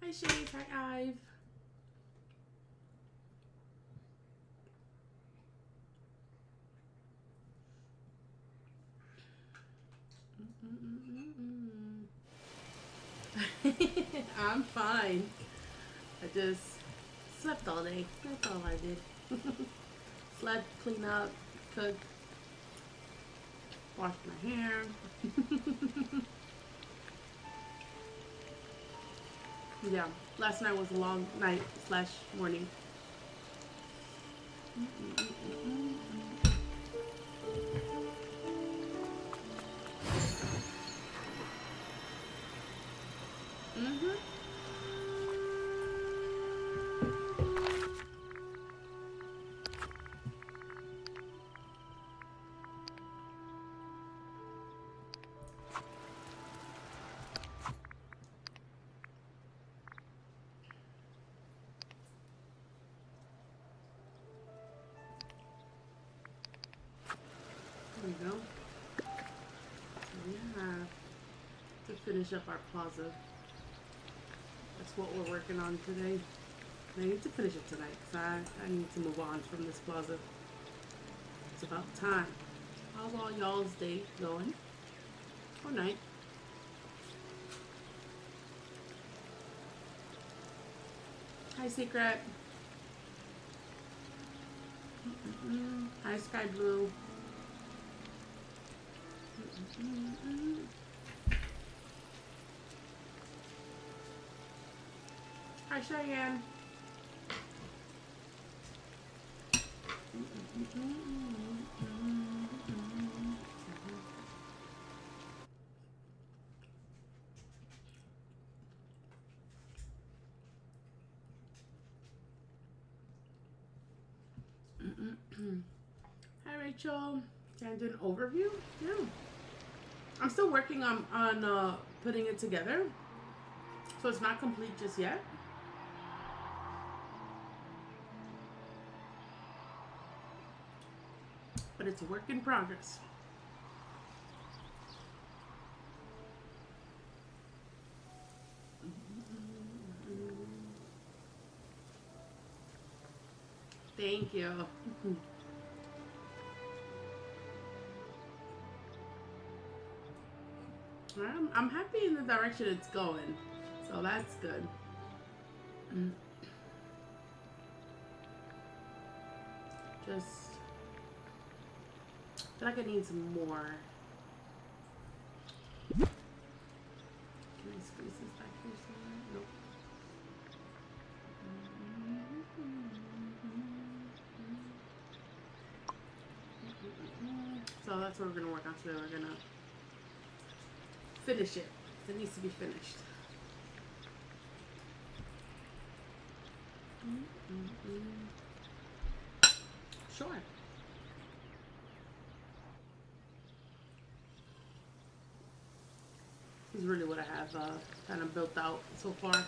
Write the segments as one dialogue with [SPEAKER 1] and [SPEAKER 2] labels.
[SPEAKER 1] Hi Shades, hi Ive. I'm fine. I just slept all day. That's all I did. Slept, clean up, cook, wash my hair. Yeah, last night was a long night slash morning. Mm-hmm. There we go. So we have to finish up our plaza. That's what we're working on today. I need to finish it tonight because I need to move on from this plaza. It's about time. How's all y'all's day going? Or night? Hi, Secret. Hi, Sky Blue. Hi, Cheyenne. Hi, Rachel. Can I do an overview? Yeah. I'm still working on putting it together, so it's not complete just yet. But it's a work in progress. Thank you. I'm happy in the direction it's going, so that's good. Just feel like I need some more. Can I squeeze this back here somewhere? Nope. So that's what we're gonna work on today. We're gonna finish it. It needs to be finished. Sure. This is really what I have kind of built out so far.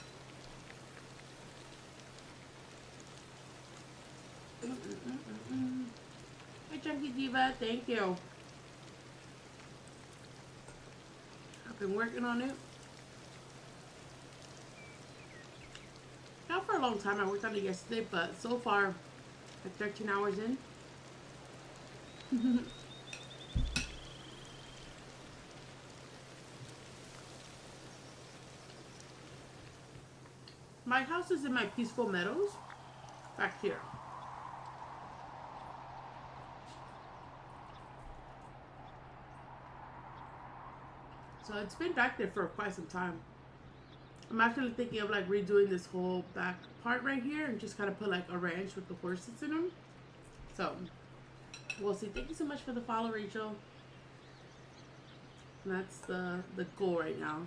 [SPEAKER 1] Hi, Chunky Diva. Thank you. I've been working on it. Not for a long time. I worked on it yesterday, but so far, like 13 hours in. My house is in my peaceful meadows back here. So it's been back there for quite some time. I'm actually thinking of like redoing this whole back part right here and just kind of put like a ranch with the horses in them. So we'll see. Thank you so much for the follow, Rachel. And that's the goal right now.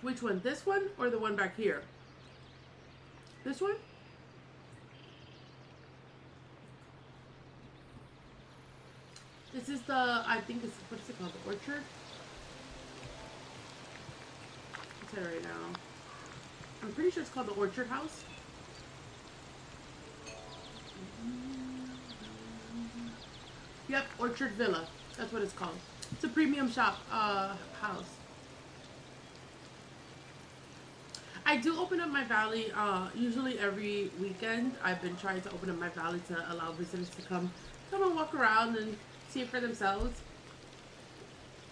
[SPEAKER 1] Which one? This one or the one back here? This one? This is the, I think it's, what's it called? The orchard? I'll tell you right now. I'm pretty sure it's called the Orchard House. Yep, Orchard Villa. That's what it's called. It's a premium shop house. I do open up my valley usually every weekend. I've been trying to open up my valley to allow visitors to come and walk around and see it for themselves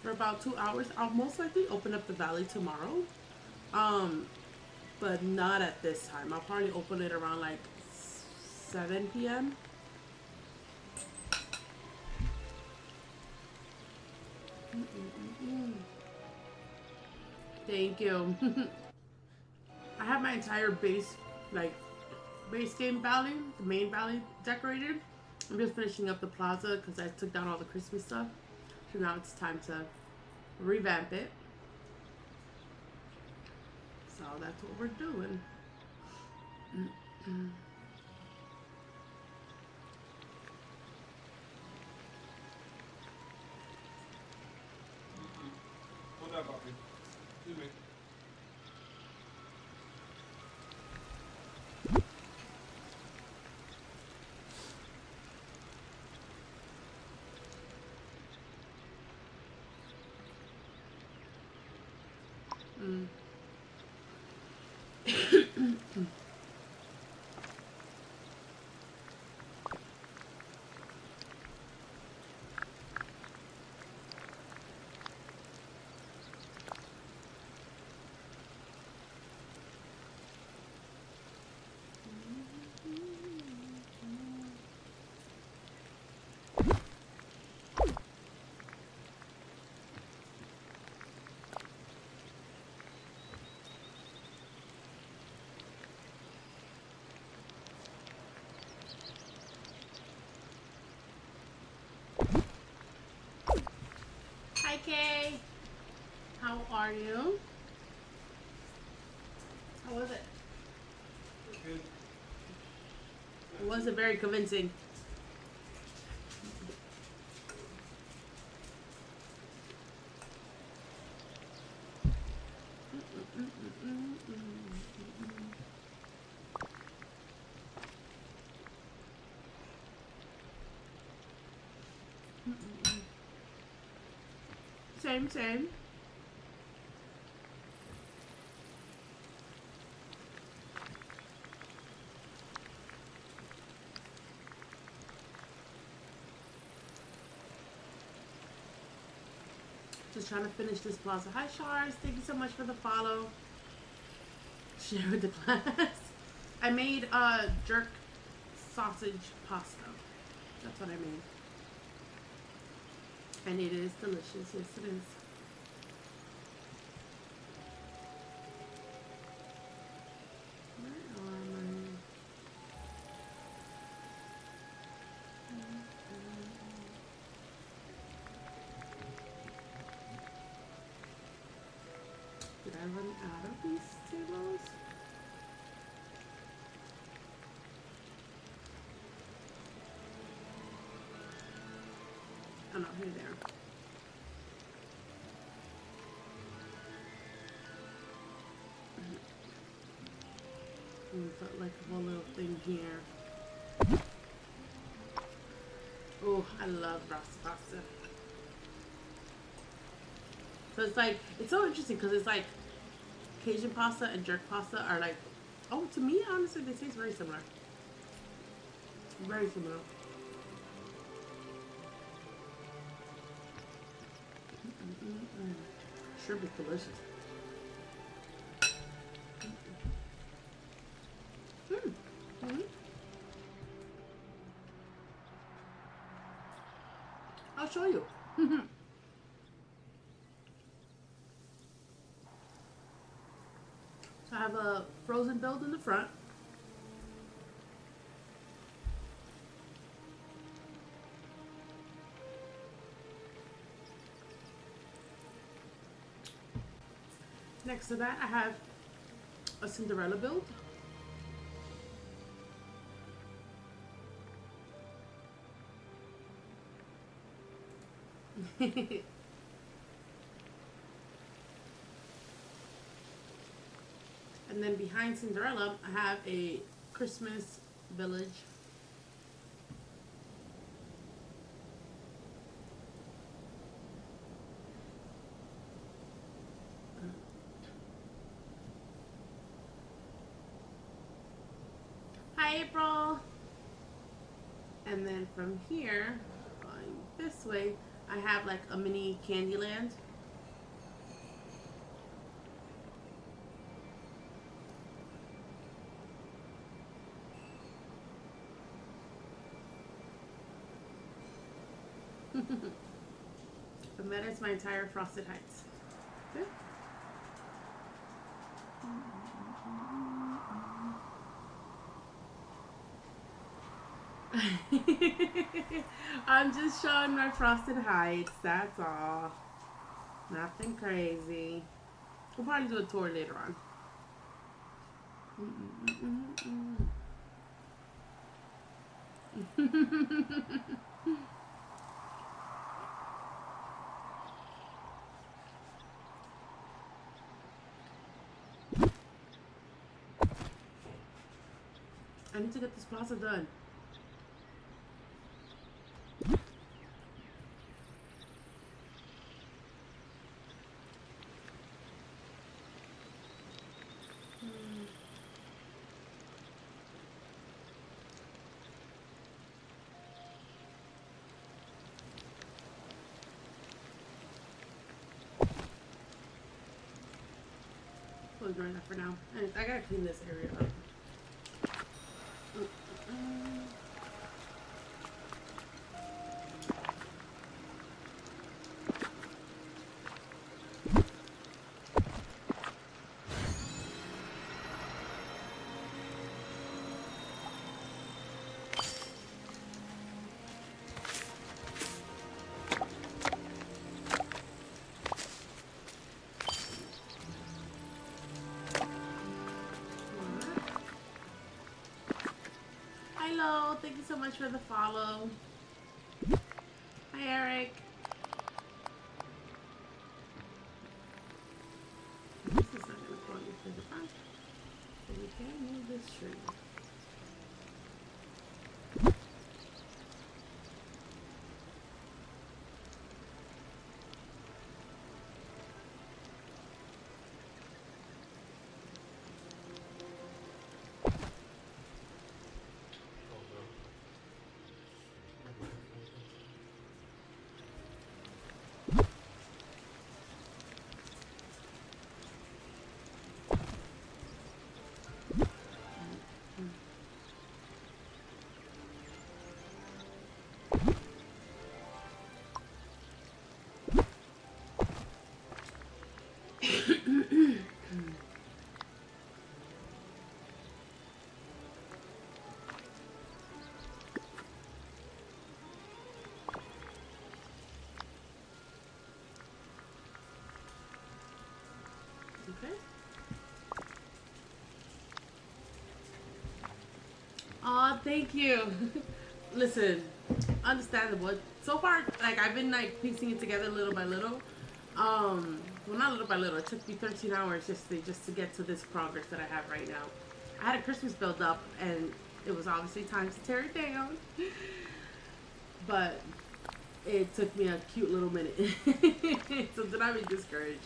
[SPEAKER 1] for about 2 hours. I'll most likely open up the valley tomorrow, but not at this time. I'll probably open it around like 7 p.m. Thank you. I have my entire base game valley, the main valley decorated. I'm just finishing up the plaza because I took down all the Christmas stuff. So now it's time to revamp it. So that's what we're doing.
[SPEAKER 2] Hold that coffee. Excuse me.
[SPEAKER 1] Hi Kay, how are you? How was it?
[SPEAKER 2] Good.
[SPEAKER 1] It wasn't very convincing. Same. Just trying to finish this plaza. Hi Shars, thank you so much for the follow. Share with the class. I made jerk sausage pasta. That's what I made. And it is delicious. Yes, it is. Where are my... Did I run out of these tables? Oh no, here they are. We've got like a whole little thing here. Oh, I love rasta pasta. So it's like, it's so interesting because it's like Cajun pasta and jerk pasta are like, oh, to me, honestly, they taste very similar. Very similar. Shrimp is delicious. I'll show you. So I have a frozen build in the front. Next to that, I have a Cinderella build. And then behind Cinderella, I have a Christmas village. Hi, April. And then from here, going this way, I have like a mini Candyland. And that is my entire Frosted Heights. Okay. I'm just showing my Frosted Heights, that's all. Nothing crazy. We'll probably do a tour later on. I need to get this plaza done. We'll ignore that for now. And I gotta clean this area up. Hello, thank you so much for the follow. Hi, Eric. This is not going to go any further back, so we can move this tree. Okay. Aw, thank you. Listen, understandable. So far, like I've been like piecing it together little by little. Well, not little by little. It took me 13 hours just to get to this progress that I have right now. I had a Christmas build up, and it was obviously time to tear it down. But it took me a cute little minute. So did I be discouraged?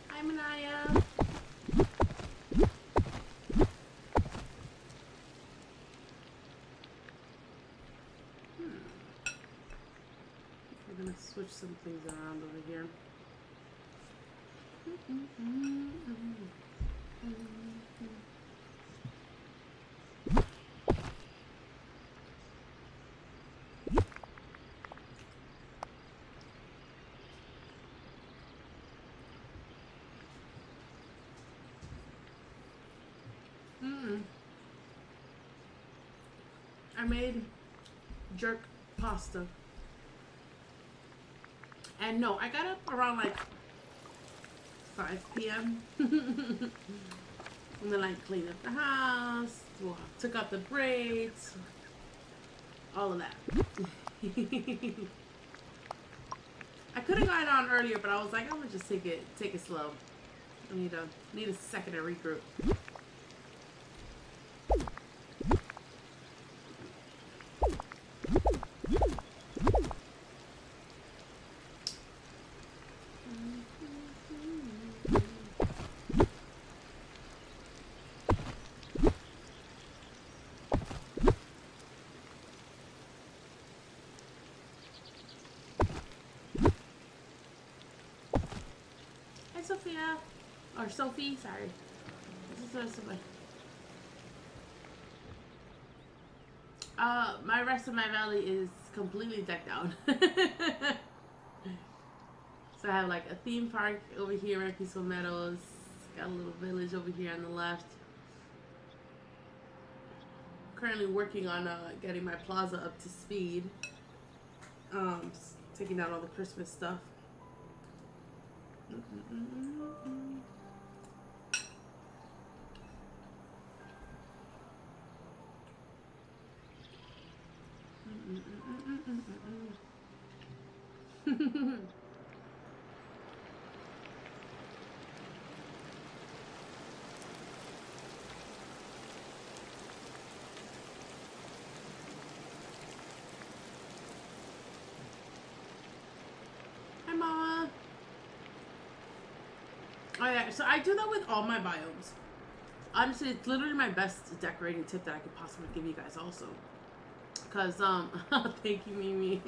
[SPEAKER 1] Hi, Manaya. We're gonna switch some things around over here. I made jerk pasta. And no, I got up around like 5 p.m. And then like cleaned up the house, took out the braids, all of that. I could have gone on earlier, but I was like, I'm gonna just take it slow. I need a second to regroup. Hi, Sophia. Or Sophie, sorry. This is somebody. My rest of my valley is completely decked out. So I have like a theme park over here at Peaceful Meadows. Got a little village over here on the left. Currently working on getting my plaza up to speed. Taking out all the Christmas stuff. Hi, Mama. Oh yeah, so I do that with all my biomes. Honestly, it's literally my best decorating tip that I could possibly give you guys also. Cause thank you, Mimi.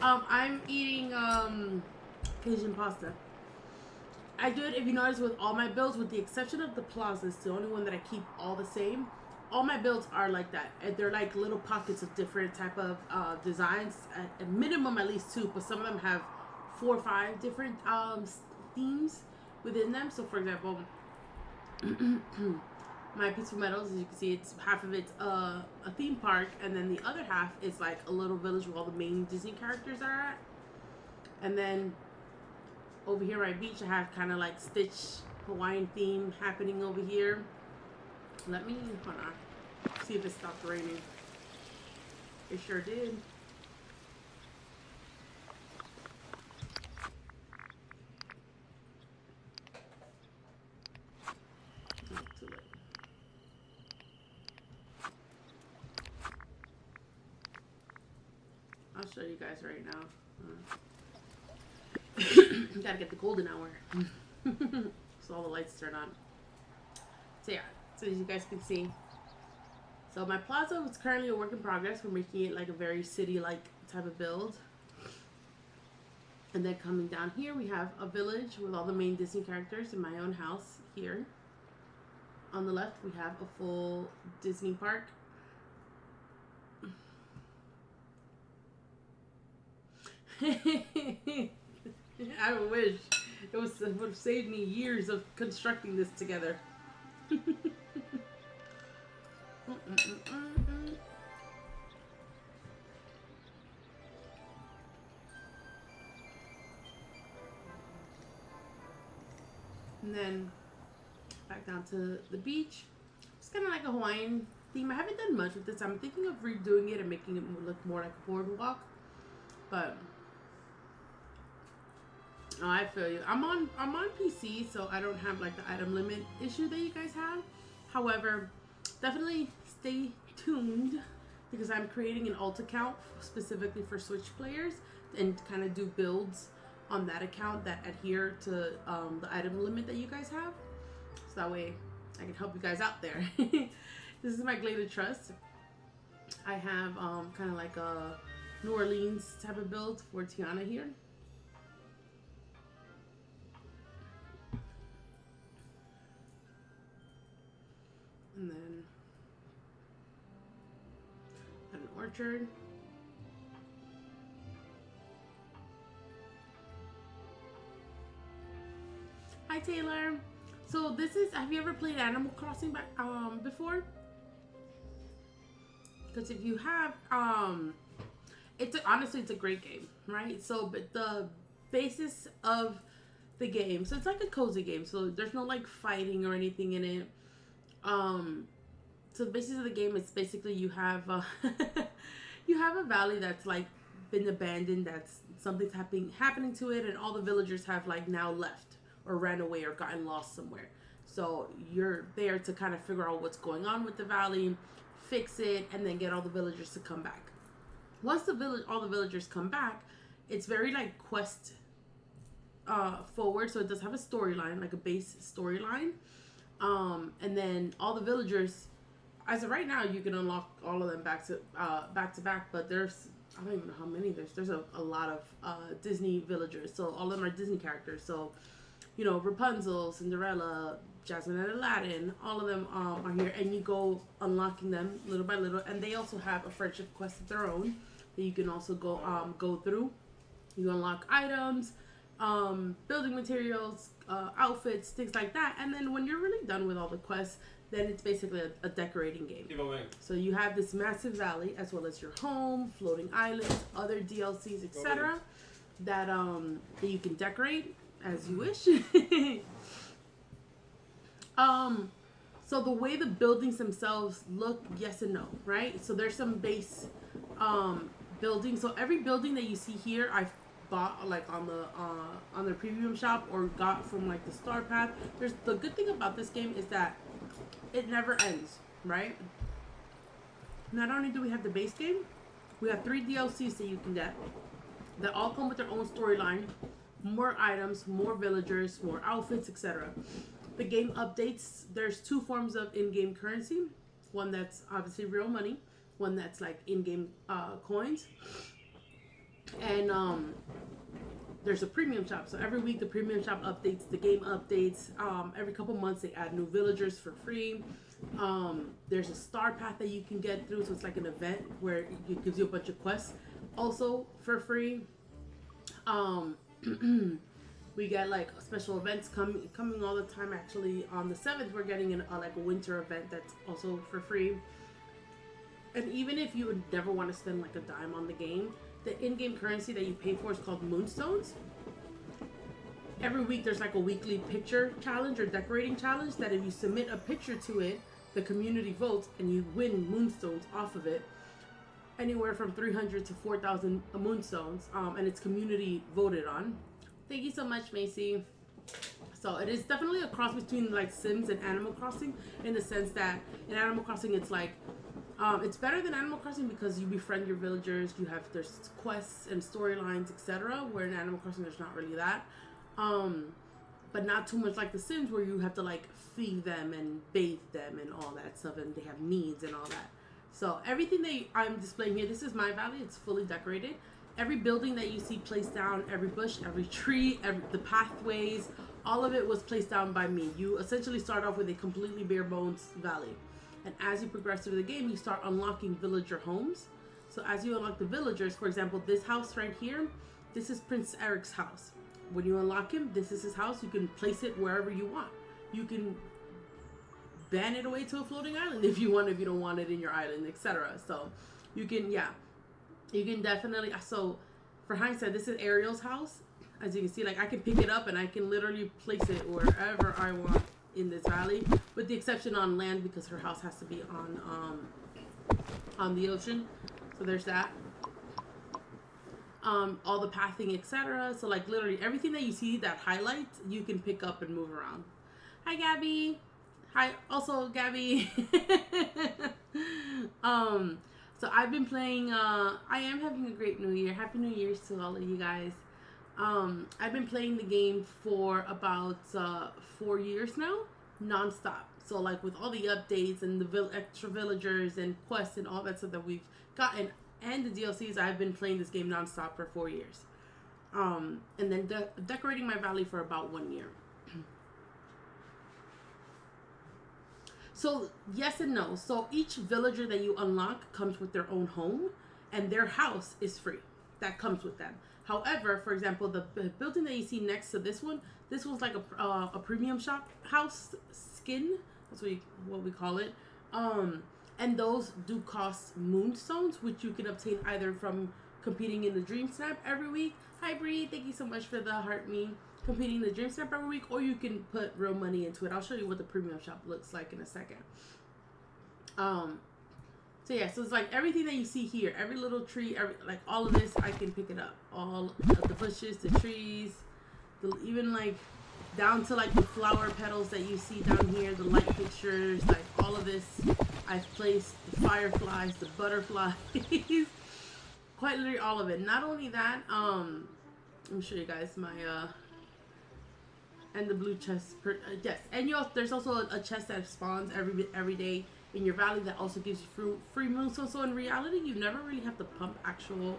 [SPEAKER 1] I'm eating Cajun pasta. I do it, if you notice, with all my builds, with the exception of the Plaza. It's the only one that I keep all the same. All my builds are like that. They're like little pockets of different type of designs. At minimum, at least 2, but some of them have 4 or 5 different themes within them. So, for example, my Peaceful Meadows, as you can see, it's half of it's a theme park, and then the other half is like a little village where all the main Disney characters are at. And then over here, my beach, I have kind of like Stitch Hawaiian theme happening over here. Let me, hold on, see if it stopped raining. It sure did. Oh, too late. I'll show you guys right now. Gotta get the golden hour. So all the lights turn on. So yeah, so as you guys can see. So my plaza is currently a work in progress. We're making it like a very city-like type of build. And then coming down here, we have a village with all the main Disney characters in my own house here. On the left, we have a full Disney park. I wish it would have saved me years of constructing this together. And then back down to the beach. It's kind of like a Hawaiian theme. I haven't done much with this. I'm thinking of redoing it and making it look more like a boardwalk. But oh, I feel you. I'm on PC, so I don't have like the item limit issue that you guys have. However, definitely stay tuned because I'm creating an alt account specifically for Switch players and kind of do builds on that account that adhere to the item limit that you guys have. So that way I can help you guys out there. This is my Glade of Trust. I have kind of like a New Orleans type of build for Tiana here. And then an orchard. Hi Taylor. So this is, have you ever played Animal Crossing before? Because if you have, honestly it's a great game, right? So, but the basis of the game, so it's like a cozy game. So there's no like fighting or anything in it. So the basis of the game is basically you have you have a valley that's like been abandoned, that's something's happening to it, and all the villagers have like now left or ran away or gotten lost somewhere. So you're there to kind of figure out what's going on with the valley, fix it, and then get all the villagers to come back. Once all the villagers come back, it's very like quest forward, so it does have a storyline, like a base storyline. And then all the villagers, as of right now, you can unlock all of them back to back. But there's, I don't even know how many. There's a lot of Disney villagers. So all of them are Disney characters. So, you know, Rapunzel, Cinderella, Jasmine and Aladdin, all of them are here, and you go unlocking them little by little. And they also have a friendship quest of their own that you can also go through. You unlock items, building materials, outfits, things like that. And then when you're really done with all the quests, then it's basically a decorating game. So you have this massive valley, as well as your home, floating islands, other DLCs, etc. that you can decorate as you wish. So the way the buildings themselves look, yes and no, right? So there's some base buildings. So every building that you see here, I've bought like on the premium shop or got from like the Star Path. There's the good thing about this game is that it never ends, right? Not only do we have the base game, we have 3 DLCs that you can get that all come with their own storyline, more items, more villagers, more outfits, etc. The game updates. There's 2 forms of in-game currency. One that's obviously real money, one that's like in-game coins. And there's a premium shop. So every week the premium shop updates, the game updates. Every couple months they add new villagers for free. There's a star path that you can get through, so it's like an event where it gives you a bunch of quests also for free. We get like special events coming all the time. Actually, on the 7th we're getting like a winter event that's also for free. And even if you would never want to spend like a dime on the game, the in-game currency that you pay for is called moonstones. Every week there's like a weekly picture challenge or decorating challenge that if you submit a picture to it, the community votes and you win moonstones off of it. Anywhere from 300 to 4,000 moonstones, and it's community voted on. Thank you so much, Macy. So it is definitely a cross between like Sims and Animal Crossing, in the sense that in Animal Crossing it's like it's better than Animal Crossing because you befriend your villagers, there's quests and storylines, etc. Where in Animal Crossing there's not really that, but not too much like the Sims where you have to like feed them and bathe them and all that stuff, and they have needs and all that. So everything that I'm displaying here, this is my valley. It's fully decorated. Every building that you see placed down, every bush, every tree, the pathways, all of it was placed down by me. You essentially start off with a completely bare bones valley. And as you progress through the game, you start unlocking villager homes. So as you unlock the villagers, for example, this house right here, this is Prince Eric's house. When you unlock him, this is his house. You can place it wherever you want. You can ban it away to a floating island if you want, if you don't want it in your island, etc. So you can, you can definitely. So for hindsight, this is Ariel's house. As you can see, like I can pick it up and I can literally place it wherever I want in this valley, with the exception on land because her house has to be on the ocean. So there's that. All the pathing, etc. So like literally everything that you see that highlights, you can pick up and move around. Hi, Gabby. Hi, also Gabby. So I've been playing. I am having a great New Year. Happy New Year's to all of you guys. I've been playing the game for about 4 years now, non-stop. So like with all the updates and the extra villagers and quests and all that stuff that we've gotten, and the DLCs, I've been playing this game non-stop for 4 years. And then decorating my valley for about 1 year. So yes and no. So each villager that you unlock comes with their own home, and their house is free. That comes with them. However, for example, the building that you see next to this one's like a premium shop house skin. That's what we call it. And those do cost moonstones, which you can obtain either from competing in the Dream Snap every week. Hi Bree, thank you so much for the heart me. Competing in the Dream Snap every week, or you can put real money into it. I'll show you what the premium shop looks like in a second. So yeah, so it's like everything that you see here, every little tree, like all of this, I can pick it up. All of the bushes, the trees, even like down to like the flower petals that you see down here, the light fixtures, like all of this. I've placed the fireflies, the butterflies, quite literally all of it. Not only that, let me show you guys my and the blue chest. Yes, and there's also a chest that spawns every day in your valley that also gives you free moon. So in reality, you never really have to pump actual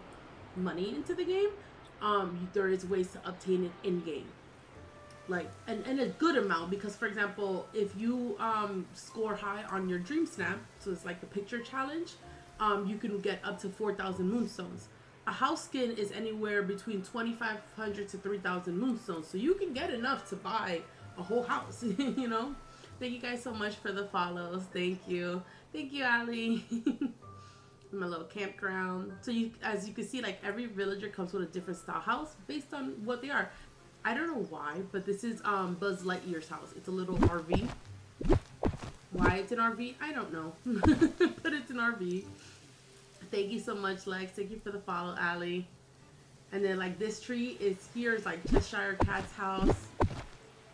[SPEAKER 1] money into the game. There is ways to obtain it in game, like and a good amount, because for example, if you score high on your dream snap, so it's like the picture challenge, you can get up to 4,000 moonstones. A house skin is anywhere between 2,500 to 3,000 moonstones, so you can get enough to buy a whole house. You know. Thank you guys so much for the follows. Thank you, Ali. My little campground. So as you can see, like every villager comes with a different style house based on what they are. I don't know why, but this is Buzz Lightyear's house. It's a little RV. Why it's an RV, I don't know, but it's an RV. Thank you so much, Lex. Thank you for the follow, Ali. And then like this tree is like Cheshire Cat's house.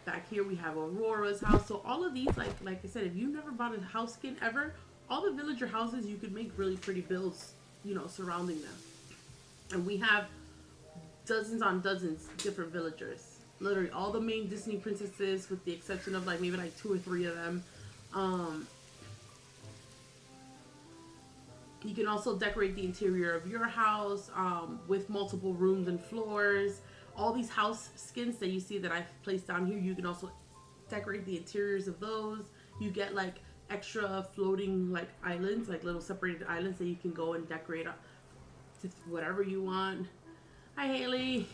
[SPEAKER 1] Back here we have Aurora's house. So all of these, like I said, if you've never bought a house skin ever, all the villager houses, you could make really pretty builds, you know, surrounding them. And we have dozens on dozens different villagers. Literally all the main Disney princesses, with the exception of like maybe like 2 or 3 of them. You can also decorate the interior of your house with multiple rooms and floors. All these house skins that you see that I've placed down here, you can also decorate the interiors of those. You get like extra floating like islands, like little separated islands that you can go and decorate to whatever you want. Hi, Haley.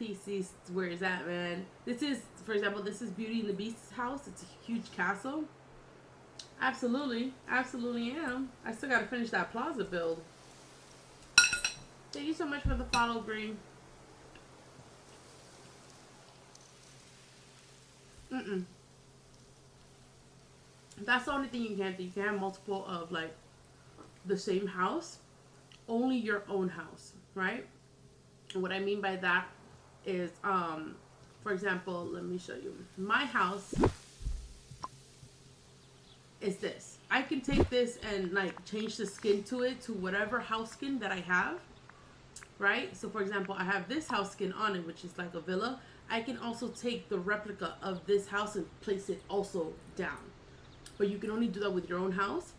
[SPEAKER 1] PC, where is that, man? This is, for example, this is Beauty and the Beast's house. It's a huge castle. Absolutely am. I still gotta finish that Plaza build. Thank you so much for the follow, Green. That's the only thing you can't do. You can have multiple of like the same house, only your own house, right? And what I mean by that is, for example, let me show you. My house is this. I can take this and like change the skin to it to whatever house skin that I have, right? So for example, I have this house skin on it, which is like a villa. I can also take the replica of this house and place it also down. But you can only do that with your own house.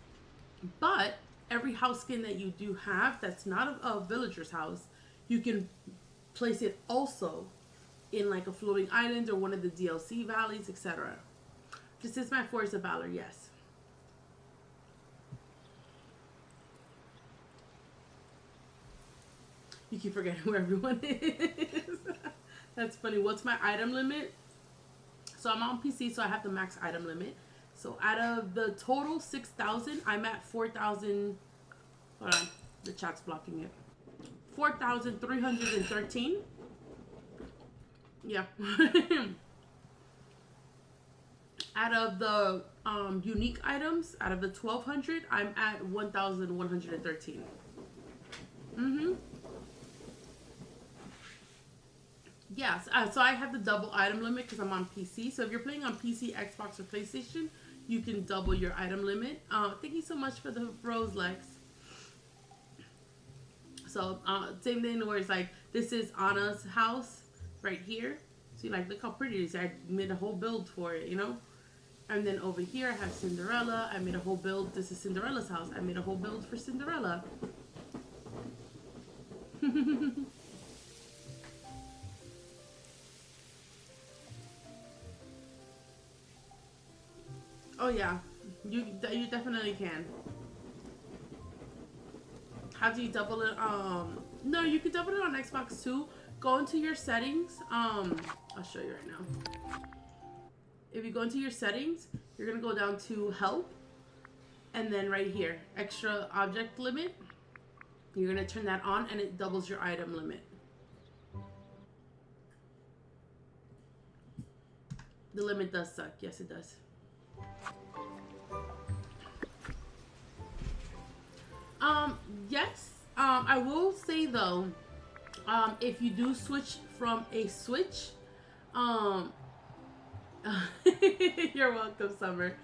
[SPEAKER 1] But every house skin that you do have that's not a villager's house, you can place it also in like a floating island or one of the DLC valleys, etc. This is my Forest of Valor, yes. You keep forgetting where everyone is. That's funny. What's my item limit? So I'm on PC, so I have the max item limit. So out of the total 6,000, I'm at 4,000. Hold on, the chat's blocking it. 4,313. Yeah. Out of the unique items, out of the 1,200, I'm at 1,113. Yes, so I have the double item limit because I'm on PC. So if you're playing on PC, Xbox, or PlayStation, you can double your item limit. Thank you so much for the rose, Lex. So same thing where it's like, this is Anna's house right here. See, like, look how pretty it is. I made a whole build for it, you know? And then over here I have Cinderella. I made a whole build. This is Cinderella's house. I made a whole build for Cinderella. Oh yeah, you definitely can. How do you double it? No, you can double it on Xbox too. Go into your settings. I'll show you right now. If you go into your settings, you're gonna go down to help, and then right here, extra object limit. You're gonna turn that on, and it doubles your item limit. The limit does suck. Yes, it does. Yes. I will say though, If you do switch from a Switch, um, you're welcome, Summer.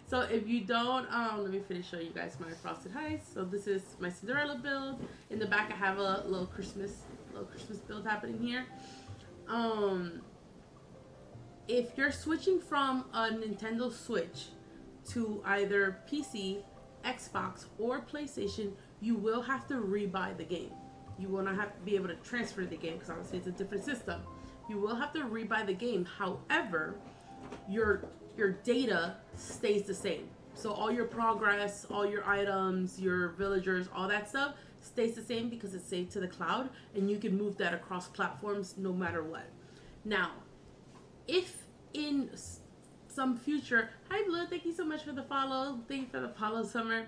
[SPEAKER 1] So if you don't, let me finish showing you guys my frosted heights. So this is my Cinderella build. In the back, I have a little Christmas build happening here. If you're switching from a Nintendo Switch to either PC, Xbox, or PlayStation, you will have to rebuy the game. You will not have to be able to transfer the game because obviously it's a different system. You will have to rebuy the game. However, your data stays the same. So all your progress, all your items, your villagers, all that stuff stays the same because it's saved to the cloud, and you can move that across platforms no matter what. Now, if in some future, hi Blue, thank you so much for the follow. Thank you for the follow, Summer.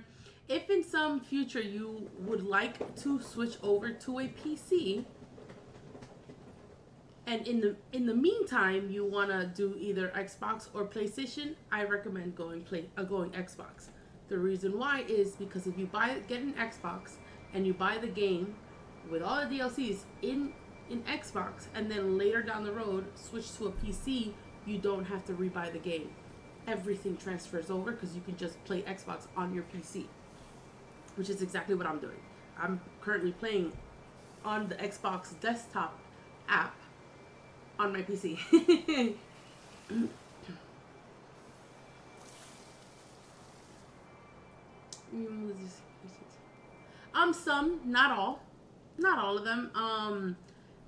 [SPEAKER 1] If in some future you would like to switch over to a PC, and in the meantime you want to do either Xbox or PlayStation, I recommend going Xbox. The reason why is because if you get an Xbox and you buy the game with all the DLCs in Xbox, and then later down the road switch to a PC, you don't have to rebuy the game. Everything transfers over because you can just play Xbox on your PC, which is exactly what I'm doing. I'm currently playing on the Xbox desktop app on my PC. Some, not all of them.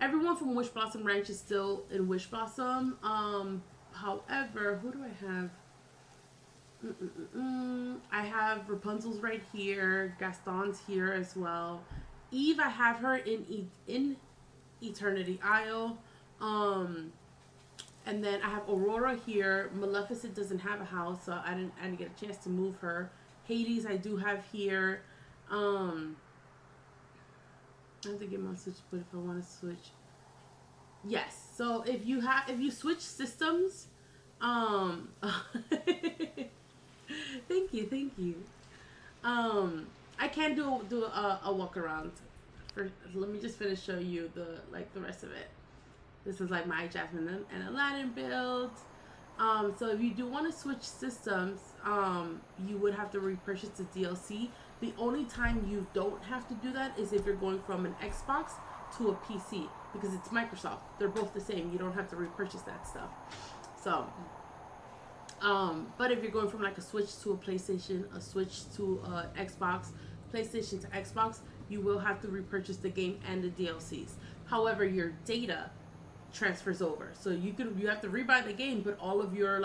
[SPEAKER 1] Everyone from Wish Blossom Ranch is still in Wish Blossom. However, who do I have? I have Rapunzel's right here. Gaston's here as well. Eve, I have her in Eternity Isle. And then I have Aurora here. Maleficent doesn't have a house, so I didn't get a chance to move her. Hades, I do have here. I have to get my Switch, but if I want to switch, yes. So if you switch systems, thank you. I can do a walk around. Let me just finish show you the rest of it. This is like my Jasmine and Aladdin build. So if you do want to switch systems, you would have to repurchase the DLC. The only time you don't have to do that is if you're going from an Xbox to a PC, because it's Microsoft. They're both the same. You don't have to repurchase that stuff. So, but if you're going from like a Switch to a PlayStation, a Switch to Xbox, PlayStation to Xbox, you will have to repurchase the game and the DLCs. However, your data transfers over, so you have to rebuy the game, but all of your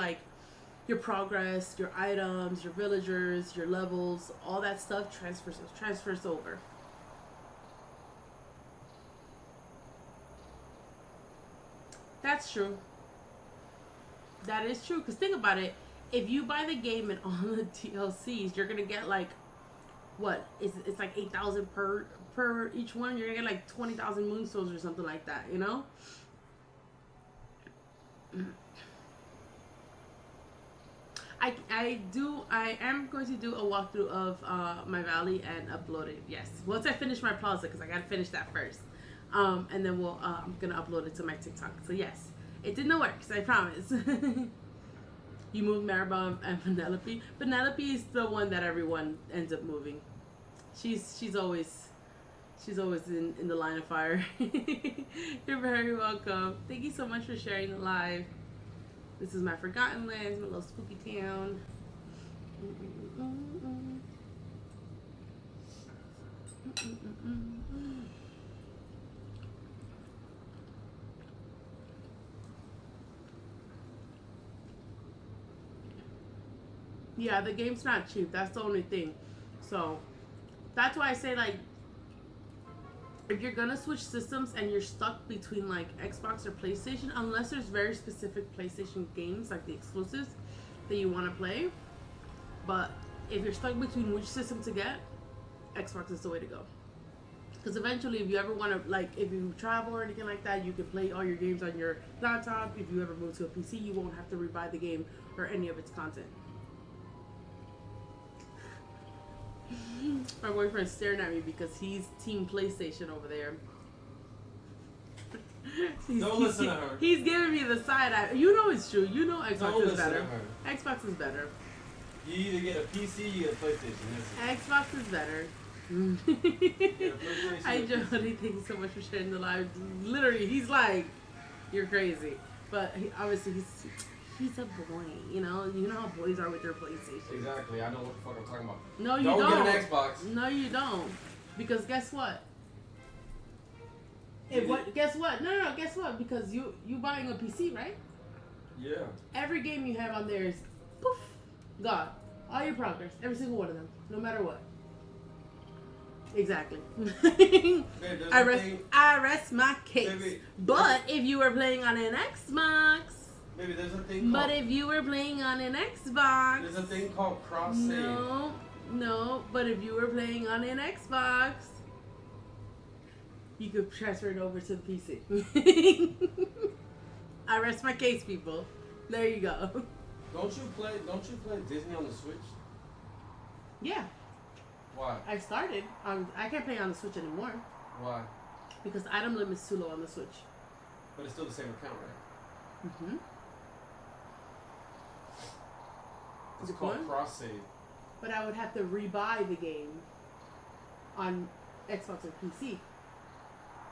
[SPEAKER 1] your progress, your items, your villagers, your levels, all that stuff transfers over. That's true. That is true, because think about it. If you buy the game and all the DLCs, you're gonna get it's like 8,000 per each one. You're gonna get like 20,000 moonstones or something like that, you know? I am going to do a walkthrough of my valley and upload it. Yes, once I finish my plaza, because I gotta finish that first, and then I'm gonna upload it to my TikTok. So yes, it did the works, I promise. You moved Maribel and Penelope. Penelope is the one that everyone ends up moving. She's always in the line of fire. You're very welcome. Thank you so much for sharing the live. This is my Forgotten Lands, my little spooky town. Yeah, the game's not cheap. That's the only thing. So that's why I say, like, if you're gonna switch systems and you're stuck between like Xbox or PlayStation, unless there's very specific PlayStation games, like the exclusives that you want to play, but if you're stuck between which system to get, Xbox is the way to go. Because eventually, if you ever want to, like, if you travel or anything like that, you can play all your games on your laptop. If you ever move to a PC, you won't have to rebuy the game or any of its content. My boyfriend's staring at me because he's team PlayStation over there.
[SPEAKER 2] Don't listen to her.
[SPEAKER 1] He's giving me the side eye. You know it's true. You know Xbox
[SPEAKER 2] Don't
[SPEAKER 1] is
[SPEAKER 2] listen
[SPEAKER 1] better.
[SPEAKER 2] to her.
[SPEAKER 1] Xbox is better.
[SPEAKER 2] You either get a PC, you get a PlayStation.
[SPEAKER 1] Xbox is better. I enjoy thank you so much for sharing the live. Literally, he's like, you're crazy. But obviously, he's a boy. You know how boys are with their PlayStation.
[SPEAKER 2] Exactly. I know what the fuck I'm talking about.
[SPEAKER 1] No, you don't.
[SPEAKER 2] Don't get an Xbox.
[SPEAKER 1] No, you don't. Because guess what? Guess what? No. Guess what? Because you buying a PC, right?
[SPEAKER 2] Yeah.
[SPEAKER 1] Every game you have on there is poof, gone. All your progress, every single one of them, no matter what. Exactly.
[SPEAKER 2] Babe,
[SPEAKER 1] I rest my case.
[SPEAKER 2] Baby,
[SPEAKER 1] but if you were playing on an Xbox.
[SPEAKER 2] Maybe there's a thing.
[SPEAKER 1] But if you were playing on an Xbox.
[SPEAKER 2] There's a thing called cross save.
[SPEAKER 1] No. But if you were playing on an Xbox, you could transfer it over to the PC. I rest my case, people. There you go.
[SPEAKER 2] Don't you play Disney on the Switch?
[SPEAKER 1] Yeah.
[SPEAKER 2] Why?
[SPEAKER 1] I started. I can't play on the Switch anymore.
[SPEAKER 2] Why?
[SPEAKER 1] Because item limit's too low on the Switch.
[SPEAKER 2] But it's still the same account, right?
[SPEAKER 1] Mm-hmm.
[SPEAKER 2] It's called cross save.
[SPEAKER 1] But I would have to rebuy the game on Xbox or PC.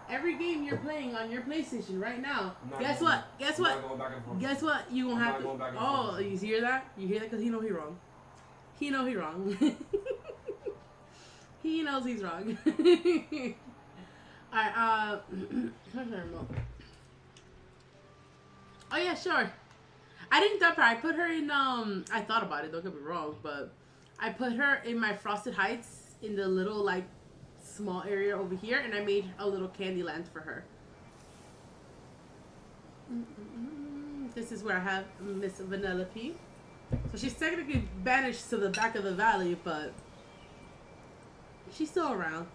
[SPEAKER 1] Every game you're playing on your PlayStation right now, guess what? Guess what? You gonna have to. Oh, you hear that? You hear that? Because he know he wrong. He know he wrong. He knows he's wrong. Alright, oh yeah, sure. I didn't dump her. I put her in, I thought about it, don't get me wrong, but I put her in my Frosted Heights in the little, like, small area over here, and I made a little candy land for her. This is where I have Miss Vanellope. So she's technically banished to the back of the valley, but she's still around.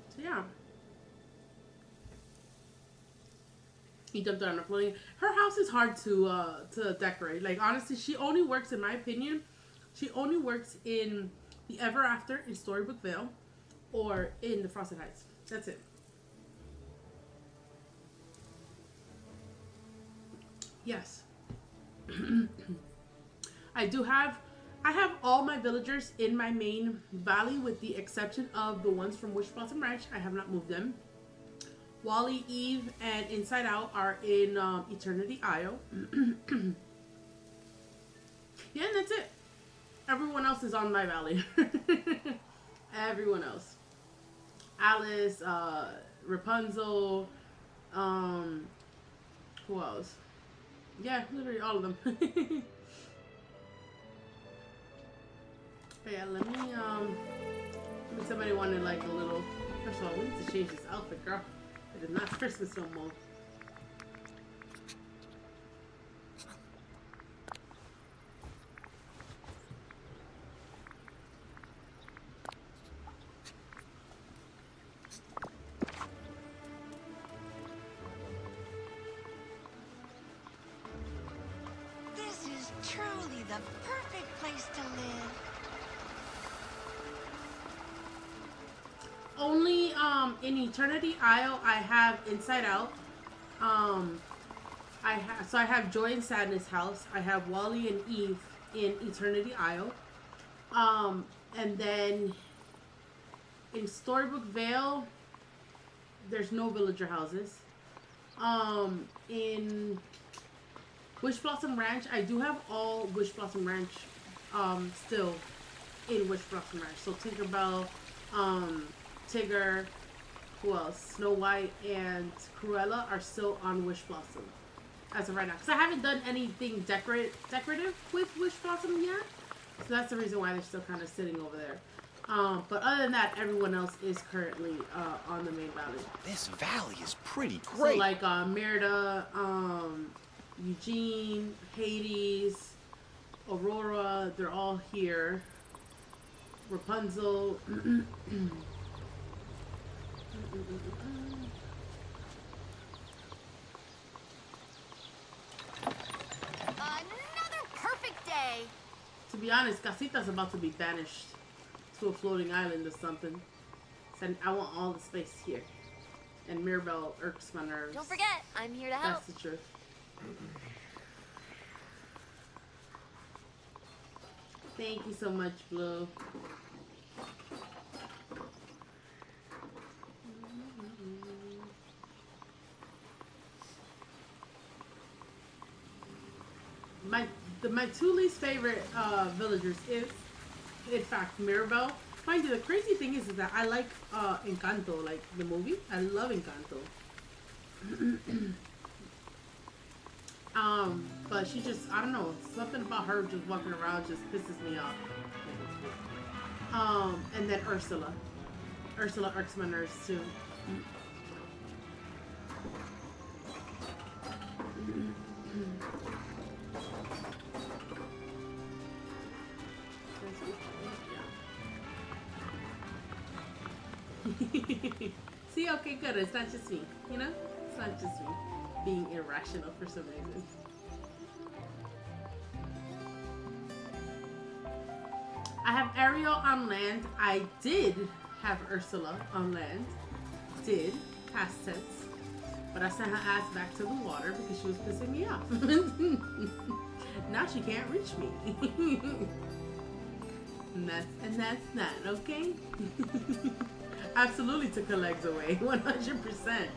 [SPEAKER 1] So yeah. He dumped her on the floor. Her house is hard to decorate. Like, honestly, she only works, in my opinion, she only works in the Ever After in Storybook Vale or in the Frosted Heights. That's it. Yes. I have all my villagers in my main valley with the exception of the ones from Wish Blossom Ranch. I have not moved them. Wally, Eve, and Inside Out are in Eternity Isle. Yeah, and that's it. Everyone else is on my valley. Everyone else. Alice, Rapunzel, who else? Yeah, literally all of them. But yeah, let me somebody wanted like a little, first of all, we need to change this outfit, girl. It is not Christmas no more.
[SPEAKER 3] This is truly the perfect place to live.
[SPEAKER 1] Only in Eternity Isle I have Inside Out. I have Joy and Sadness house. I have Wally and Eve in Eternity Isle. And then in Storybook Vale, there's no villager houses. In Wish Blossom Ranch, I do have all Wish Blossom Ranch still in Wish Blossom Ranch. So Tinkerbell, Tigger, who else? Snow White and Cruella are still on Wish Blossom as of right now. Because I haven't done anything decorative with Wish Blossom yet. So that's the reason why they're still kind of sitting over there. But other than that, everyone else is currently on the main valley.
[SPEAKER 4] This valley is pretty great.
[SPEAKER 1] So like Merida, Eugene, Hades, Aurora, they're all here. Rapunzel.
[SPEAKER 3] Another perfect day.
[SPEAKER 1] To be honest, Casita's about to be banished to a floating island or something. So I want all the space here. And Mirabelle irks my nerves.
[SPEAKER 3] Don't forget, I'm here to help.
[SPEAKER 1] That's the truth. Thank you so much, Blue. My two least favorite villagers is, in fact, Mirabelle. Mind you, the crazy thing is that I like Encanto, like the movie. I love Encanto. But she just, I don't know, something about her just walking around just pisses me off. And then Ursula. Ursula irks my nerves too. See, okay, good. It's not just me, you know? It's not just me being irrational for some reason. I have Ariel on land. I did have Ursula on land. Did. Past tense. But I sent her ass back to the water because she was pissing me off. Now she can't reach me. and that's that, okay? Absolutely took her legs away, 100%.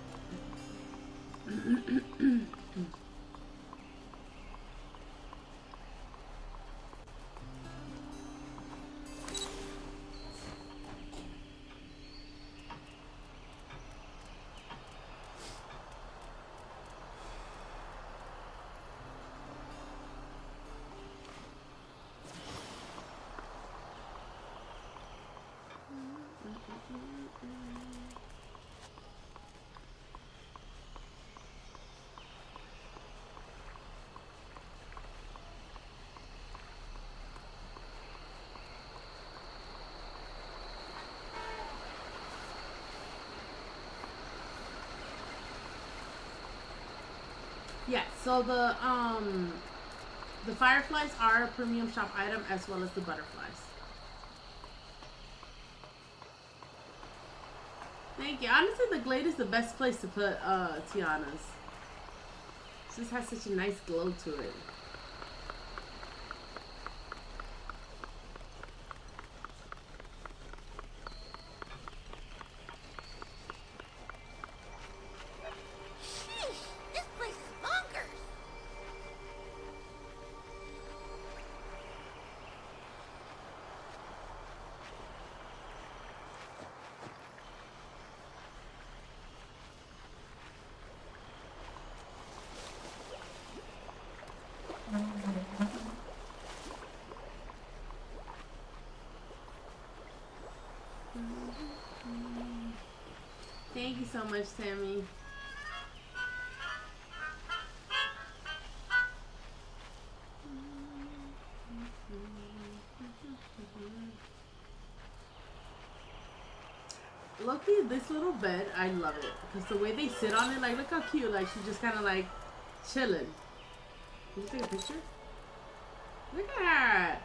[SPEAKER 1] Yeah, so the fireflies are a premium shop item as well as the butterflies. Thank you. Honestly, the Glade is the best place to put Tiana's. It just has such a nice glow to it. Thank you so much, Tammy. Lucky, this little bed, I love it. Because the way they sit on it, like, look how cute. Like, she's just kind of like chilling. Can you take a picture? Look at her.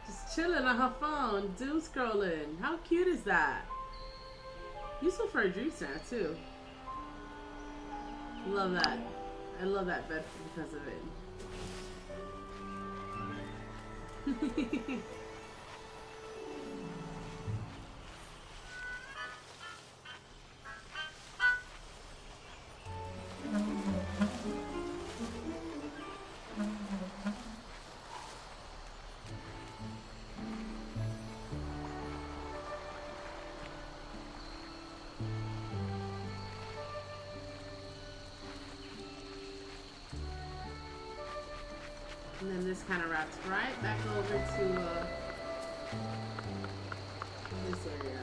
[SPEAKER 1] Just chilling on her phone, doom scrolling. How cute is that? Useful for a dream stand too. Love that. I love that bed because of it. And then this kind of wraps right back over to this area.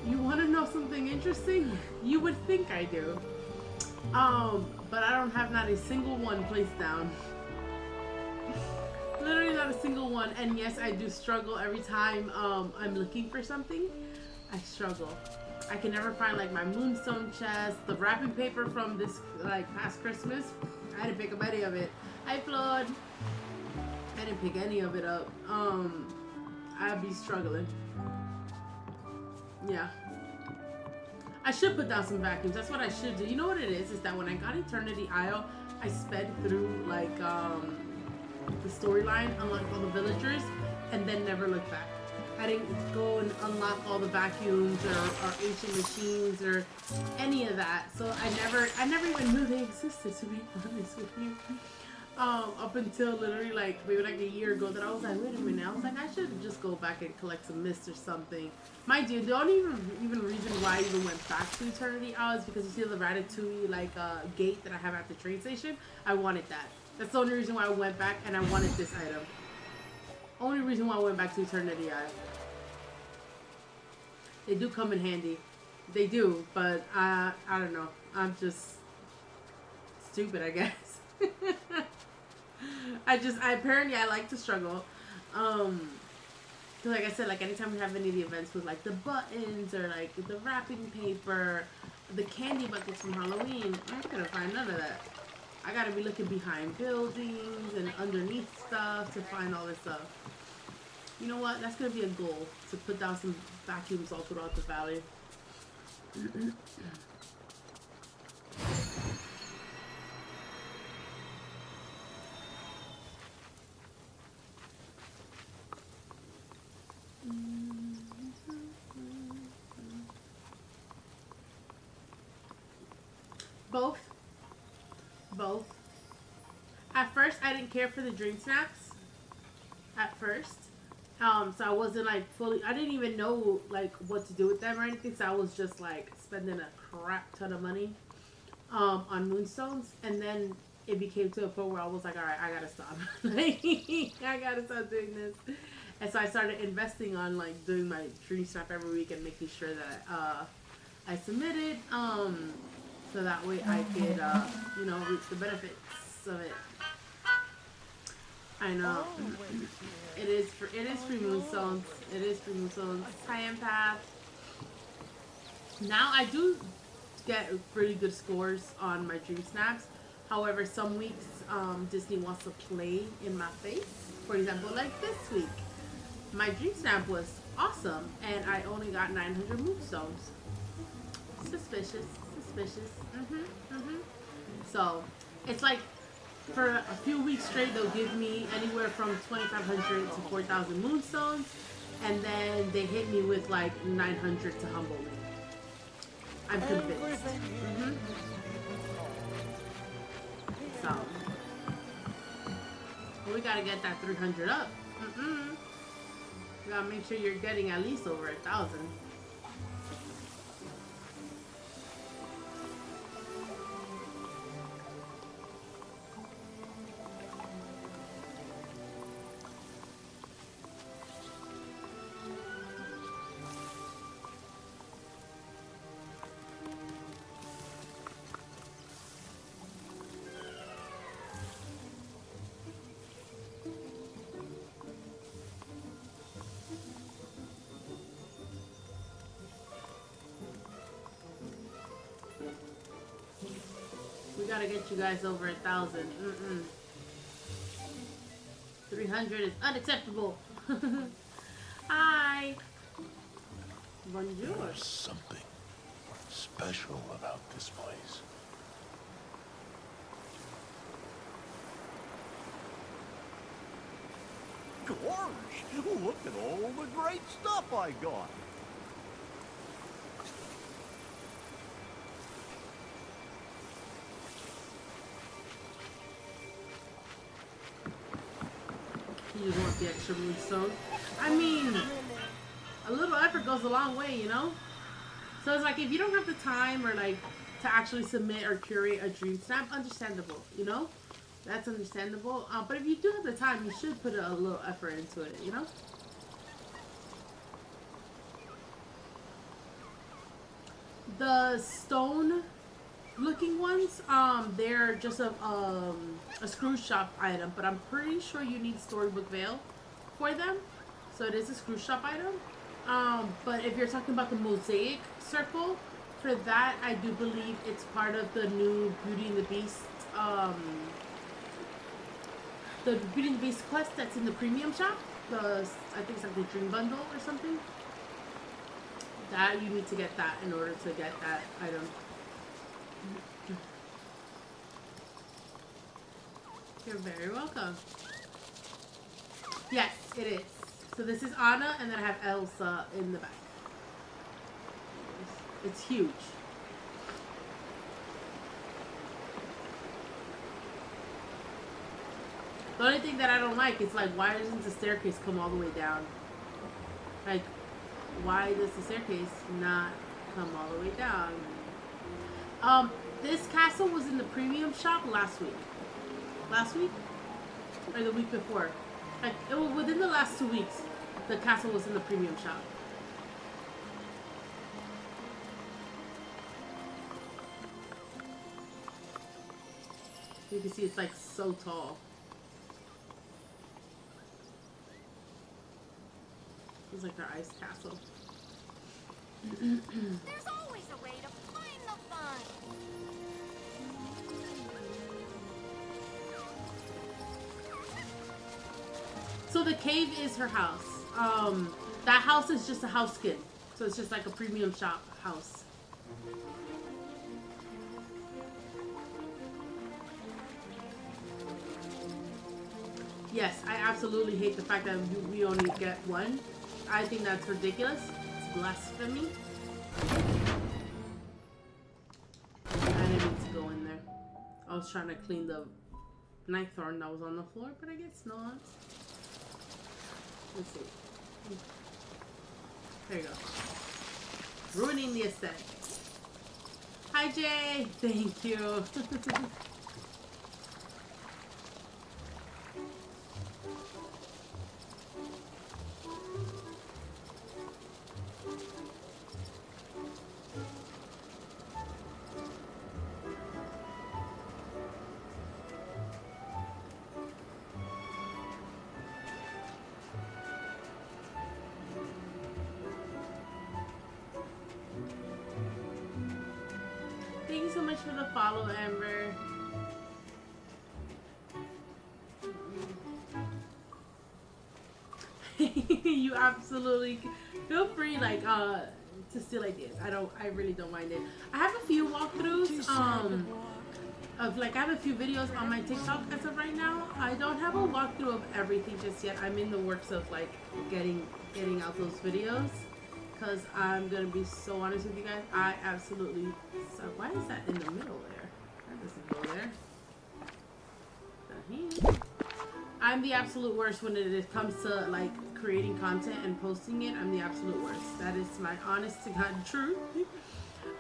[SPEAKER 1] You want to know something interesting? You would think I do. But I don't have not a single one placed down. Literally not a single one. And yes, I do struggle every time I'm looking for something. I struggle. I can never find like my moonstone chest, the wrapping paper from this like past Christmas. I didn't pick up any of it. Hi, Floyd. I didn't pick any of it up. I'd be struggling. Yeah. I should put down some vacuums. That's what I should do. You know what it is that when I got Eternity Isle, I sped through like the storyline, unlocked all the villagers, and then never looked back. I didn't go and unlock all the vacuums or ancient machines or any of that. So I never even knew they existed, to be honest with you. Up until literally like maybe like a year ago that I was like, wait a minute, I was like, I should just go back and collect some mist or something. Mind you, the only even reason why I even went back to Eternity Isle is because you see the Ratatouille like gate that I have at the train station. I wanted that. That's the only reason why I went back, and I wanted this item. Only reason why I went back to Eternity Isle. They do come in handy. They do, but I don't know. I'm just stupid, I guess. Apparently I like to struggle. Cause like I said, like anytime we have any of the events with like the buttons or like the wrapping paper, the candy buckets from Halloween, I couldn't find none of that. I gotta be looking behind buildings and underneath stuff to find all this stuff. You know what? That's gonna be a goal, to put down some vacuums all throughout the valley. Both. At first, I didn't care for the dream snaps. At first. So I wasn't like fully, I didn't even know like what to do with them or anything. So I was just like spending a crap ton of money on moonstones. And then it became to a point where I was like, all right, I gotta stop. Like, I gotta stop doing this. And so I started investing on like doing my dream snap every week and making sure that I submitted. So that way I could, you know, reach the benefits of it. I know. It is free moonstones. It is free moonstones. Hi, Empath. Now I do get pretty good scores on my dream snaps. However, some weeks Disney wants to play in my face. For example, like this week, my dream snap was awesome, and I only got 900 moonstones. Suspicious. So it's like for a few weeks straight they'll give me anywhere from 2,500 to 4,000 moonstones, and then they hit me with like 900 to humble me. I'm convinced. So we gotta get that 300 up. You gotta make sure you're getting at least over 1,000. We gotta get you guys over 1,000. 300 is unacceptable. Hi. Bonjour.
[SPEAKER 4] There's something special about this place.
[SPEAKER 5] Gosh, look at all the great stuff I got.
[SPEAKER 1] You just want the extra moonstone. I mean, a little effort goes a long way, you know? So it's like, if you don't have the time or like to actually submit or curate a dream snap, understandable, you know? That's understandable. But if you do have the time, you should put a little effort into it, you know? The stone looking ones, they're just a screw shop item, but I'm pretty sure you need Storybook Veil for them. So it is a screw shop item. But if you're talking about the mosaic circle, for that I do believe it's part of the new Beauty and the Beast, the Beauty and the Beast quest that's in the premium shop. I think it's like the Dream Bundle or something. That you need to get that in order to get that item. You're very welcome. Yes, it is. So this is Anna, and then I have Elsa in the back. It's huge. The only thing that I don't like is like, why doesn't the staircase come all the way down? Like, why does the staircase not come all the way down? This castle was in the premium shop last week. Last week? Or the week before. Like, it was within the last 2 weeks, the castle was in the premium shop. You can see it's like so tall. It's like our ice castle.
[SPEAKER 3] There's always a way to find the fun.
[SPEAKER 1] So the cave is her house. That house is just a house skin. So it's just like a premium shop house. Yes, I absolutely hate the fact that we only get one. I think that's ridiculous. It's blasphemy. I didn't need to go in there. I was trying to clean the Nightthorn that was on the floor, but I guess not. Let's see. There you go. Ruining the aesthetic. Hi, Jay. Thank you. Thank you so much for the follow, Amber. You absolutely feel free, like, to steal ideas. I really don't mind it. I have a few walkthroughs, of like, I have a few videos on my TikTok as of right now. I don't have a walkthrough of everything just yet. I'm in the works of like getting out those videos. Because I'm going to be so honest with you guys, I absolutely... So why is that in the middle there? That doesn't go there. I'm the absolute worst when it comes to like creating content and posting it. I'm the absolute worst. That is my honest to God truth.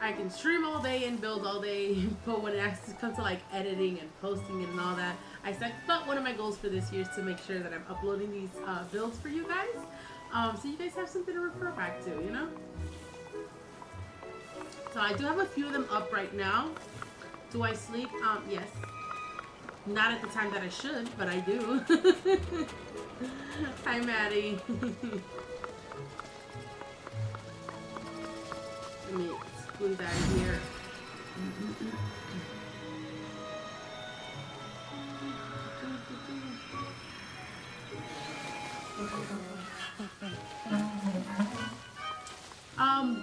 [SPEAKER 1] I can stream all day and build all day, but when it comes to like editing and posting it and all that, but one of my goals for this year is to make sure that I'm uploading these builds for you guys. So you guys have something to refer back to, you know? So I do have a few of them up right now. Do I sleep? Yes. Not at the time that I should, but I do. Hi, Maddie. Let me glue that here.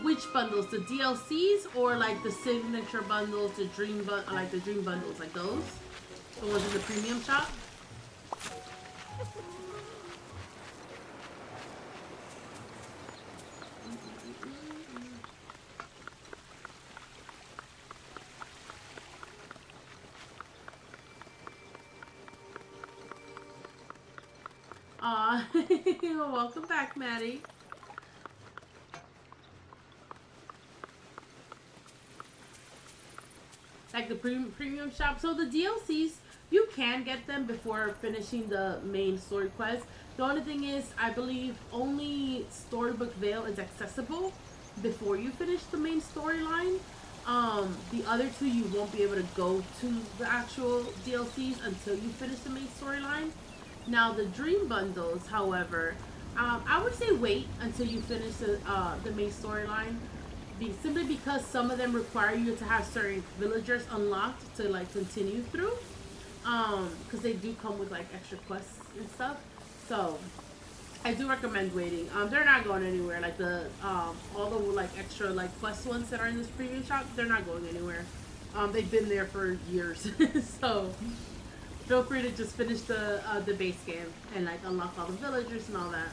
[SPEAKER 1] Which bundles? The DLCs or like the signature bundles, the dream bundles, like those? The ones in the premium shop? Welcome back, Maddie. Like the premium shop. So the DLCs, you can get them before finishing the main story quest. The only thing is, I believe only Storybook Vale is accessible before you finish the main storyline. The other two, you won't be able to go to the actual DLCs until you finish the main storyline. Now the dream bundles, however, I would say wait until you finish the main storyline. Simply because some of them require you to have certain villagers unlocked to like continue through. Because they do come with like extra quests and stuff. So I do recommend waiting. They're not going anywhere. Like the all the like extra like quest ones that are in this premium shop, they're not going anywhere. They've been there for years. So feel free to just finish the base game and like unlock all the villagers and all that.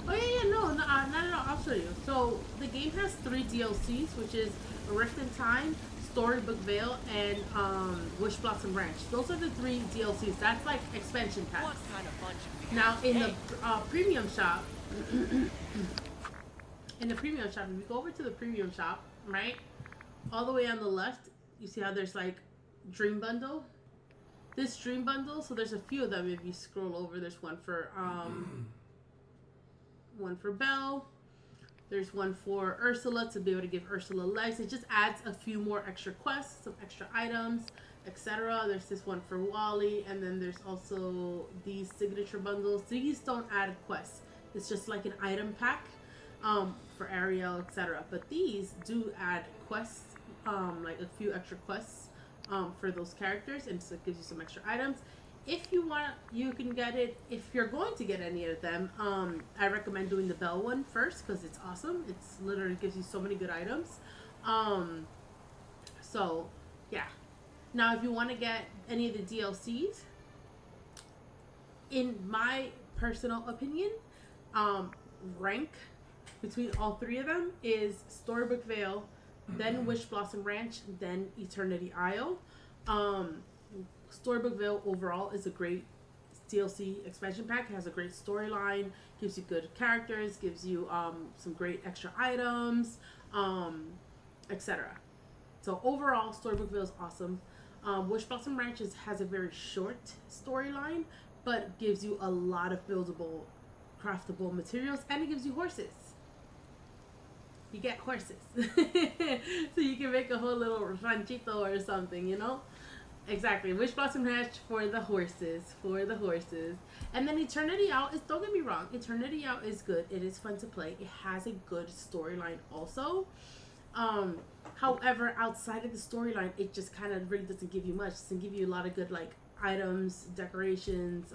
[SPEAKER 1] Oh yeah, no, not at all. I'll show you. So the game has 3 DLCs, which is A Rift in Time, Storybook Vale, and Wish Blossom Ranch. Those are the 3 DLCs. That's like expansion packs.
[SPEAKER 6] What kind of fun should we
[SPEAKER 1] Now
[SPEAKER 6] have
[SPEAKER 1] in
[SPEAKER 6] today?
[SPEAKER 1] the premium shop, in the premium shop, if you go over to the premium shop, right, all the way on the left, you see how there's like Dream Bundle. This Dream Bundle, so there's a few of them. If you scroll over, there's one for Belle. There's one for Ursula to be able to give Ursula legs. It just adds a few more extra quests, some extra items, etc. There's this one for Wally, and then there's also these signature bundles. These don't add quests. It's just like an item pack for Ariel, etc. But these do add quests, like a few extra quests for those characters, and so it gives you some extra items. If you want, you can get it. If you're going to get any of them, I recommend doing the Bell one first because it's awesome. It's literally gives you so many good items. So yeah. Now, if you want to get any of the DLCs, in my personal opinion, rank between all 3 of them is Storybook Vale, then Wish Blossom Ranch, then Eternity Isle. Storybook Vale overall is a great DLC expansion pack. It has a great storyline, gives you good characters, gives you some great extra items, etc. So overall, Storybook Vale is awesome. Wish Blossom Ranch has a very short storyline, but gives you a lot of buildable, craftable materials, and it gives you horses. You get horses. So you can make a whole little ranchito or something, you know? Exactly. Wish Blossom Ranch for the horses. And then Eternity Out is, don't get me wrong, Eternity Out is good. It is fun to play. It has a good storyline also. However, outside of the storyline, it just kind of really doesn't give you much. It doesn't give you a lot of good like items, decorations.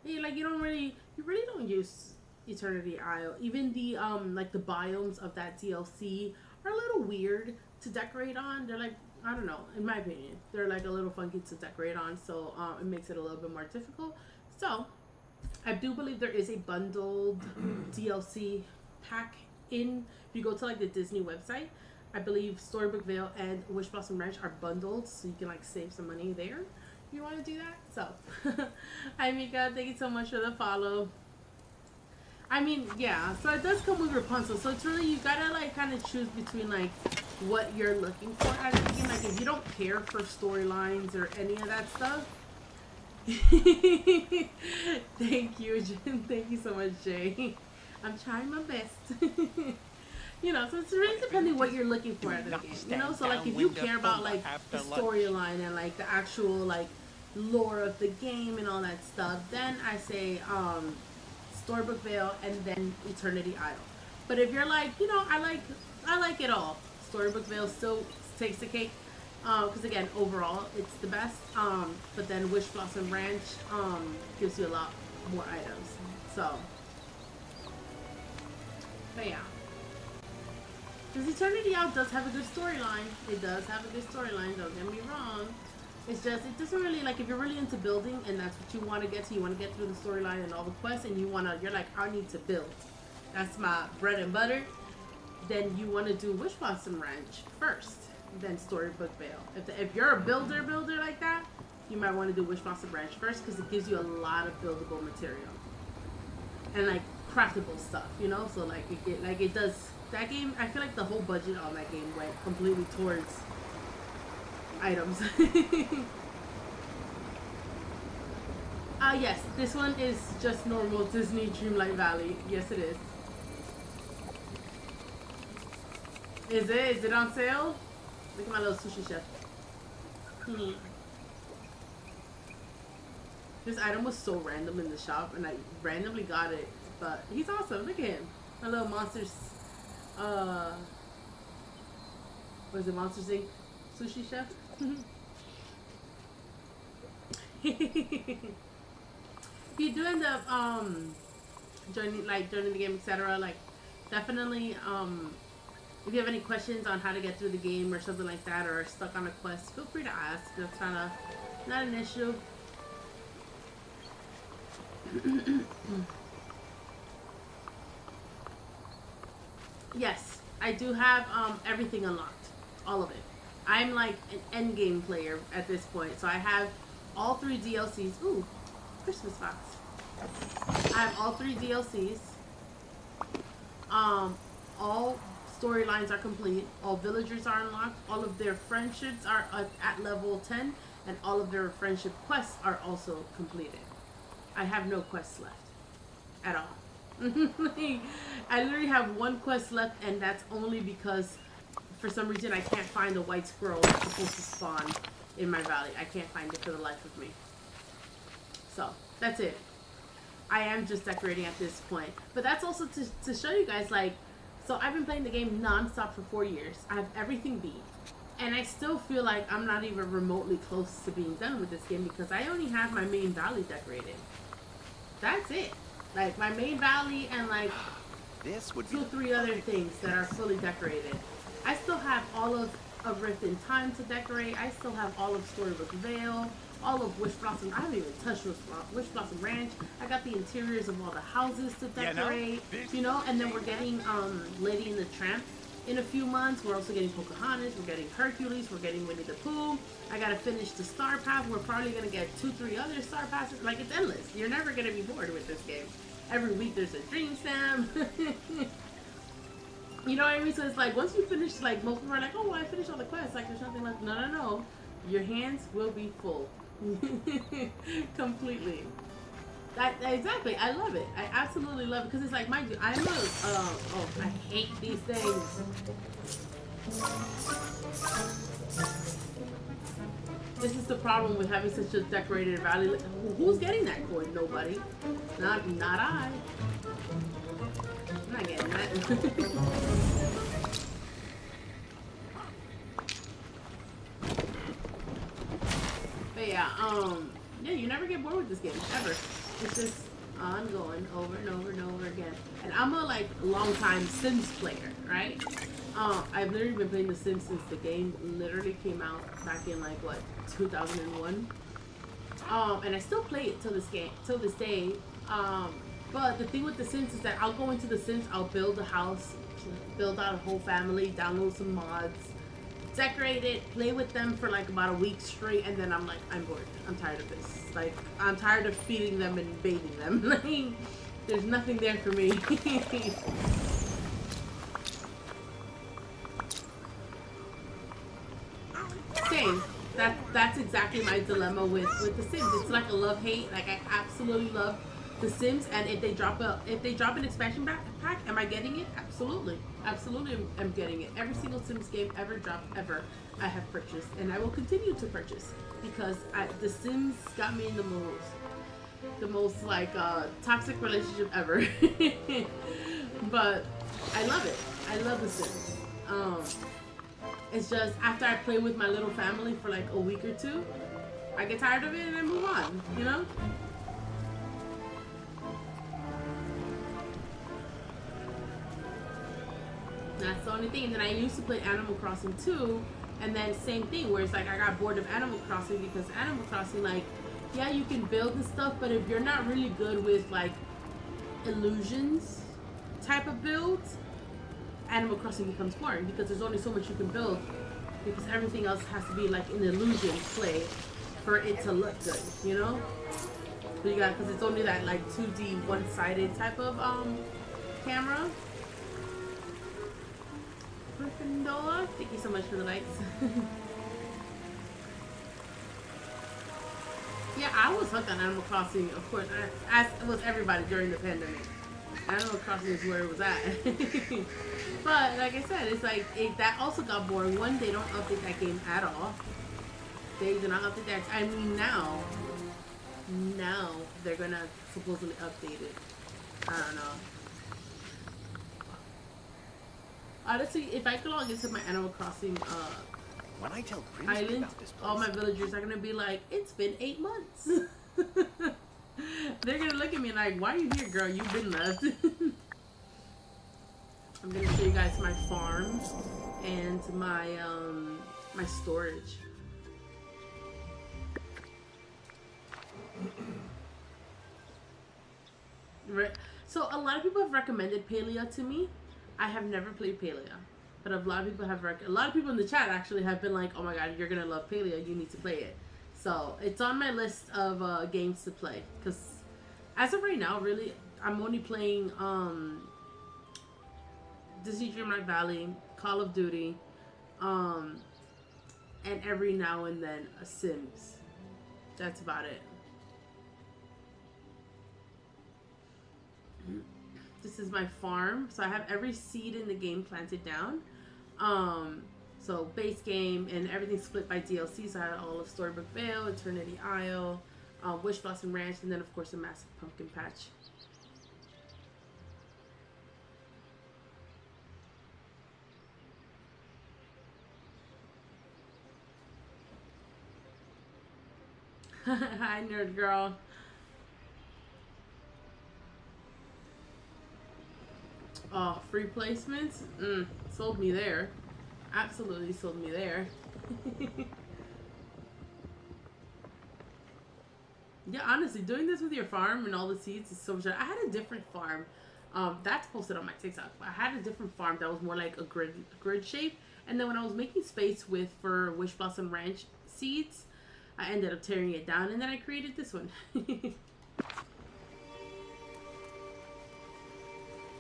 [SPEAKER 1] You really don't use Eternity Isle. Even the like the biomes of that DLC are a little weird to decorate on. They're like, I don't know, in my opinion, they're like a little funky to decorate on, so it makes it a little bit more difficult. So I do believe there is a bundled DLC pack in. If you go to like the Disney website, I believe Storybook Vale and Wish Blossom Ranch are bundled, so you can like save some money there if you want to do that. So hi Mika, thank you so much for the follow. I mean, yeah, so it does come with Rapunzel, so it's really, you gotta like kind of choose between like what you're looking for out of the game. Like if you don't care for storylines or any of that stuff. Thank you, thank you so much, Jay. I'm trying my best. You know, so it's really depending what you're looking for out of the game. You know, so like if you care about like the storyline and like the actual like lore of the game and all that stuff, then I say Storybook Vale and then Eternity Isle. But if you're like, you know, I like it all, Storybook Vale still takes the cake, because again, overall it's the best. But then Wish Blossom Ranch gives you a lot more items. So, but yeah, because Eternity Out does have a good storyline. It does have a good storyline. Don't get me wrong. It's just, it doesn't really, like, if you're really into building and that's what you want to get to, you want to get through the storyline and all the quests, and you're like, I need to build. That's my bread and butter. Then you want to do Wish Blossom Ranch first, then Storybook Vale. If you're a builder like that, you might want to do Wish Blossom Ranch first, because it gives you a lot of buildable material. And, like, craftable stuff, you know? So, like, it does, that game, I feel like the whole budget on that game went completely towards items. Yes, this one is just normal Disney Dreamlight Valley. Yes, it is. Is it? Is it on sale? Look at my little sushi chef. This item was so random in the shop, and I randomly got it. But he's awesome. Look at him. My little monsters. What is it? Monsters Inc. Sushi chef. If you do end up joining the game, etc., like definitely if you have any questions on how to get through the game or something like that, or are stuck on a quest, feel free to ask. That's kind of not an issue. Yes, I do have everything unlocked, all of it. I'm like an end game player at this point, so I have all 3 DLCs. Ooh, Christmas box. I have all 3 DLCs. All storylines are complete. All villagers are unlocked. All of their friendships are at level 10, and all of their friendship quests are also completed. I have no quests left at all. I literally have 1 quest left, and that's only because for some reason I can't find the white squirrel that's supposed to spawn in my valley. I can't find it for the life of me. So that's it. I am just decorating at this point, but that's also to show you guys, like, so I've been playing the game non-stop for 4 years. I have everything beat, and I still feel like I'm not even remotely close to being done with this game because I only have my main valley decorated. That's it. Like my main valley and like
[SPEAKER 5] This would
[SPEAKER 1] 2 or 3 other things that are fully decorated. I still have all of Rift in Time to decorate. I still have all of Storybook Vale, all of Wish Blossom. I haven't even touched Wish Blossom Ranch. I got the interiors of all the houses to decorate, you know, and then we're getting Lady and the Tramp in a few months. We're also getting Pocahontas, we're getting Hercules, we're getting Winnie the Pooh. I gotta finish the Star Path. We're probably gonna get 2 or 3 other Star Passes. Like, it's endless. You're never gonna be bored with this game. Every week there's a dream stamp. You know what I mean? So it's like, once you finish, like, most people are like, oh, well, I finished all the quests. Like, there's nothing left. No, no, no. Your hands will be full. Completely. Exactly. I love it. I absolutely love it. Because it's like, mind you, I'm a, oh, I hate these things. This is the problem with having such a decorated valley. Who's getting that coin? Nobody. Not I. I'm not getting that. But yeah, yeah, you never get bored with this game, ever. It's just ongoing over and over and over again. And I'm a like long time Sims player, right? I've literally been playing The Sims since the game literally came out back in like what, 2001. And I still play it till this day. But the thing with The Sims is that I'll go into The Sims, I'll build a house, build out a whole family, download some mods, decorate it, play with them for like about a week straight, and then I'm like, I'm bored. I'm tired of this. Like, I'm tired of feeding them and bathing them. Like, there's nothing there for me. Same. That's exactly my dilemma with The Sims. It's like a love-hate. Like, I absolutely love The Sims, and if they drop an expansion pack, am I getting it? Absolutely. Absolutely, I'm getting it. Every single Sims game ever dropped, ever, I have purchased, and I will continue to purchase because The Sims got me in the most like toxic relationship ever. But I love it. I love The Sims. It's just after I play with my little family for like a week or 2, I get tired of it and I move on. You know. That's the only thing. And then I used to play Animal Crossing too, and then same thing where it's like I got bored of Animal Crossing because Animal Crossing, like, yeah, you can build and stuff, but if you're not really good with like illusions type of builds, Animal Crossing becomes boring because there's only so much you can build because everything else has to be like an illusion play for it to look good, you know? So you got, because it's only that like 2D one-sided type of camera. Gryffindor, thank you so much for the likes. Yeah, I was hooked on Animal Crossing, of course, as was everybody during the pandemic. Animal Crossing is where it was at. But like I said, it's like that also got boring. One, they don't update that game at all. They do not update that. I mean, now now they're gonna supposedly update it. I don't know. Honestly, if I could log into my Animal Crossing
[SPEAKER 5] When I tell Grimsby
[SPEAKER 1] island,
[SPEAKER 5] about this place,
[SPEAKER 1] all my villagers are gonna be like, it's been 8 months. They're gonna look at me like, why are you here, girl? You've been left. I'm gonna show you guys my farm and my my storage. Right. So a lot of people have recommended Palea to me. I have never played Palea, but a lot of people have a lot of people in the chat actually have been like, "Oh my god, you're gonna love Palea. You need to play it." So it's on my list of games to play because as of right now, really, I'm only playing Disney Dreamlight Valley, Call of Duty, and every now and then a Sims. That's about it. This is my farm, so I have every seed in the game planted down. So base game and everything's split by DLC. So I have all of Storybook Vale, Eternity Isle, Wish Blossom Ranch, and then of course a massive pumpkin patch. Hi, nerd girl. Oh, free placements? Sold me there. Absolutely sold me there. Yeah, honestly, doing this with your farm and all the seeds is so much. I had a different farm. That's posted on my TikTok. I had a different farm that was more like a grid shape. And then when I was making space for Wish Blossom Ranch seeds, I ended up tearing it down, and then I created this one.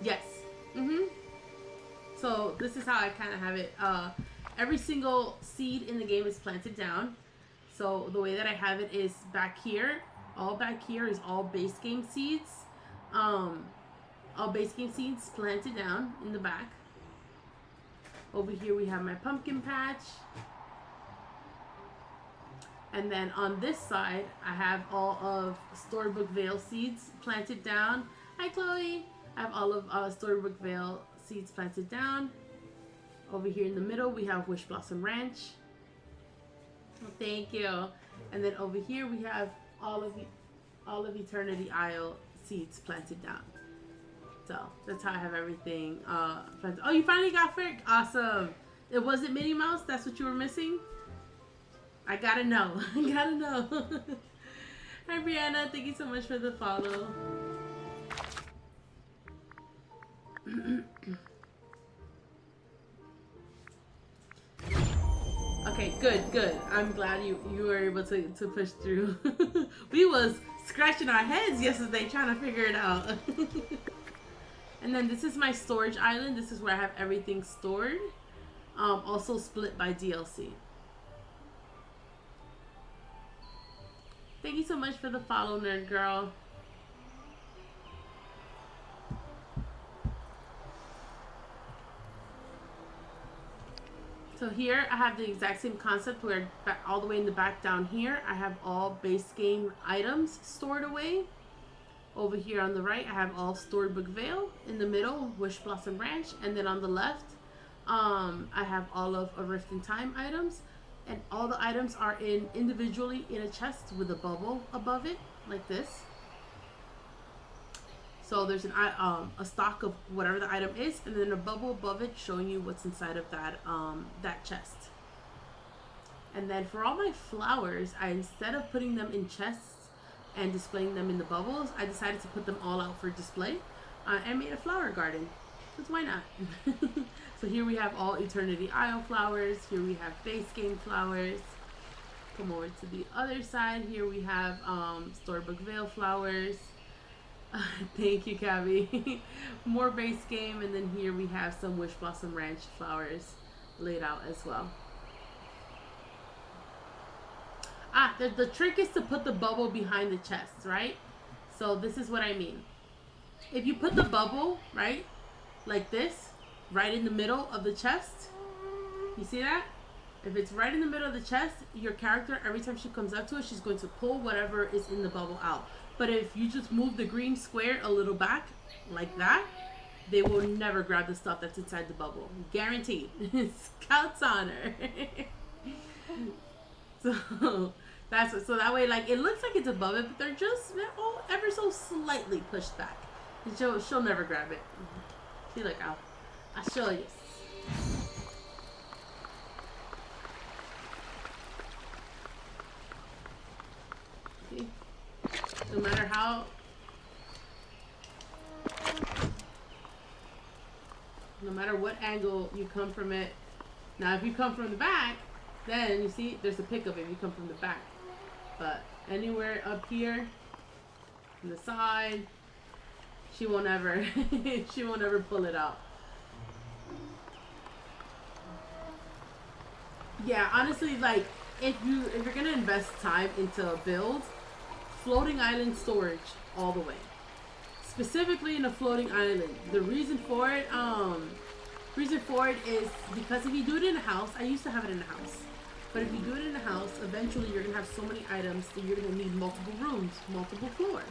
[SPEAKER 1] Yes. So this is how I kind of have it. Every single seed in the game is planted down. So the way that I have it is back here. All back here is all base game seeds. All base game seeds planted down in the back. Over here we have my pumpkin patch. And then on this side, I have all of Storybook Vale seeds planted down. Hi, Chloe. I have all of Storybook Vale seeds planted down. Over here in the middle, we have Wish Blossom Ranch. Thank you. And then over here, we have all of Eternity Isle seeds planted down. So that's how I have everything planted. Oh, you finally got Frick. Awesome. It wasn't Minnie Mouse. That's what you were missing. I gotta know. I gotta know. Hi, Brianna. Thank you so much for the follow. Okay, good. I'm glad you were able to push through. We was scratching our heads yesterday trying to figure it out. And then this is my storage island. This is where I have everything stored. Also split by DLC. Thank you so much for the follow, nerd girl. So here I have the exact same concept where all the way in the back down here I have all base game items stored away. Over here on the right I have all Storybook Vale. In the middle, Wish Blossom Ranch. And then on the left I have all of A Rift in Time items. And all the items are individually in a chest with a bubble above it, like this. So there's a stock of whatever the item is, and then a bubble above it showing you what's inside of that chest. And then for all my flowers, instead of putting them in chests and displaying them in the bubbles, I decided to put them all out for display and made a flower garden. Because why not? So here we have all Eternity Isle flowers. Here we have base game flowers. Come over to the other side. Here we have Storybook Vale flowers. Thank you, Cabby. More base game, and then here we have some Wish Blossom Ranch flowers laid out as well. The trick is to put the bubble behind the chest, right? So this is what I mean. If you put the bubble, right, like this, right in the middle of the chest, you see that? If it's right in the middle of the chest, your character, every time she comes up to it, she's going to pull whatever is in the bubble out. But if you just move the green square a little back, like that, they will never grab the stuff that's inside the bubble. Guaranteed. Scout's honor. So so that way, like, it looks like it's above it, but they're ever so slightly pushed back. And she'll never grab it. See, like, I'll show you. See? No matter what angle you come from it. Now, if you come from the back, then you see there's a pick of it if you come from the back. But anywhere up here, on the side, she won't ever pull it out. Yeah, honestly, like, if you're gonna invest time into a build, floating island storage all the way. Specifically in a floating island. The reason for it is because if you do it in a house, I used to have it in a house. But if you do it in a house, eventually you're gonna have so many items that you're gonna need multiple rooms, multiple floors,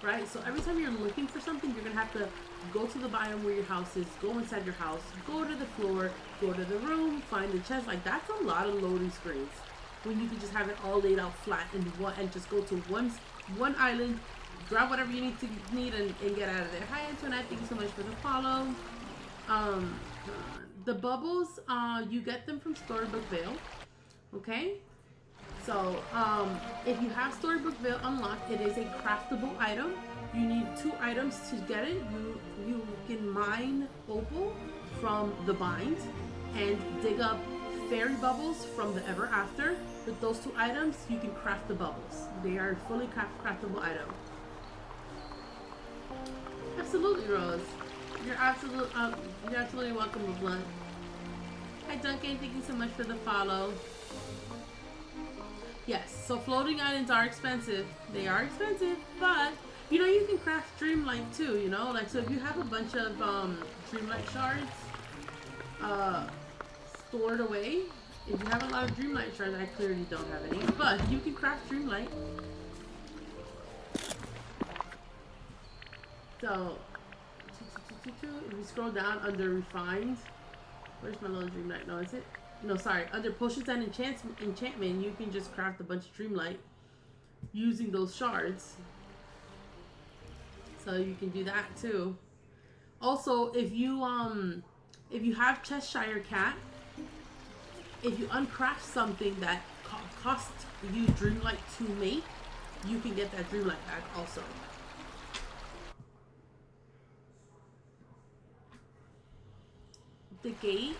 [SPEAKER 1] right? So every time you're looking for something, you're gonna have to go to the biome where your house is, go inside your house, go to the floor, go to the room, find the chest. Like, that's a lot of loading screens when you can just have it all laid out flat and just go to one island, grab whatever you need and get out of there. Hi Antoinette, thank you so much for the follow. The bubbles, you get them from Storybook Vale. Okay, so if you have Storybook Vale unlocked, it is a craftable item. You need 2 items to get it. You can mine opal from the bind and dig up fairy bubbles from the ever after. With those 2 items, you can craft the bubbles. They are a fully craftable item. Absolutely, Rose. You're absolutely welcome, LeBlanc. Hi Duncan, thank you so much for the follow. Yes, so floating islands are expensive. They are expensive, but you know, you can craft dreamlight too, you know? Like, so if you have a bunch of dreamlight shards stored away, if you have a lot of dreamlight shards, I clearly don't have any, but you can craft dreamlight. So if you scroll down under refined, where's my little dreamlight? No, is it? No, sorry. Under potions and enchantment, you can just craft a bunch of dreamlight using those shards. So you can do that too. Also, if you have Cheshire Cat, if you uncraft something that costs you dreamlight to make, you can get that dreamlight back also. The gate.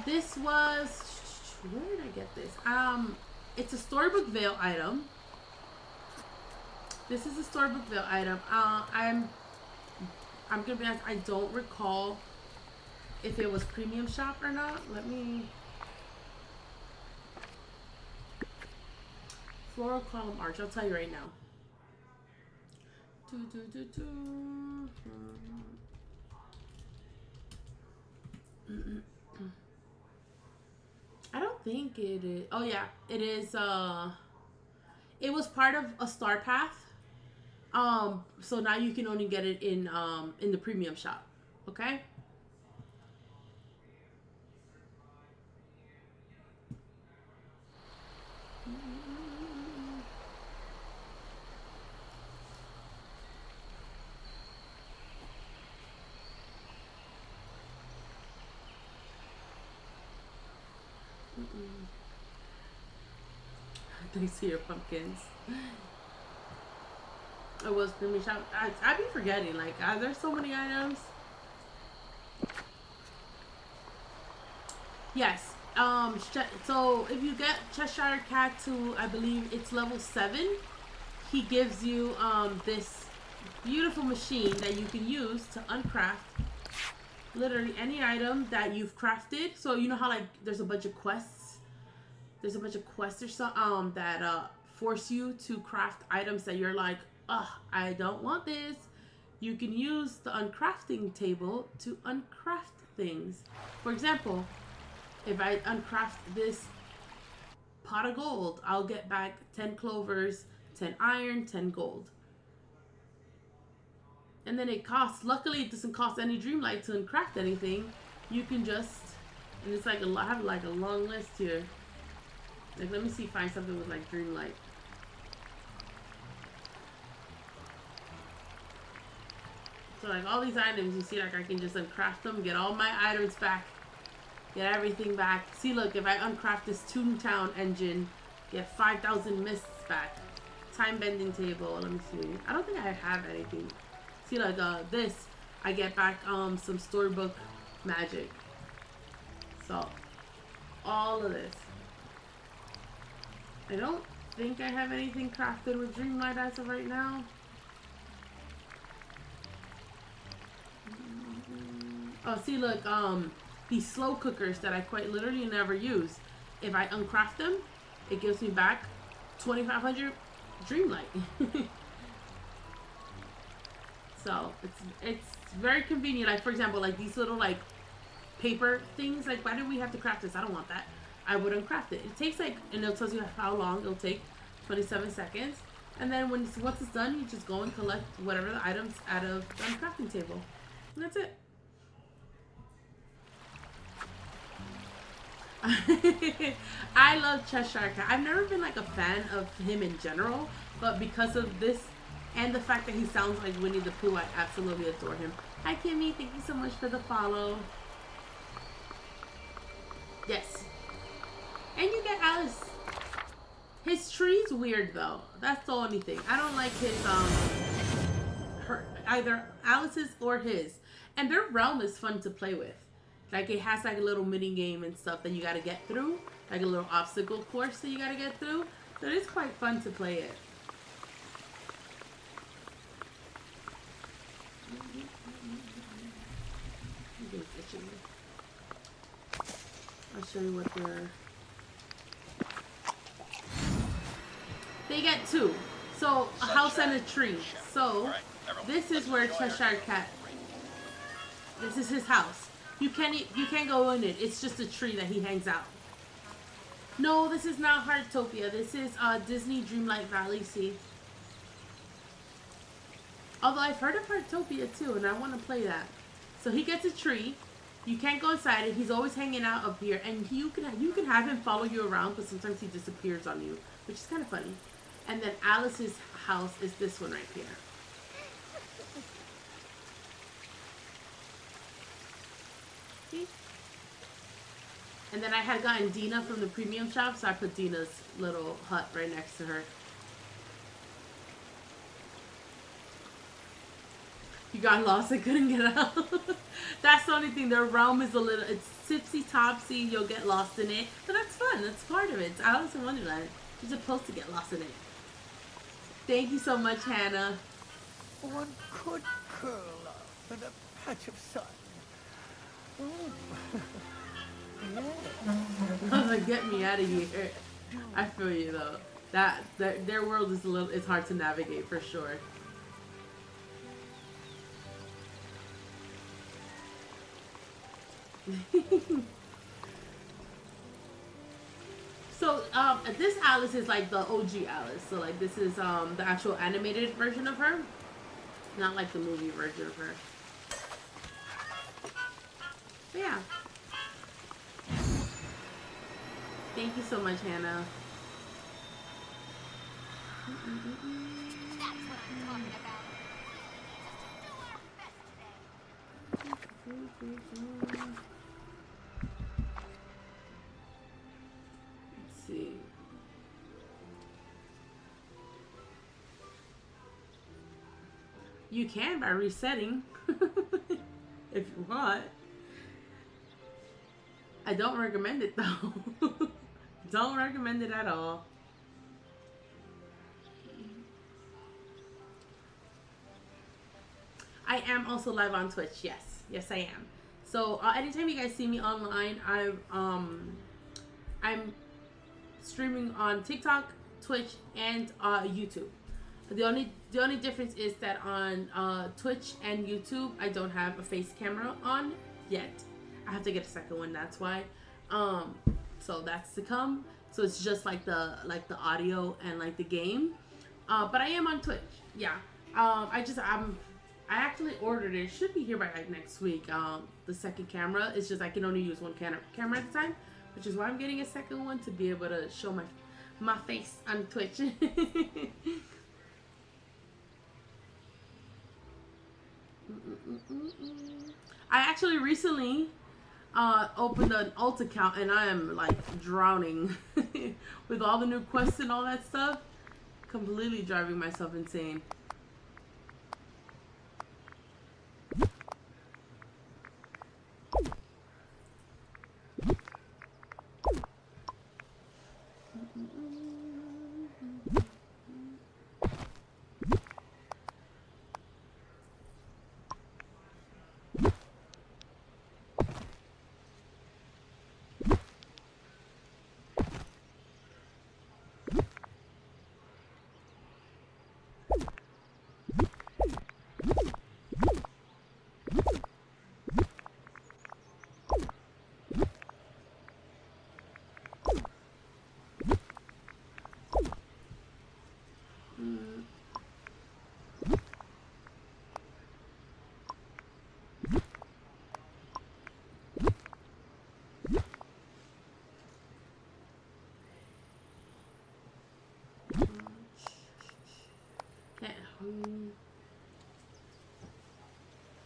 [SPEAKER 1] This was, where did I get this? It's a Storybook Vale item. This is a Storybook Vale item. I'm gonna be honest, I don't recall if it was premium shop or not. Let me. Floral column arch. I'll tell you right now. I don't think it is. Oh yeah, it is. It was part of a Star Path. So now you can only get it in the premium shop. Okay. Thanks to your pumpkins. I was premium shop. I'd be forgetting. Like, there's so many items. Yes. So if you get Cheshire Cat to, I believe it's level 7, he gives you this beautiful machine that you can use to uncraft literally any item that you've crafted. So you know how, like, there's a bunch of quests. There's a bunch of quests or something that force you to craft items that you're like, ugh, I don't want this. You can use the uncrafting table to uncraft things. For example, if I uncraft this pot of gold, I'll get back 10 clovers, 10 iron, 10 gold. And then it costs, luckily it doesn't cost any dreamlight to uncraft anything. You can just, and it's like I have like a long list here. Like, let me see, find something with like dreamlight. So like all these items, you see, like I can just uncraft them, get all my items back, get everything back. See, look, if I uncraft this Toontown engine, get 5,000 mists back. Time bending table, let me see. I don't think I have anything. See, like this, I get back some storybook magic. So all of this. I don't think I have anything crafted with dreamlight as of right now. Oh, see, look, these slow cookers that I quite literally never use. If I uncraft them, it gives me back 2,500 dreamlight. So it's very convenient. Like, for example, like these little like paper things. Like, why do we have to craft this? I don't want that. I would uncraft it. It takes like, and it tells you how long it'll take. 27 seconds. And then once it's done, you just go and collect whatever the items out of the uncrafting table. And that's it. I love Cheshire Cat. I've never been like a fan of him in general, but because of this and the fact that he sounds like Winnie the Pooh, I absolutely adore him. Hi Kimmy, thank you so much for the follow. Yes. And you get Alice. His tree's weird though. That's the only thing. I don't like his either Alice's or his. And their realm is fun to play with. Like, it has like a little mini game and stuff that you gotta get through. Like a little obstacle course that you gotta get through. So it is quite fun to play it. I'll show you what they get two. So a house and a tree. So this is where Cheshire Cat. This is his house. You can't go in it. It's just a tree that he hangs out. No, this is not Heartopia. This is Disney Dreamlight Valley. See. Although I've heard of Heartopia too, and I want to play that. So he gets a tree. You can't go inside it. He's always hanging out up here, and you can have him follow you around, but sometimes he disappears on you, which is kind of funny. And then Alice's house is this one right here. See? And then I had gotten Dina from the premium shop, so I put Dina's little hut right next to her. You got lost and couldn't get out. That's the only thing. Their realm is a little, it's tipsy-topsy. You'll get lost in it. But that's fun. That's part of it. It's Alice in Wonderland. You're supposed to get lost in it. Thank you so much, Hannah.
[SPEAKER 5] One could curl up in a patch of sun.
[SPEAKER 1] Get me out of here. I feel you though. That their world is it's hard to navigate for sure. So this Alice is like the OG Alice. So like this is the actual animated version of her, not like the movie version of her. But yeah. Thank you so much, Hannah.
[SPEAKER 3] That's what I'm talking about. Just to do our best today.
[SPEAKER 1] Let's see. You can by resetting if you want. I don't recommend it though. Don't recommend it at all. I am also live on Twitch. Yes I am. So anytime you guys see me online, I'm streaming on TikTok, Twitch, and YouTube. The only difference is that on Twitch and YouTube, I don't have a face camera on yet. I have to get a second one. That's why. So that's to come. So it's just like the audio and like the game. But I am on Twitch. Yeah. I actually ordered it. It should be here by like next week. The second camera. It's just I can only use one camera at a time, which is why I'm getting a second one to be able to show my face on Twitch. I actually recently opened an alt account and I am like drowning with all the new quests and all that stuff. Completely driving myself insane.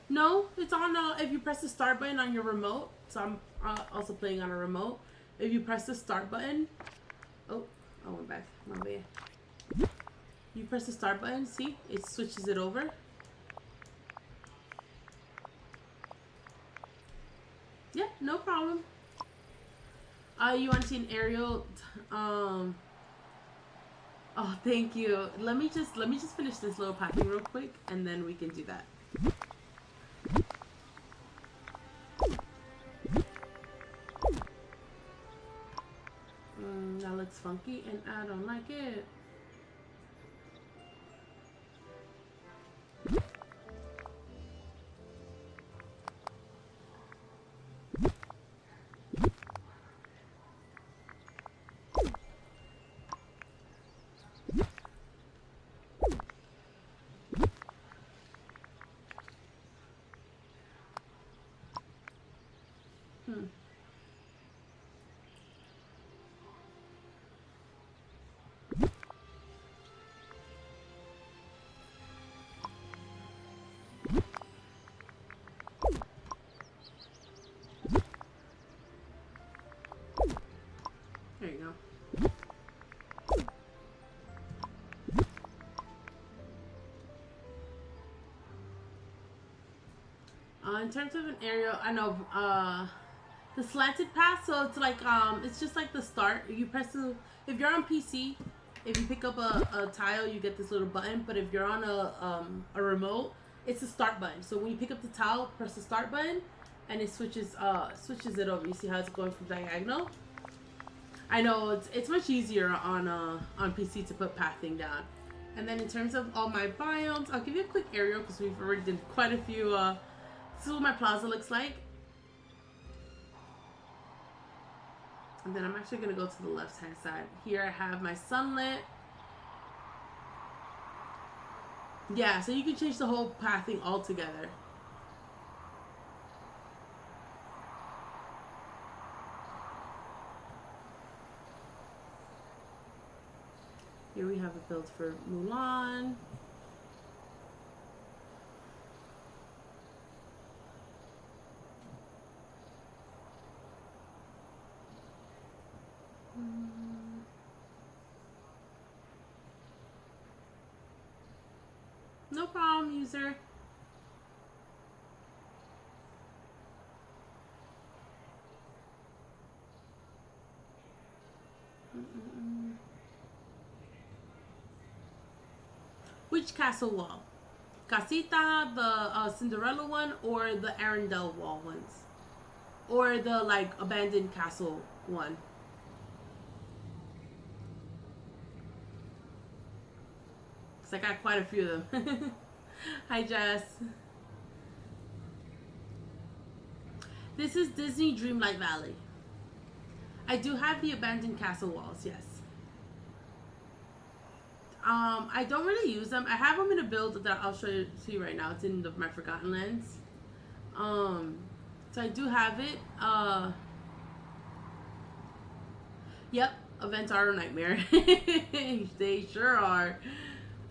[SPEAKER 1] No, it's on if you press the start button on your remote. So I'm also playing on a remote. If you press the start button, oh, I went back. My bad. You press the start button. See, it switches it over. Yeah, no problem. You want to see an aerial? Oh, thank you. Let me just finish this little packing real quick, and then we can do that. That looks funky, and I don't like it. There you go. In terms of an aerial, I know the slanted path. So it's like it's just like the start. You press the if you're on PC, if you pick up a tile, you get this little button. But if you're on a remote, it's the start button. So when you pick up the tile, press the start button, and it switches it over. You see how it's going from diagonal? I know it's much easier on PC to put pathing down. And then in terms of all my biomes, I'll give you a quick aerial because we've already did quite a few. This is what my plaza looks like. And then I'm actually going to go to the left hand side. Here I have my sunlit. Yeah, so you can change the whole pathing altogether. Here we have a build for Mulan. No problem, user. Which castle wall? Casita, the Cinderella one, or the Arendelle wall ones? Or the, like, abandoned castle one? Because I got quite a few of them. Hi, Jess. This is Disney Dreamlight Valley. I do have the abandoned castle walls, yes. I don't really use them. I have them in a build that I'll show you, to you right now. It's in my Forgotten Lands. So I do have it. Yep, events are a nightmare. They sure are.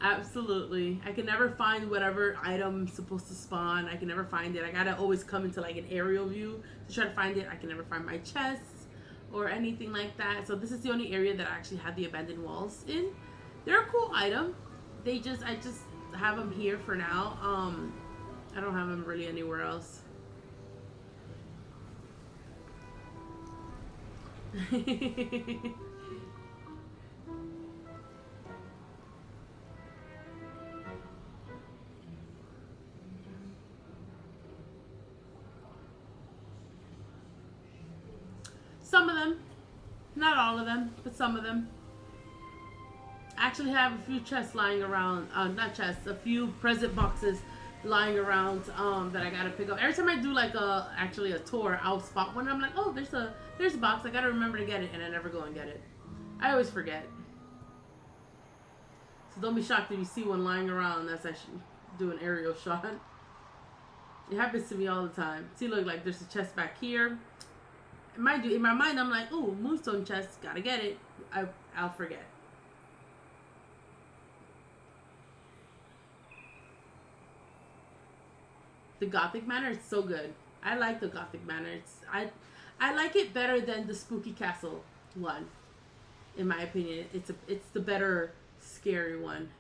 [SPEAKER 1] Absolutely. I can never find whatever item's supposed to spawn. I can never find it. I gotta always come into like an aerial view to try to find it. I can never find my chests or anything like that. So this is the only area that I actually have the abandoned walls in. They're a cool item. I just have them here for now. I don't have them really anywhere else. Some of them, not all of them, but some of them. I actually have a few chests lying around, not chests, a few present boxes lying around that I gotta pick up. Every time I do like actually a tour, I'll spot one. I'm like, oh, there's a box. I gotta remember to get it, and I never go and get it. I always forget. So don't be shocked if you see one lying around. That's actually do an aerial shot. It happens to me all the time. See, look, like there's a chest back here. In my mind, I'm like, oh, moonstone chest, gotta get it. I'll forget. The Gothic Manor is so good. I like the Gothic Manor. I like it better than the Spooky Castle one, in my opinion. It's the better scary one.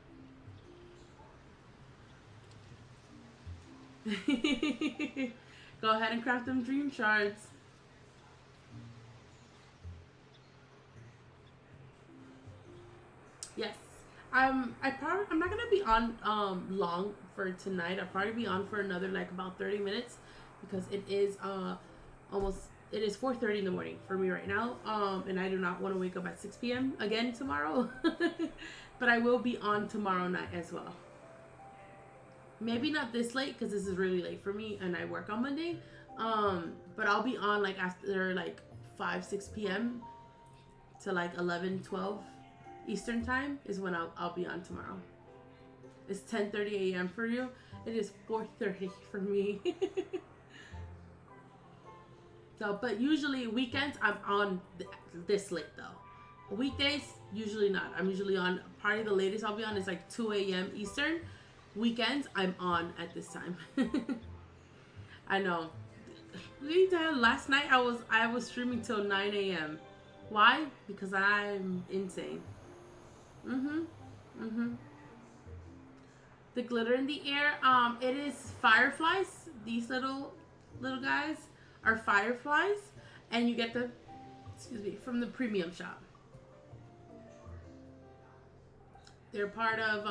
[SPEAKER 1] Go ahead and craft them dream shards. Yes. I'm not gonna be on long for tonight. I'll probably be on for another like about 30 minutes because it is 4:30 in the morning for me right now. And I do not want to wake up at 6 p.m. again tomorrow. But I will be on tomorrow night as well. Maybe not this late because this is really late for me and I work on Monday. But I'll be on like after like 5-6 p.m. to like 11-12 Eastern time is when I'll be on tomorrow. It's 10:30 a.m. for you. It is 4:30 for me. So, but usually weekends I'm on this late though. Weekdays usually not. I'm usually on. Probably the latest I'll be on is like 2 a.m. Eastern. Weekends I'm on at this time. I know. Last night I was streaming till 9 a.m. Why? Because I'm insane. The glitter in the air, it is fireflies. These little guys are fireflies, and you get them, from the premium shop. They're part of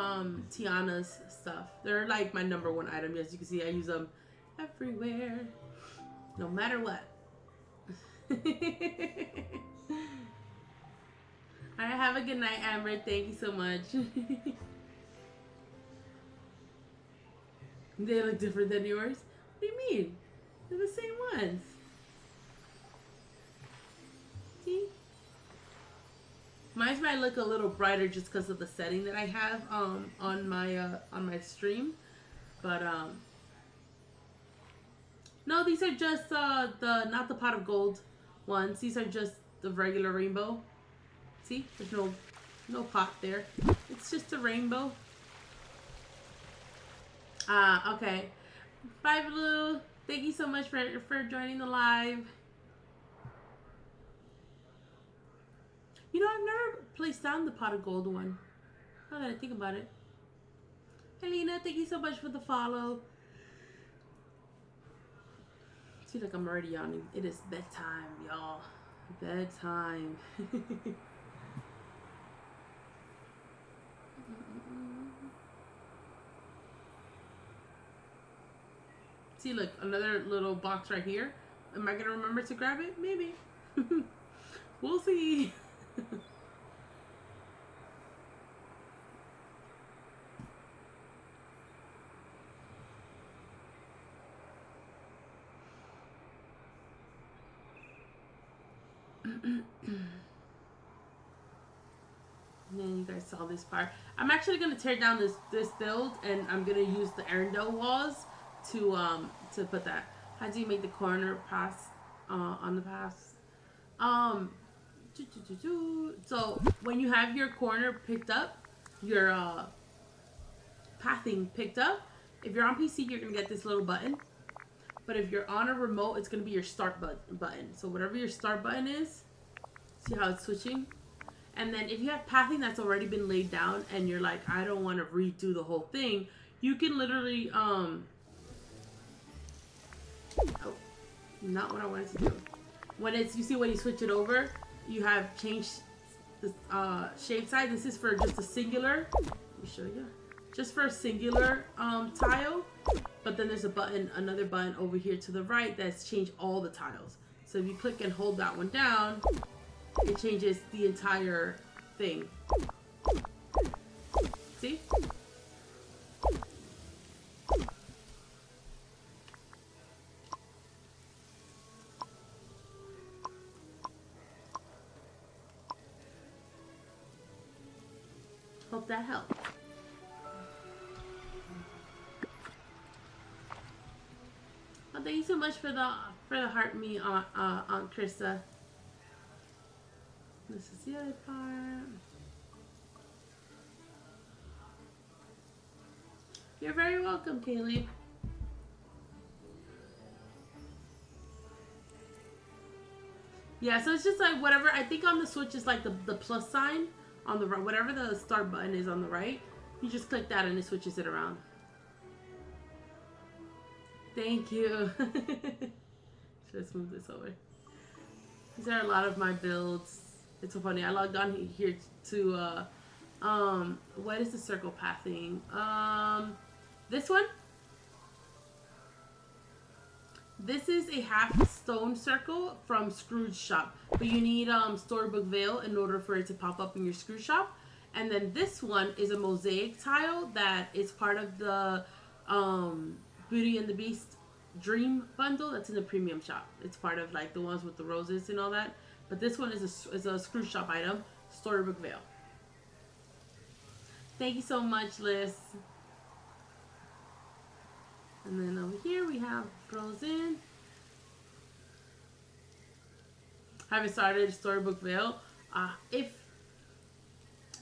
[SPEAKER 1] Tiana's stuff. They're like my #1 item. As you can see, I use them everywhere, no matter what. All right, have a good night, Amber. Thank you so much. They look different than yours? What do you mean? They're the same ones. See? Mine might look a little brighter just because of the setting that I have on my stream. But no, these are just not the pot of gold ones. These are just the regular rainbow. See, there's no pot there. It's just a rainbow. Okay. Bye, Blue. Thank you so much for joining the live. You know, I've never placed down the pot of gold one. Now that I think about it. Helena, thank you so much for the follow. See, like I'm already yawning. It is bedtime, y'all. Bedtime. See, look, another little box right here. Am I gonna remember to grab it? Maybe. We'll see. And then you guys saw this part. I'm actually gonna tear down this build, and I'm gonna use the Arendelle walls to put that. How do you make the corner pass on the pass? So when you have your corner picked up, your pathing picked up, if you're on PC, you're gonna get this little button. But if you're on a remote, it's gonna be your start button. So whatever your start button is, see how it's switching? And then if you have pathing that's already been laid down and you're like, I don't want to redo the whole thing, you can literally, oh, not what I wanted to do. When it's, you see when you switch it over, you have changed the shape size. This is for just a singular, let me show you, just for a singular tile. But then there's a button, another button over here to the right that's changed all the tiles. So if you click and hold that one down, it changes the entire thing. See? Hope that helped. Well, thank you so much for the heart me, Aunt Krista. This is the other part. You're very welcome, Kaylee. Yeah, so it's just like whatever. I think on the Switch is like the plus sign on the right. Whatever the start button is on the right, you just click that and it switches it around. Thank you. Should I move this over? These are a lot of my builds. It's so funny. I logged on here to what is the circle pathing? This one. This is a half stone circle from Scrooge shop, but you need Storybook Veil in order for it to pop up in your Scrooge shop. And then this one is a mosaic tile that is part of the Beauty and the Beast Dream bundle that's in the premium shop. It's part of like the ones with the roses and all that. But this one is a Scrooge shop item, Storybook Veil. Thank you so much, Liz. And then over here we have Frozen. Haven't started Storybook Veil. If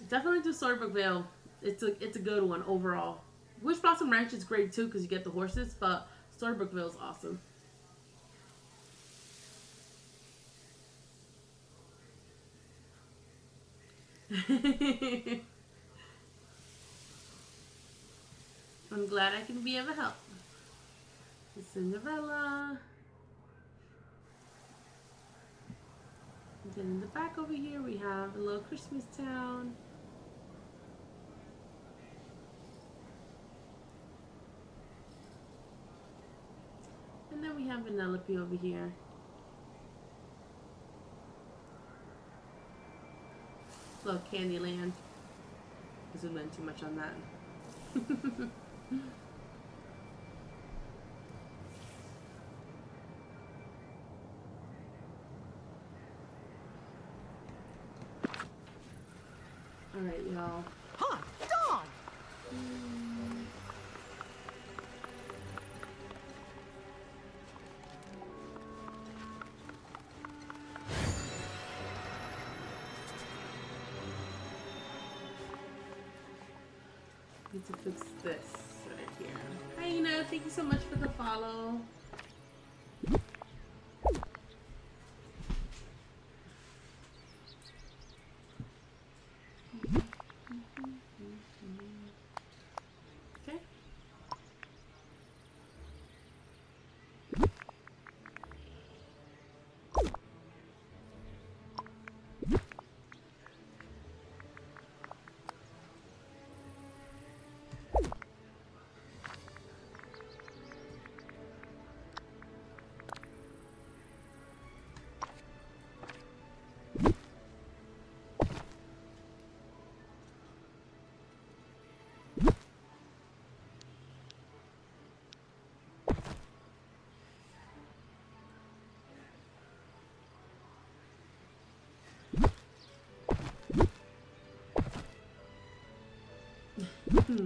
[SPEAKER 1] definitely do Storybook Veil. It's a good one overall. Wish Blossom Ranch is great too because you get the horses, but Storybook Veil is awesome. I'm glad I can be of help. Cinderella. And then in the back over here we have a little Christmas town. And then we have Vanellope over here. Little Candyland. I zoomed in too much on that. Alright, y'all.
[SPEAKER 5] Hot dog!
[SPEAKER 1] Need to fix this right here. Hi, Ina. Thank you so much for the follow. Okay. Hey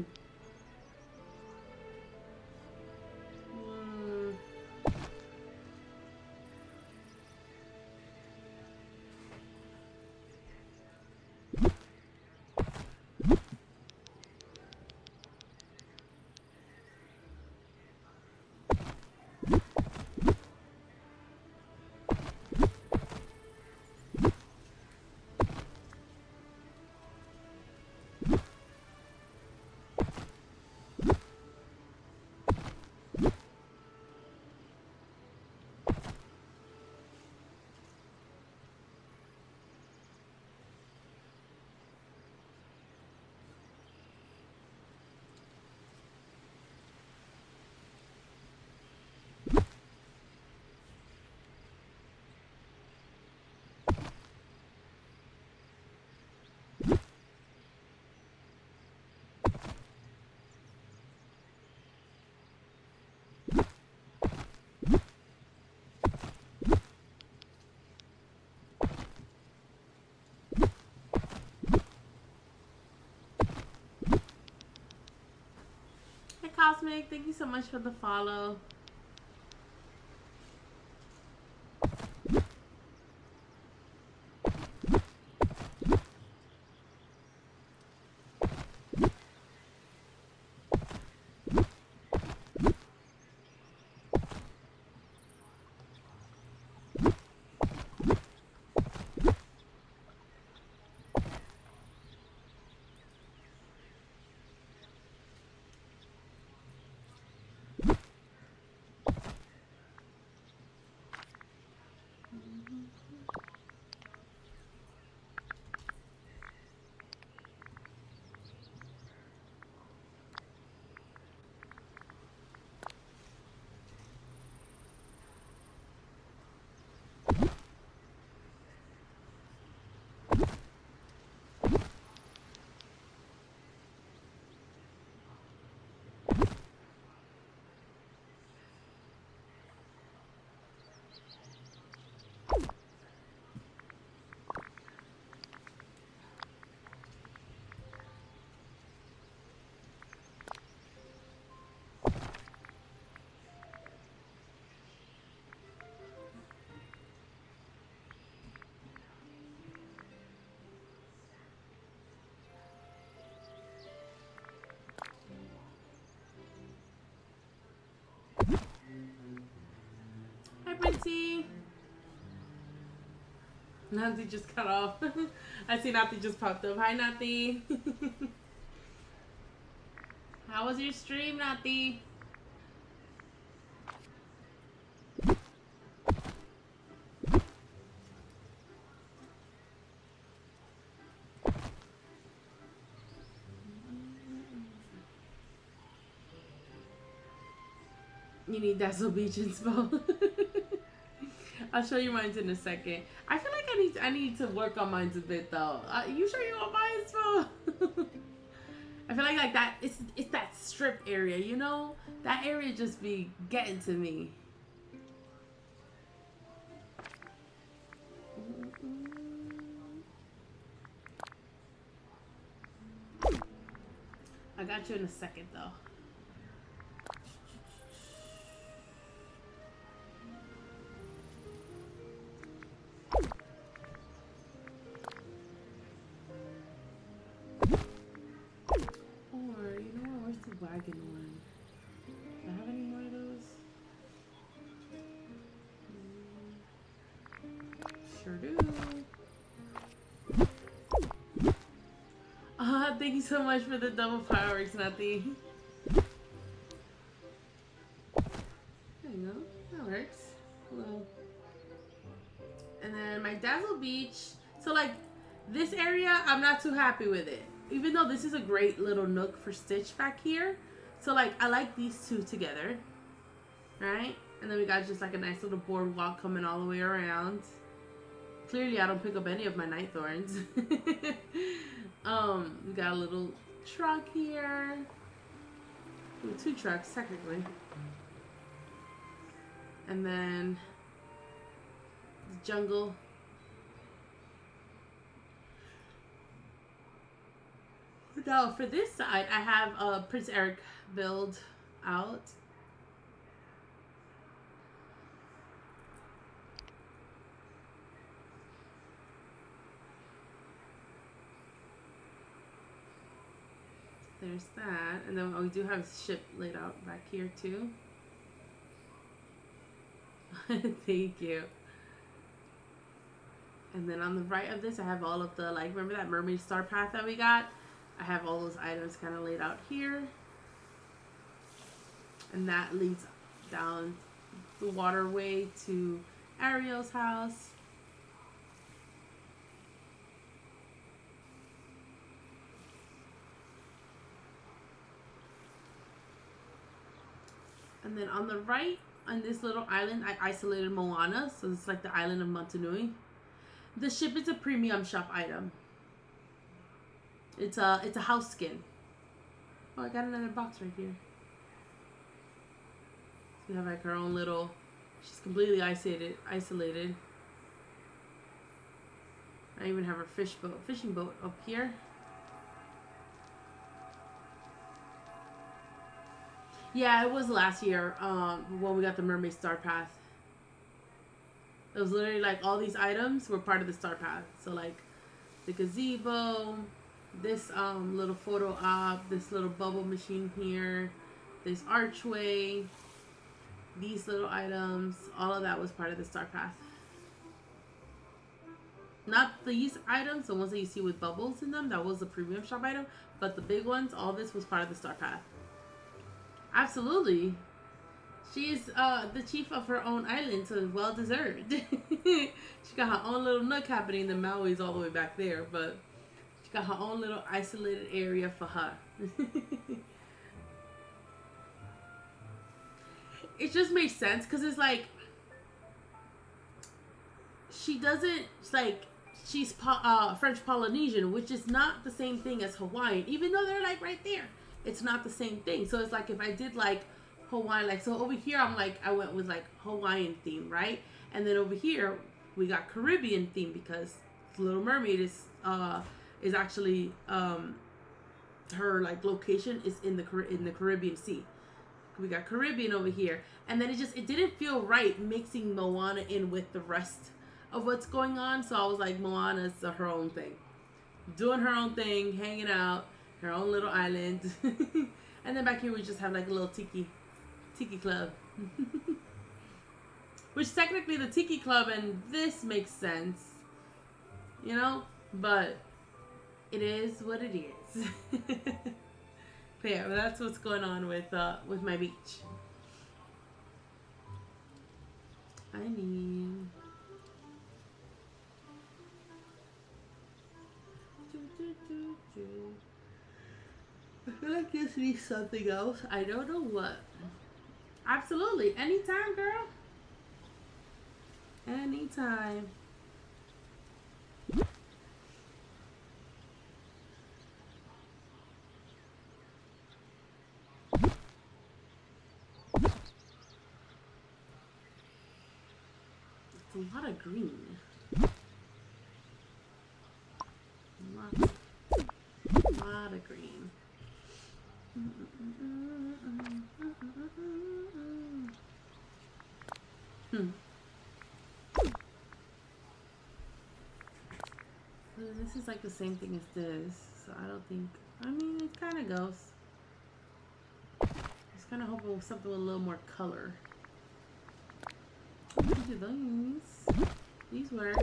[SPEAKER 1] Cosmic, thank you so much for the follow. Hi Brinty. Nancy just cut off. I see Nathi just popped up. Hi Nathi. How was your stream, Nathi? You need Dazzle Beach inspo. I'll show you mine in a second. I feel like I need to work on mine a bit though. You sure you want my inspo? I feel like that it's that strip area, you know? That area just be getting to me. I got you in a second though. Or, you know what, where's the wagon one? Do I have any more of those? Sure do. Thank you so much for the double fireworks, Nathi. There you go. That works. Hello. And then my Dazzle Beach. So like this area, I'm not too happy with it. Even though this is a great little nook for Stitch back here. So like I like these two together. Right? And then we got just like a nice little boardwalk coming all the way around. Clearly I don't pick up any of my night thorns. We got a little truck here. Ooh, two trucks technically. And then the jungle. Now for this side, I have Prince Eric build out. There's that, and then we do have his ship laid out back here too. Thank you. And then on the right of this, I have all of the, like, remember that mermaid star path that we got? I have all those items kind of laid out here. And that leads down the waterway to Ariel's house. And then on the right, on this little island, I isolated Moana. So it's like the island of Motunui. The ship is a premium shop item. It's a house skin. Oh, I got another box right here. So we have like her own little, she's completely isolated. I even have her fishing boat up here. Yeah, it was last year when we got the Mermaid Star Path. It was literally like all these items were part of the Star Path. So like the gazebo, this little photo op, this little bubble machine here, this archway, these little items, all of that was part of the Star Path. Not these items, the ones that you see with bubbles in them, that was a premium shop item, but the big ones, all this was part of the Star Path. Absolutely. She is the chief of her own island, so well deserved. She got her own little nook happening. The Maui's all the way back there, but she got her own little isolated area for her. It just makes sense because it's like she doesn't, it's like she's French Polynesian, which is not the same thing as Hawaiian, even though they're like right there. It's not the same thing. So it's like if I did like Hawaiian, like, so over here I'm like, I went with like Hawaiian theme, right? And then over here we got Caribbean theme because Little Mermaid is actually her like location is in the Caribbean Sea. We got Caribbean over here, and then it didn't feel right mixing Moana in with the rest of what's going on. So I was like, Moana's her own thing, doing her own thing, hanging out, her own little island. And then back here we just have like a little tiki club. Which technically the tiki club and this makes sense, you know, but it is what it is. But yeah, that's what's going on with my beach. I feel like this needs something else. I don't know what. Absolutely. Anytime, girl. Anytime. It's a lot of green. A lot of green. This is like the same thing as this, so I don't think, I mean, it kind of goes. Just kind of hoping with something with a little more color. Look at these. These work.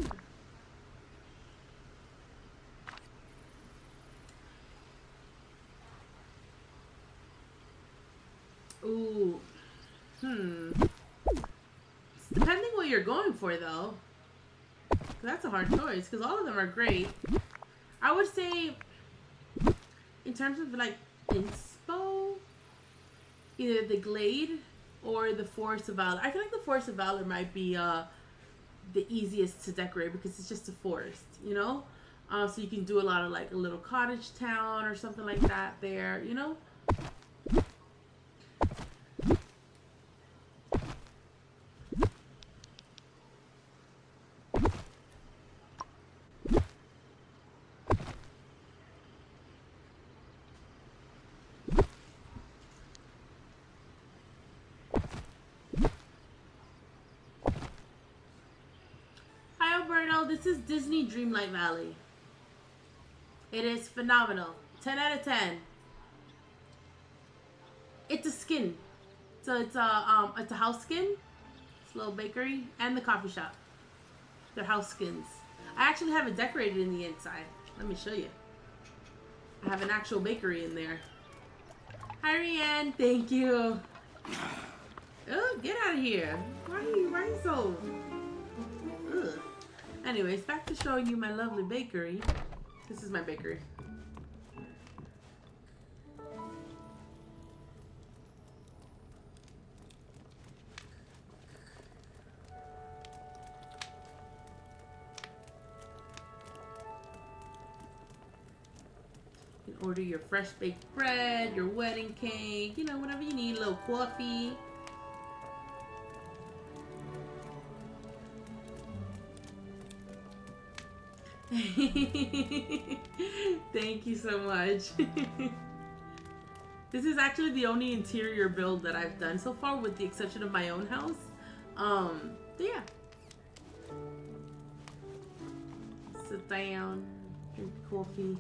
[SPEAKER 1] Ooh. Depending what you're going for, though. That's a hard choice, because all of them are great. I would say, in terms of, like, inspo, either the Glade or the Forest of Valor. I feel like the Forest of Valor might be the easiest to decorate, because it's just a forest, you know? So you can do a lot of, like, a little cottage town or something like that there, you know? know, this is Disney Dreamlight Valley. It is phenomenal. 10 out of 10. It's a skin. So it's a house skin. It's a little bakery and the coffee shop. They're house skins. I actually have it decorated in the inside. Let me show you. I have an actual bakery in there. Hi, Rianne. Thank you. Oh, get out of here. Why are you so... Ugh. Anyways, back to showing you my lovely bakery. This is my bakery. You can order your fresh baked bread, your wedding cake, you know, whatever you need, a little coffee. Thank you so much. This is actually the only interior build that I've done so far, with the exception of my own house. So yeah. Sit down, drink coffee.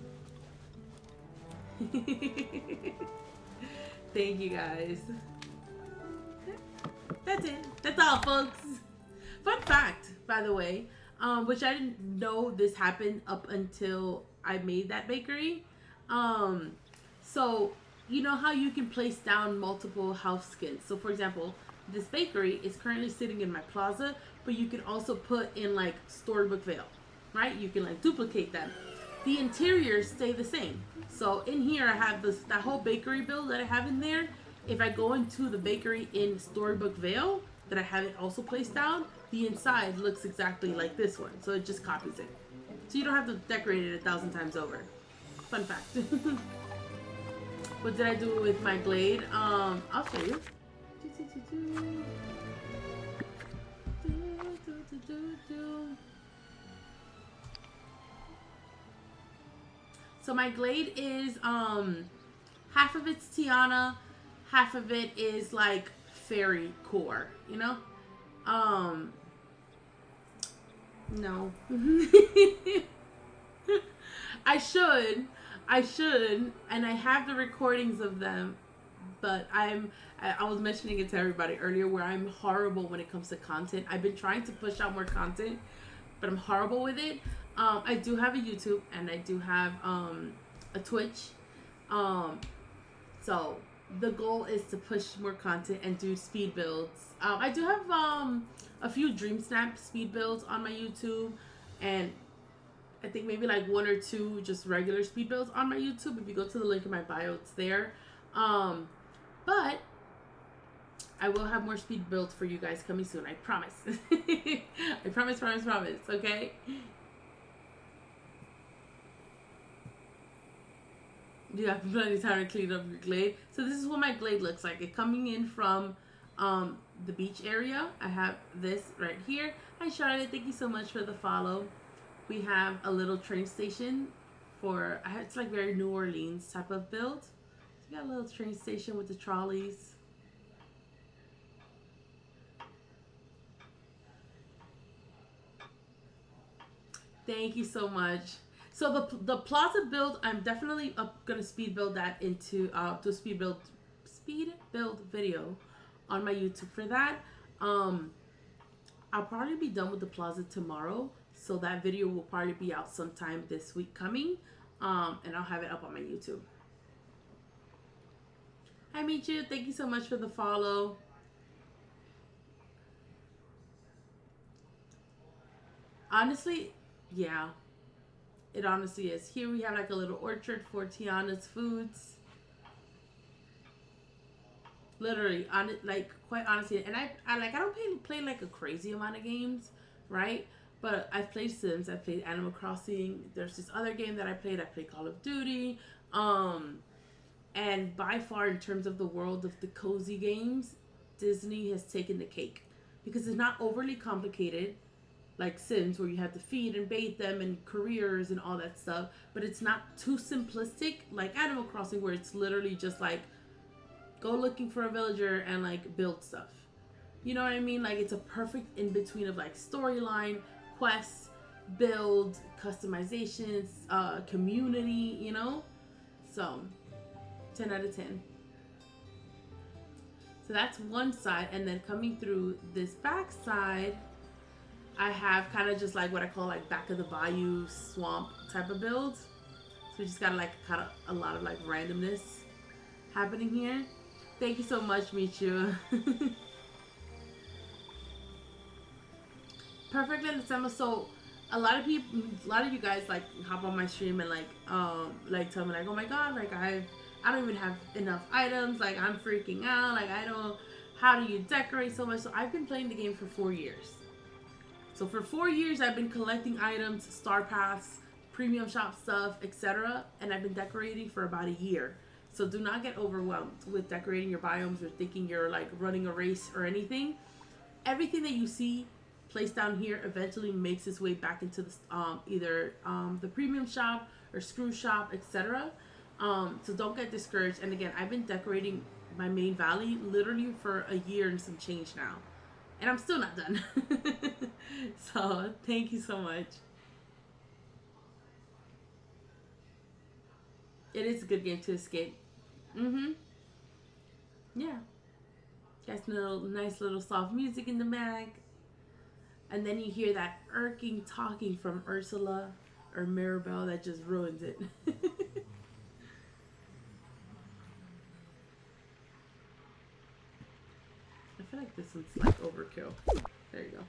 [SPEAKER 1] Thank you guys. That's it. That's all, folks. Fun fact, by the way, which I didn't know this happened up until I made that bakery. So you know how you can place down multiple house skins. So for example, this bakery is currently sitting in my plaza, but you can also put in like Storybook Vale, right? You can like duplicate them. The interiors stay the same. So in here I have that whole bakery build that I have in there. If I go into the bakery in Storybook Vale that I have it also placed down, the inside looks exactly like this one. So it just copies it. So you don't have to decorate it 1,000 times over. Fun fact. What did I do with my glade? I'll show you. So my glade is half of it's Tiana, half of it is like fairy core, you know? No. I should, and I have the recordings of them, but I was mentioning it to everybody earlier where I'm horrible when it comes to content. I've been trying to push out more content, but I'm horrible with it. I do have a YouTube and I do have a Twitch. So the goal is to push more content and do speed builds. I do have a few Dream Snap speed builds on my YouTube, and I think maybe like 1 or 2 just regular speed builds on my YouTube. If you go to the link in my bio, it's there. But I will have more speed builds for you guys coming soon. I promise. I promise. Okay. You have plenty of time to clean up your glade. So this is what my glade looks like. It coming in from the beach area. I have this right here. Hi Charlotte, thank you so much for the follow. We have a little train station for, it's like very New Orleans type of build. So we got a little train station with the trolleys. Thank you so much. So the Plaza build, I'm definitely gonna speed build that into to speed build video on my YouTube for that. I'll probably be done with the Plaza tomorrow, so that video will probably be out sometime this week coming, and I'll have it up on my YouTube. Hi Michu, thank you so much for the follow. Honestly, yeah. It honestly is. Here we have like a little orchard for Tiana's foods. Literally, quite honestly, and I don't play like a crazy amount of games, right? But I've played Sims, I've played Animal Crossing. There's this other game that I played Call of Duty. And by far, in terms of the world of the cozy games, Disney has taken the cake because it's not overly complicated. Like Sims, where you have to feed and bathe them and careers and all that stuff, but it's not too simplistic like Animal Crossing, where it's literally just like go looking for a villager and like build stuff. You know what I mean? Like it's a perfect in between of like storyline, quests, build, customizations, community, you know? So, 10 out of 10. So that's one side, and then coming through this back side, I have kind of just like what I call like back of the bayou swamp type of build. So we just got like kind of a lot of like randomness happening here. Thank you so much, Michu. Perfect little summer. So a lot of people, a lot of you guys like hop on my stream and like tell me like, oh my god, like I don't even have enough items, like I'm freaking out, like I don't, how do you decorate so much? So I've been playing the game for 4 years. So for 4 years I've been collecting items, star paths, premium shop stuff, etc. And I've been decorating for about a year. So do not get overwhelmed with decorating your biomes or thinking you're like running a race or anything. Everything that you see placed down here eventually makes its way back into the either the premium shop or screw shop, etc. So don't get discouraged. And again, I've been decorating my main valley literally for a year and some change now, and I'm still not done. So thank you so much. It is a good game to escape. Yeah. Got some nice little soft music in the back. And then you hear that irking talking from Ursula or Mirabelle that just ruins it. I feel like this one's like overkill. There you go.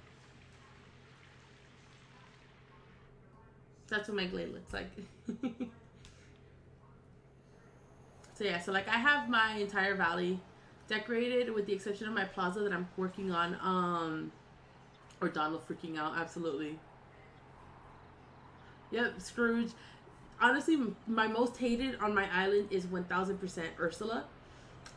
[SPEAKER 1] That's what my glade looks like. So yeah, so like I have my entire valley decorated with the exception of my plaza that I'm working on. Or Donald freaking out, absolutely. Yep, Scrooge. Honestly, my most hated on my island is 1000% Ursula.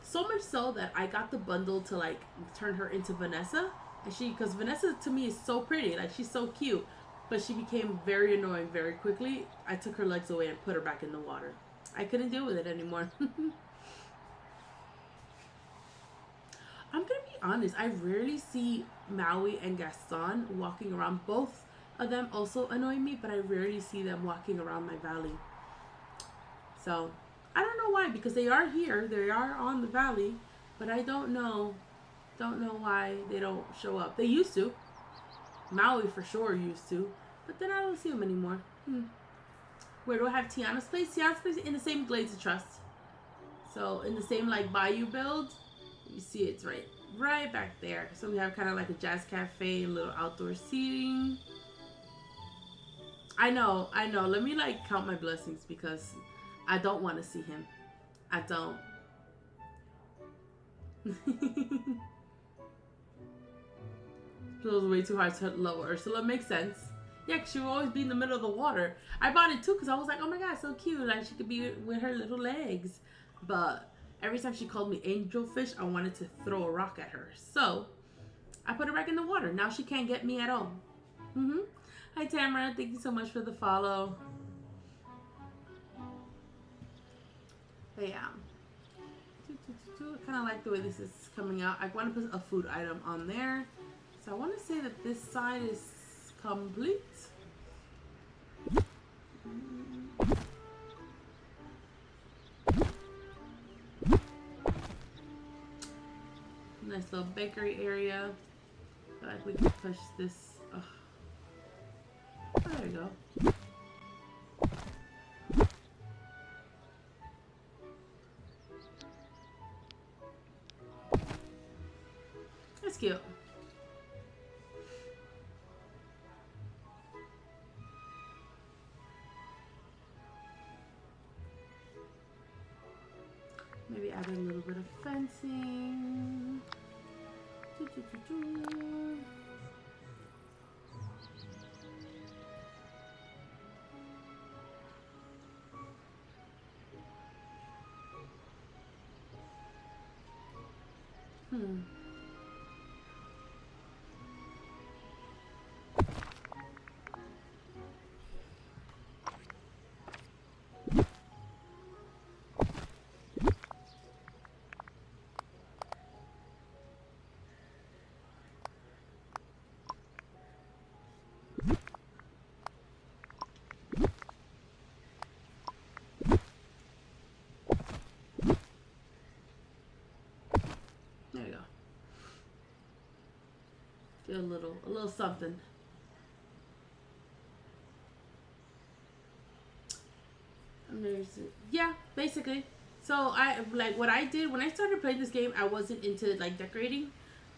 [SPEAKER 1] So much so that I got the bundle to like turn her into Vanessa. And because Vanessa to me is so pretty, like she's so cute. But she became very annoying very quickly. I took her legs away and put her back in the water. I couldn't deal with it anymore. I'm gonna be honest, I rarely see Maui and Gaston walking around. Both of them also annoy me, but I rarely see them walking around my valley. So, I don't know why, because they are here, they are on the valley, but I don't know why they don't show up. They used to. Maui for sure used to, but then I don't see them anymore. Where do I have Tiana's place? Tiana's place in the same Glades of Trust. So, in the same like bayou build. You see it's right back there. So we have kind of like a jazz cafe and little outdoor seating. I know. Let me like count my blessings because I don't want to see him. I don't. It was way too hard to love Ursula. Makes sense. Yeah, because she would always be in the middle of the water. I bought it too because I was like, oh my god, so cute. Like she could be with her little legs. But every time she called me angelfish, I wanted to throw a rock at her. So, I put her back in the water. Now she can't get me at all. Hi, Tamara. Thank you so much for the follow. But yeah. I kind of like the way this is coming out. I want to put a food item on there. So, I want to say that this side is complete. Nice little bakery area. I feel like we can push this. Oh, there you go. That's cute. Maybe add a little bit of fencing. There you go. Get a little something. And there's, yeah, basically. So I like what I did when I started playing this game. I wasn't into like decorating.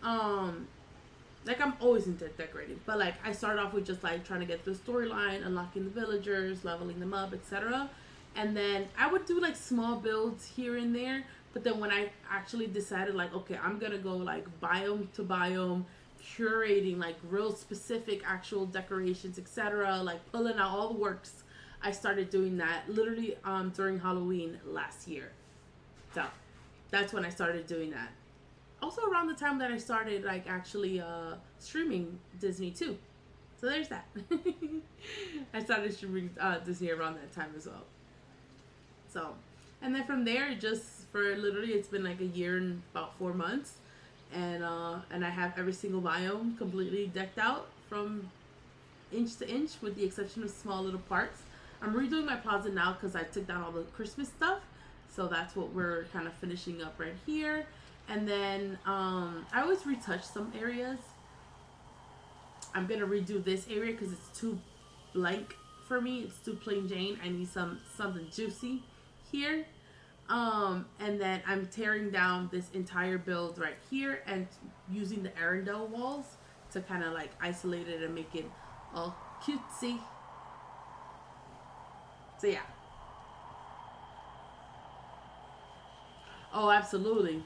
[SPEAKER 1] Like I'm always into decorating, but like I started off with just like trying to get through the storyline, unlocking the villagers, leveling them up, etc. And then I would do like small builds here and there. But then when I actually decided like, okay, I'm gonna go like biome to biome, curating like real specific actual decorations, etc. Like pulling out all the works. I started doing that literally during Halloween last year. So that's when I started doing that. Also around the time that I started like actually streaming Disney too. So there's that. I started streaming Disney around that time as well. So, and then from there, just for literally, it's been like a year and about 4 months, and I have every single biome completely decked out from inch to inch, with the exception of small little parts. I'm redoing my plaza now because I took down all the Christmas stuff, so that's what we're kind of finishing up right here. And then I always retouch some areas. I'm gonna redo this area because it's too blank for me. It's too plain Jane. I need something juicy here. And then I'm tearing down this entire build right here and using the Arendelle walls to kind of like isolate it and make it all cutesy. So yeah. Oh, absolutely.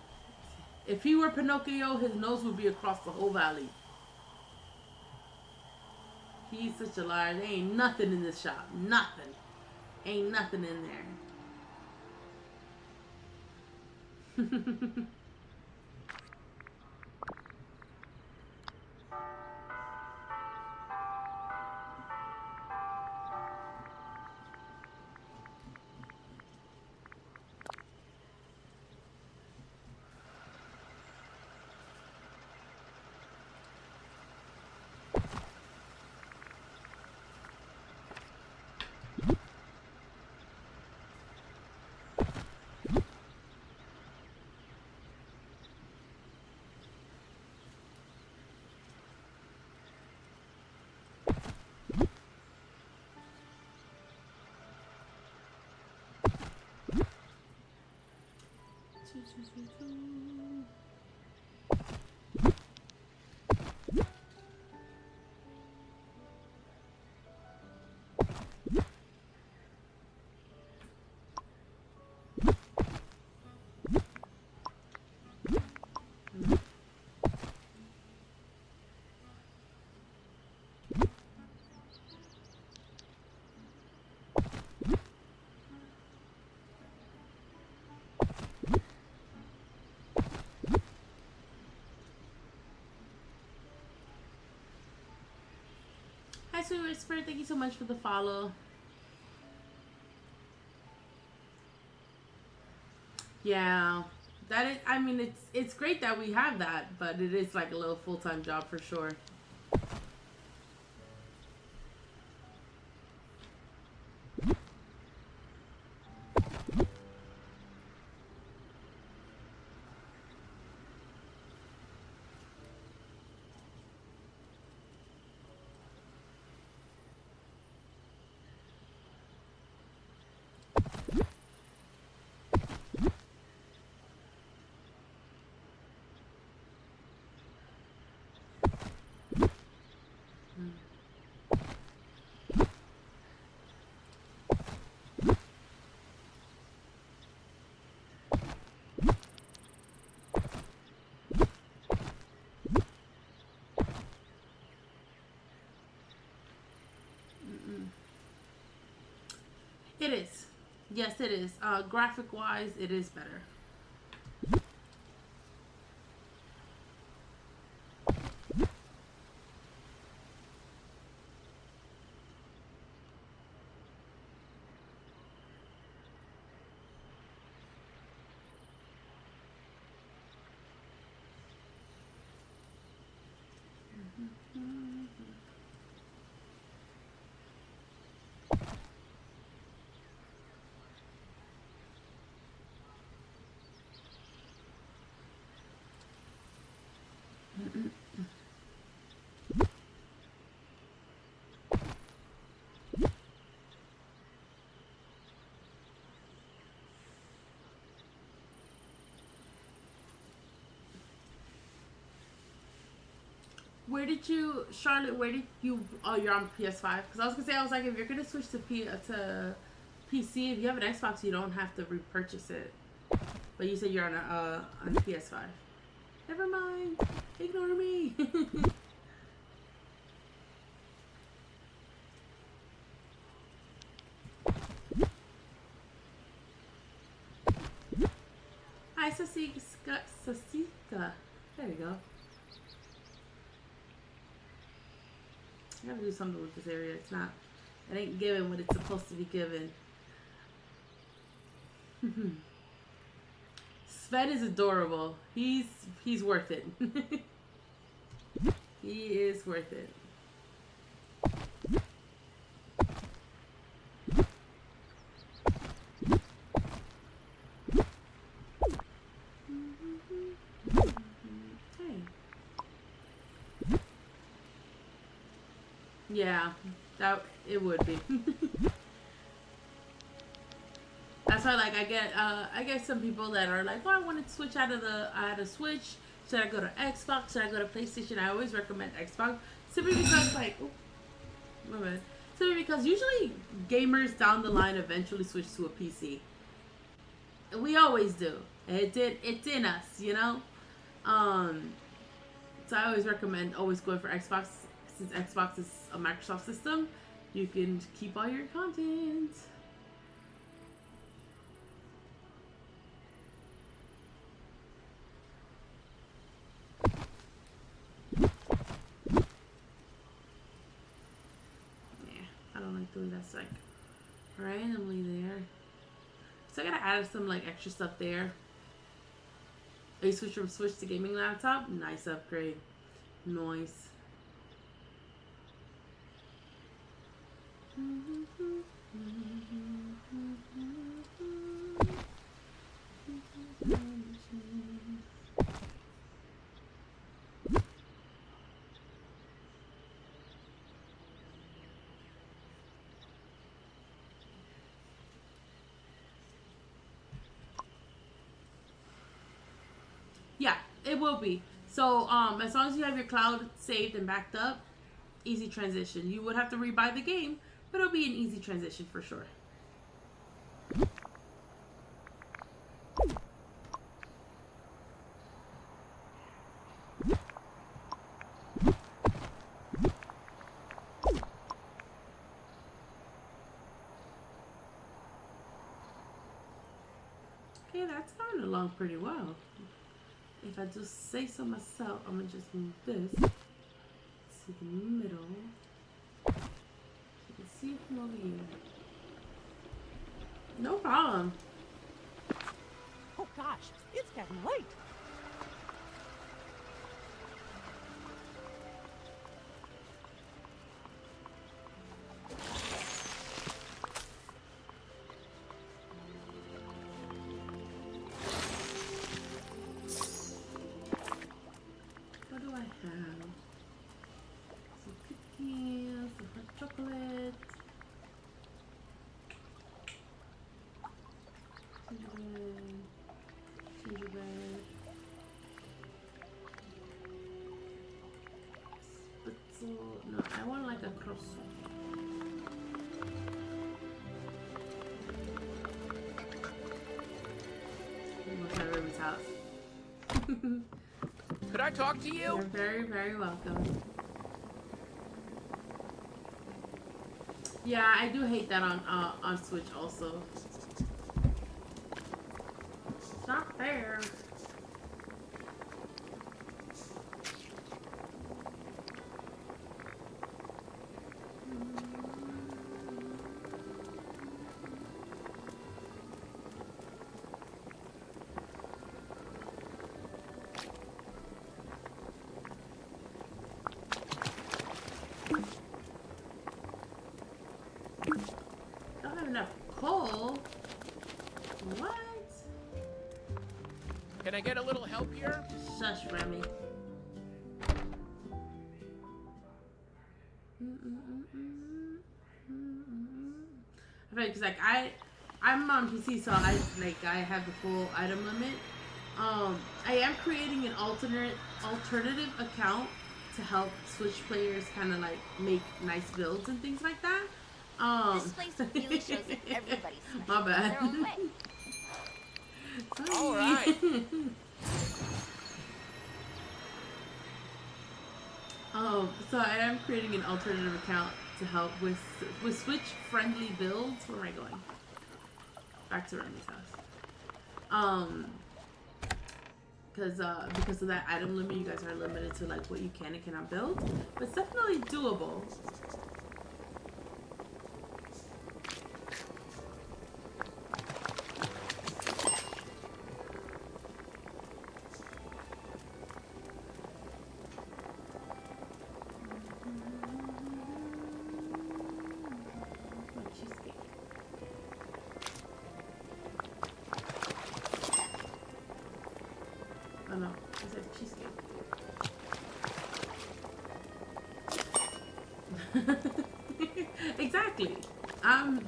[SPEAKER 1] If he were Pinocchio, his nose would be across the whole valley. He's such a liar. There ain't nothing in this shop. Nothing. Ain't nothing in there. Hi, Sweet Whisper. Thank you so much for the follow. Yeah, that is. I mean, it's great that we have that, but it is like a little full-time job for sure. It is. Yes, it is. Graphic-wise, it is better. Where did you, Charlotte? Where did you? Oh, you're on PS5. Because I was gonna say, I was like, if you're gonna switch to PC, if you have an Xbox, you don't have to repurchase it. But you said you're on PS5. Never mind. Ignore me. Hi, Sasika. There you go. I gotta do something with this area. It's not. It ain't giving what it's supposed to be given. Sven is adorable. He's worth it. He is worth it. Hey. Yeah, that it would be. That's why, like, I get some people that are like, oh, I want to switch out of Switch. Should I go to Xbox? Should I go to PlayStation? I always recommend Xbox simply because, like, oh, my bad. Simply because usually gamers down the line eventually switch to a PC. We always do. It's in us, you know. So I always recommend always going for Xbox. Since Xbox is a Microsoft system, you can keep all your content. I don't like doing that, like randomly there. So I gotta add some like extra stuff there. Oh, you switch from Switch to gaming laptop? Nice upgrade. Nice. Yeah, it will be. So, as long as you have your cloud saved and backed up, easy transition. You would have to rebuy the game, but it'll be an easy transition for sure. Okay, that's going along pretty well. If I just say so myself, I'm gonna just move this to the middle. You can see it from over here. No problem.
[SPEAKER 6] Oh gosh, it's getting late.
[SPEAKER 1] What do I have? Some cookies, some hot chocolate. Gingerbread. Spitzel. No, I want like a croissant. We'll have Ruby's house.
[SPEAKER 7] Could I talk to you?
[SPEAKER 1] You're very, very welcome. Yeah, I do hate that on Switch also. It's not fair. Don't have enough coal. What?
[SPEAKER 7] Can I get a little help here?
[SPEAKER 1] Shush, Remy. Okay, because like I'm on PC, so I have the full item limit. I am creating an alternative account to help Switch players kind of like make nice builds and things like that.
[SPEAKER 3] This place really shows that everybody's special
[SPEAKER 1] My bad.
[SPEAKER 3] in their own way.
[SPEAKER 1] All right. So I am creating an alternative account to help with Switch friendly builds. Where am I going? Back to Remy's house. Because of that item limit, you guys are limited to like what you can and cannot build. But it's definitely doable. Oh no, I said cheesecake. Exactly. I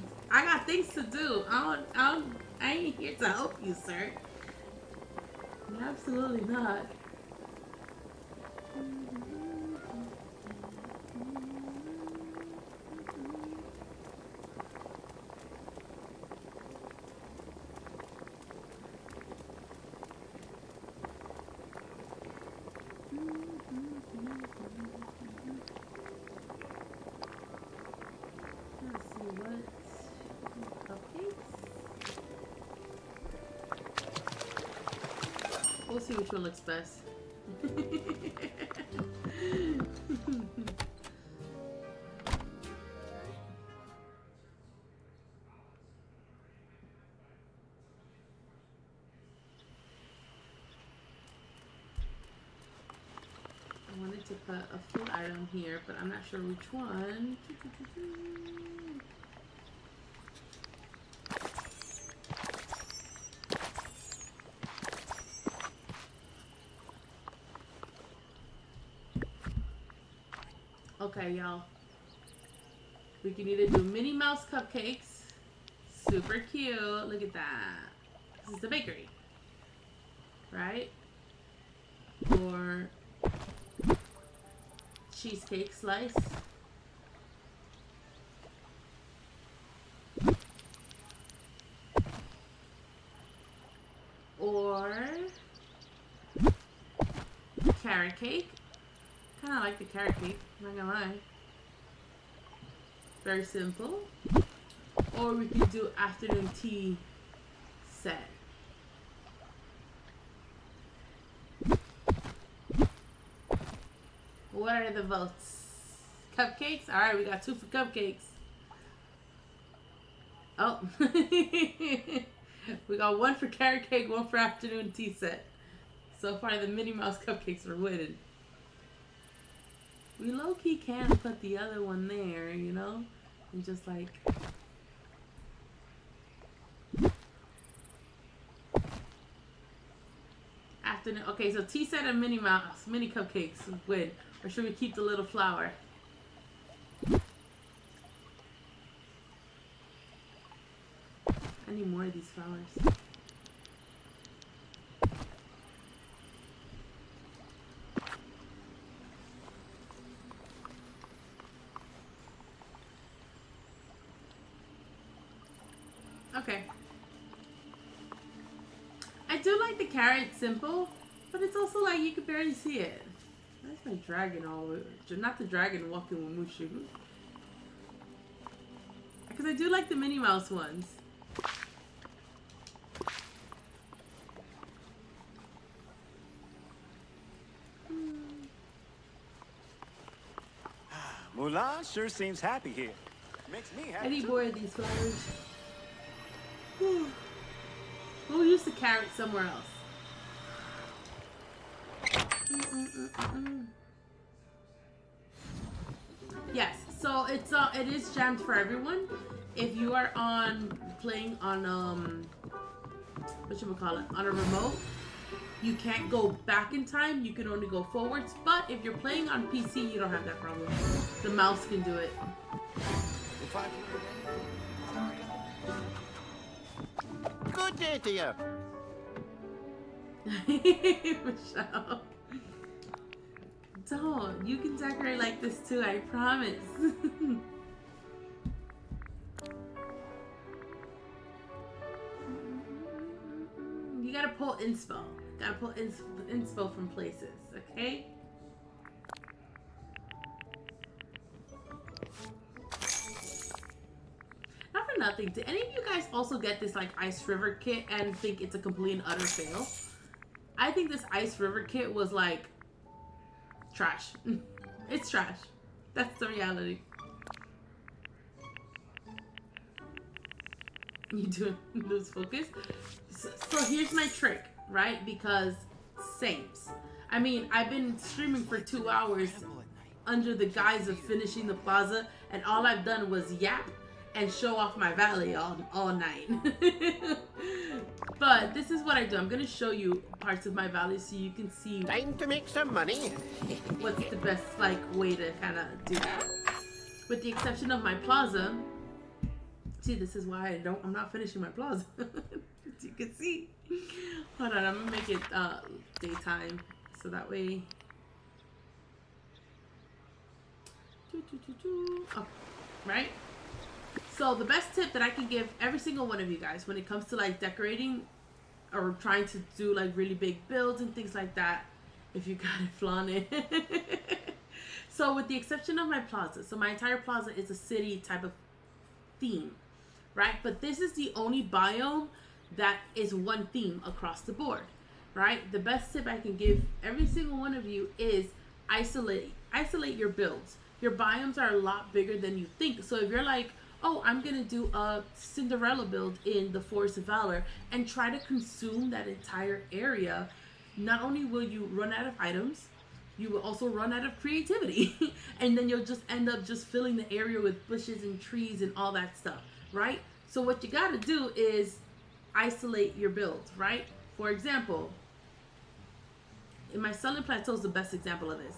[SPEAKER 1] got things to do. I ain't here to help you, sir. Absolutely not. We'll see which one looks best. I wanted to put a food item here, but I'm not sure which one. Okay, y'all. We can either do Minnie Mouse cupcakes. Super cute. Look at that. This is the bakery. Right? Or cheesecake slice. Or carrot cake. Kind of like the carrot cake, not gonna lie. Very simple. Or we could do afternoon tea set. What are the votes? Cupcakes? Alright, we got 2 for cupcakes. Oh. We got 1 for carrot cake, 1 for afternoon tea set. So far, the Minnie Mouse cupcakes are winning. We low-key can put the other one there, you know? And just like... Afternoon... Okay, so tea set and Minnie Mouse, mini cupcakes win. Or should we keep the little flower? I need more of these flowers. Okay. I do like the carrot simple, but it's also like you can barely see it. That's my dragon all over. Not the dragon walking with Mushu. Because I do like the Minnie Mouse ones.
[SPEAKER 5] Mulan sure seems happy here. Makes me happy.
[SPEAKER 1] I need
[SPEAKER 5] too.
[SPEAKER 1] more of these flowers. We'll use the carrot somewhere else. Yes, so it is jammed for everyone. If you are playing on whatchamacallit, on a remote, You can't go back in time, you can only go forwards, but if you're playing on PC, you don't have that problem. The mouse can do it.
[SPEAKER 5] If I Good day to you.
[SPEAKER 1] Michelle. Don't. You can decorate like this too, I promise. You gotta pull inspo. Gotta pull inspo from places, okay? Not for nothing. Did any of you guys also get this like Ice River kit and think it's a complete and utter fail? I think this Ice River kit was like trash. It's trash. That's the reality. You do lose focus. So here's my trick, right? Because sames. I mean, I've been streaming for 2 hours under the guise of finishing the plaza, and all I've done was yap and show off my valley all night. But this is what I do. I'm gonna show you parts of my valley so you can see
[SPEAKER 5] Time to make some money.
[SPEAKER 1] what's the best like way to kind of do that. With the exception of my plaza. See, this is why I'm not finishing my plaza. As you can see. Hold on, I'm gonna make it daytime so that way. Oh, right? So the best tip that I can give every single one of you guys when it comes to like decorating or trying to do like really big builds and things like that, if you got it, flaunt it. So with the exception of my plaza, so my entire plaza is a city type of theme, right? But this is the only biome that is one theme across the board, right? The best tip I can give every single one of you is isolate your builds. Your biomes are a lot bigger than you think. So if you're like, oh, I'm gonna do a Cinderella build in the Forest of Valor and try to consume that entire area, not only will you run out of items, you will also run out of creativity. And then you'll just end up just filling the area with bushes and trees and all that stuff, right? So what you gotta do is isolate your builds, right? For example, in my Sunlit Plateau is the best example of this.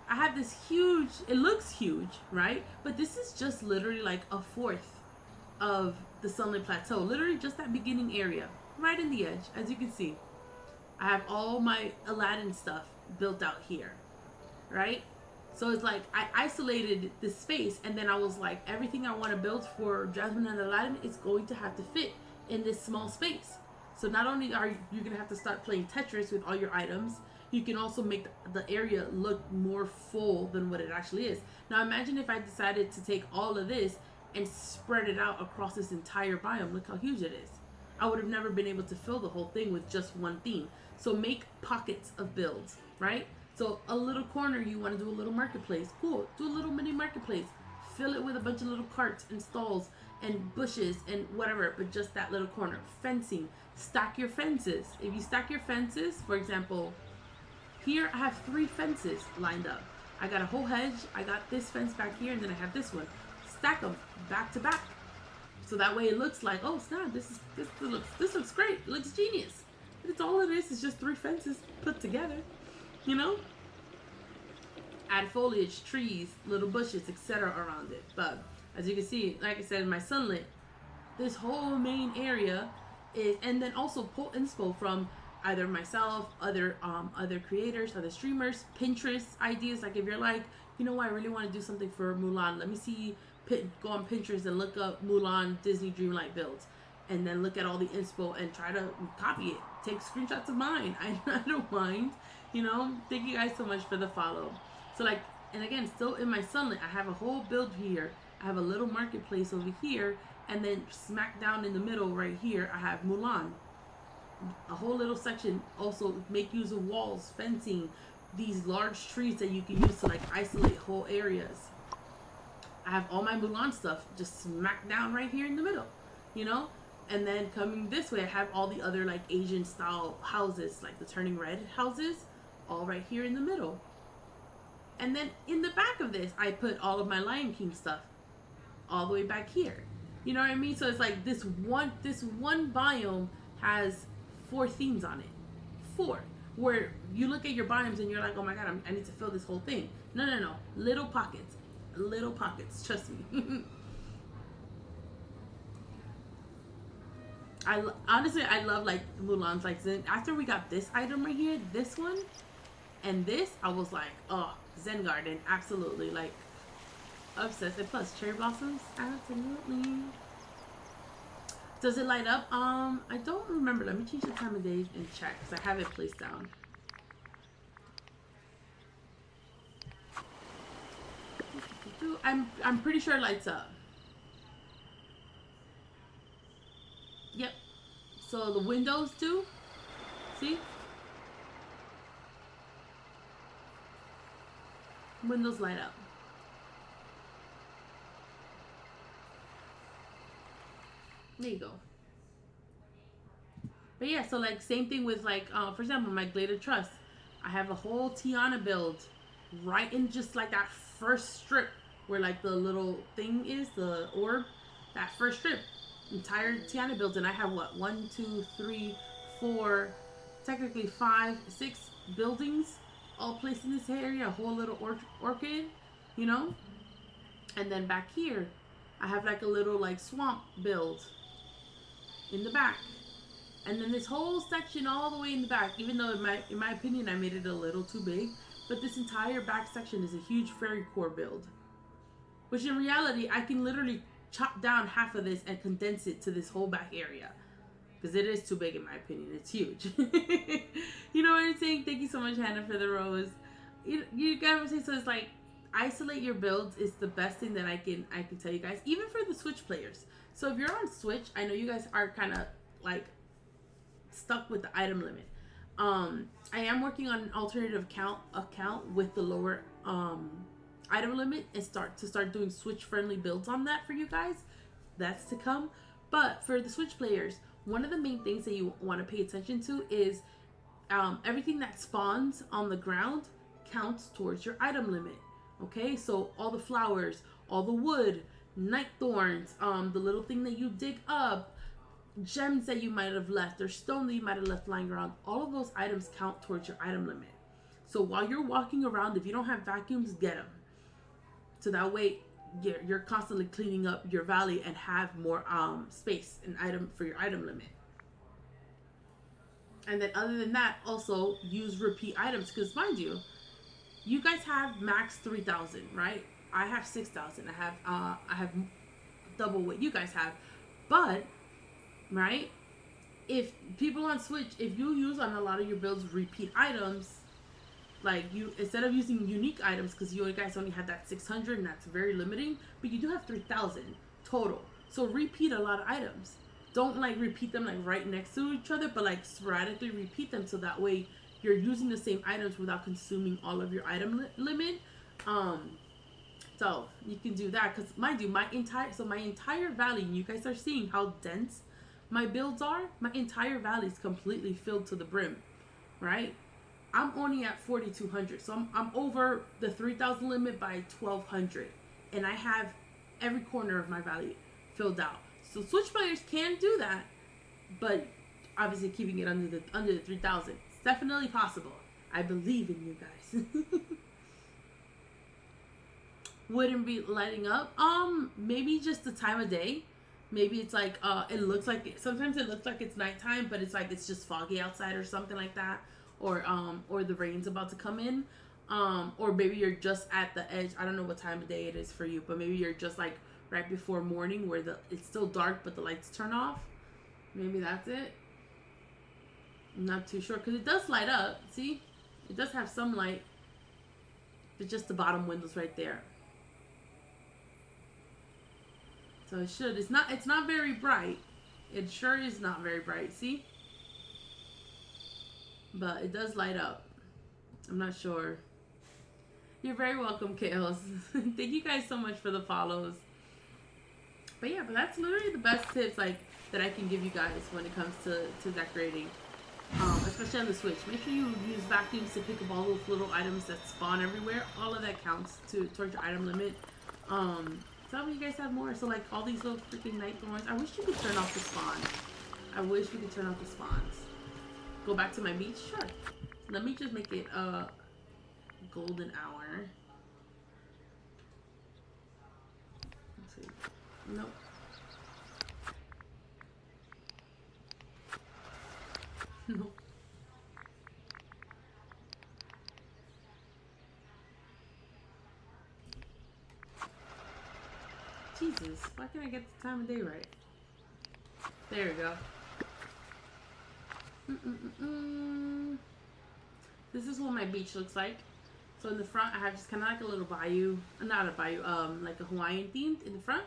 [SPEAKER 1] I have this huge, it looks huge, right? But this is just literally like a fourth of the Sunlit Plateau. Literally just that beginning area, right in the edge, as you can see. I have all my Aladdin stuff built out here, right? So it's like I isolated this space, and then I was like, everything I want to build for Jasmine and Aladdin is going to have to fit in this small space. So not only are you going to have to start playing Tetris with all your items, you can also make the area look more full than what it actually is. Now imagine if I decided to take all of this and spread it out across this entire biome. Look how huge it is. I would have never been able to fill the whole thing with just one theme. So make pockets of builds, right? So a little corner, you want to do a little marketplace. Cool, do a little mini marketplace. Fill it with a bunch of little carts and stalls and bushes and whatever, but just that little corner. Fencing, stack your fences. If you stack your fences, for example, here I have 3 fences lined up. I got a whole hedge, I got this fence back here, and then I have this one. Stack them back to back. So that way it looks like, oh snap, this looks great. It looks genius. It's all it is just 3 fences put together, you know? Add foliage, trees, little bushes, etc. around it. But as you can see, like I said, in my sunlit, this whole main area is, and then also pull inspo from either myself, other creators, other streamers, Pinterest ideas. Like if you're like, you know what, I really want to do something for Mulan. Let me see, go on Pinterest and look up Mulan Disney Dreamlight builds, and then look at all the inspo and try to copy it. Take screenshots of mine. I don't mind, you know. Thank you guys so much for the follow. So like, and again, still in my sunlit, I have a whole build here. I have a little marketplace over here, and then smack down in the middle right here, I have Mulan. A whole little section. Also make use of walls, fencing, these large trees that you can use to like isolate whole areas. I have all my Mulan stuff just smack down right here in the middle, you know. And then coming this way, I have all the other like Asian style houses, like the turning red houses, all right here in the middle. And then in the back of this, I put all of my Lion King stuff all the way back here. You know what I mean? So it's like this one biome has 4 themes on it. 4, where you look at your biomes and you're like, oh my god, I need to fill this whole thing. No, no, no. Little pockets. Little pockets. Trust me. Honestly, I love like Mulan's. Like, after we got this item right here, this one, and this, I was like, oh, Zen Garden, absolutely, like, obsessed. And plus, cherry blossoms, absolutely. Does it light up? I don't remember. Let me change the time of day and check, because I have it placed down. I'm pretty sure it lights up. Yep. So the windows do. See? Windows light up. There you go. But yeah, so like same thing with like, for example, my Glade of Trust. I have a whole Tiana build right in just like that first strip where like the little thing is, the orb, that first strip. Entire Tiana builds, and I have what, 1, 2, 3, 4, technically 5, 6 buildings all placed in this area, a whole little orchid, you know. And then back here I have like a little like swamp build in the back, and then this whole section all the way in the back, even though in my opinion I made it a little too big, but this entire back section is a huge fairy core build, which in reality I can literally chop down half of this and condense it to this whole back area, because it is too big in my opinion. It's huge. You know what I'm saying? Thank you so much, Hannah, for the rose. You guys say, so it's like, isolate your builds is the best thing that I can tell you guys, even for the Switch players. So if you're on Switch, I know you guys are kind of like stuck with the item limit. I am working on an alternative account with the lower item limit, and start doing Switch friendly builds on that for you guys. That's to come. But for the Switch players, one of the main things that you want to pay attention to is everything that spawns on the ground counts towards your item limit. Okay, so all the flowers, all the wood, night thorns, the little thing that you dig up, gems that you might have left, or stone that you might have left lying around, all of those items count towards your item limit. So while you're walking around, if you don't have vacuums, get them. So that way you're constantly cleaning up your valley and have more space and item for your item limit. And then other than that, also use repeat items, because mind you, you guys have max 3,000, right? I have 6,000. I have double what you guys have. But right, if people on Switch, if you use on a lot of your builds repeat items, like you, instead of using unique items, because you guys only have that 600 and that's very limiting, but you do have 3,000 total. So repeat a lot of items. Don't like repeat them like right next to each other, but like sporadically repeat them, so that way you're using the same items without consuming all of your item limit. So you can do that, because mind you, my entire valley, and you guys are seeing how dense my builds are. My entire valley is completely filled to the brim, right? I'm only at 4,200, so I'm over the 3,000 limit by 1,200, and I have every corner of my valley filled out. So Switch players can do that, but obviously keeping it under the 3,000. It's definitely possible. I believe in you guys. Wouldn't be lighting up. Maybe just the time of day. Maybe it's like it looks like, sometimes it looks like it's nighttime, but it's like it's just foggy outside or something like that, or the rain's about to come in, or maybe you're just at the edge. I don't know what time of day it is for you, but maybe you're just like right before morning where it's still dark but the lights turn off. Maybe that's it. I'm not too sure, because it does light up. See, it does have some light, but just the bottom windows right there. So it should. It's not very bright. It sure is not very bright. See, but it does light up. I'm not sure. You're very welcome, Chaos. Thank you guys so much for the follows. But yeah, but that's literally the best tips like that I can give you guys when it comes to decorating, especially on the Switch. Make sure you use vacuums to pick up all those little items that spawn everywhere. All of that counts towards your item limit. Tell me you guys have more. So like all these little freaking night thorns. I wish you could turn off the spawn. I wish we could turn off the spawns. go back to my beach? Sure. Let me just make it a golden hour. Let's see. Nope. Nope. Jesus, why can't I get the time of day right? There we go. This is what my beach looks like. So in the front, I have just kind of like a little bayou, not a bayou, like a Hawaiian themed in the front.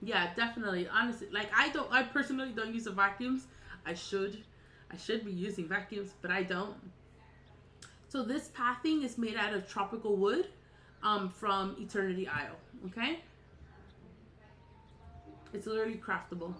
[SPEAKER 1] Yeah, definitely. Honestly, like I personally don't use the vacuums. I should be using vacuums, but I don't. So this pathing is made out of tropical wood, from Eternity Isle. Okay. It's literally craftable.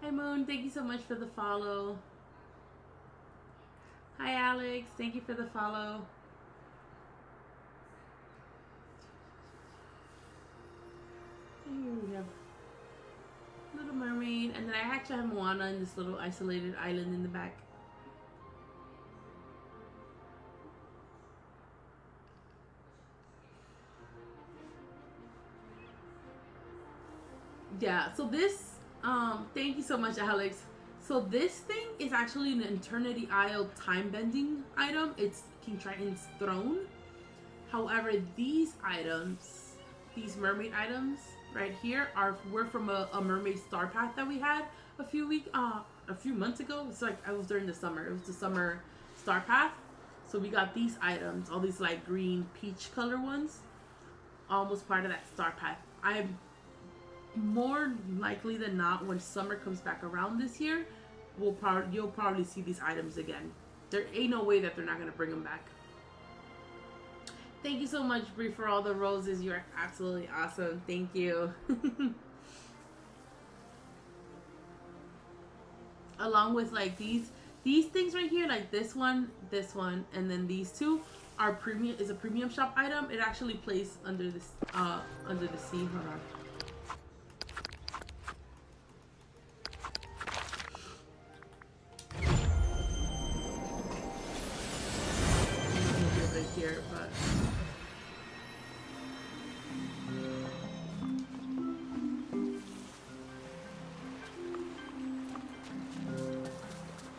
[SPEAKER 1] Hi Moon, thank you so much for the follow. Hi Alex, thank you for the follow. Here we have Little Mermaid, and then I actually have Moana in this little isolated island in the back. Yeah, so this, thank you so much, Alex. So this thing is actually an Eternity Isle time-bending item. It's King Triton's throne. However, these items, these mermaid items right here, were from a mermaid star path that we had a few months ago. It's like, I was during the summer. It was the summer star path. So we got these items, all these like green peach color ones, almost part of that star path. I'm more likely than not, when summer comes back around this year, you'll probably see these items again. There ain't no way that they're not gonna bring them back. Thank you so much, Brie, for all the roses. You're absolutely awesome. Thank you. Along with like these things right here, like this one, and then these two are premium. Is a premium shop item. It actually plays under this under the sea. Hold on. Here, but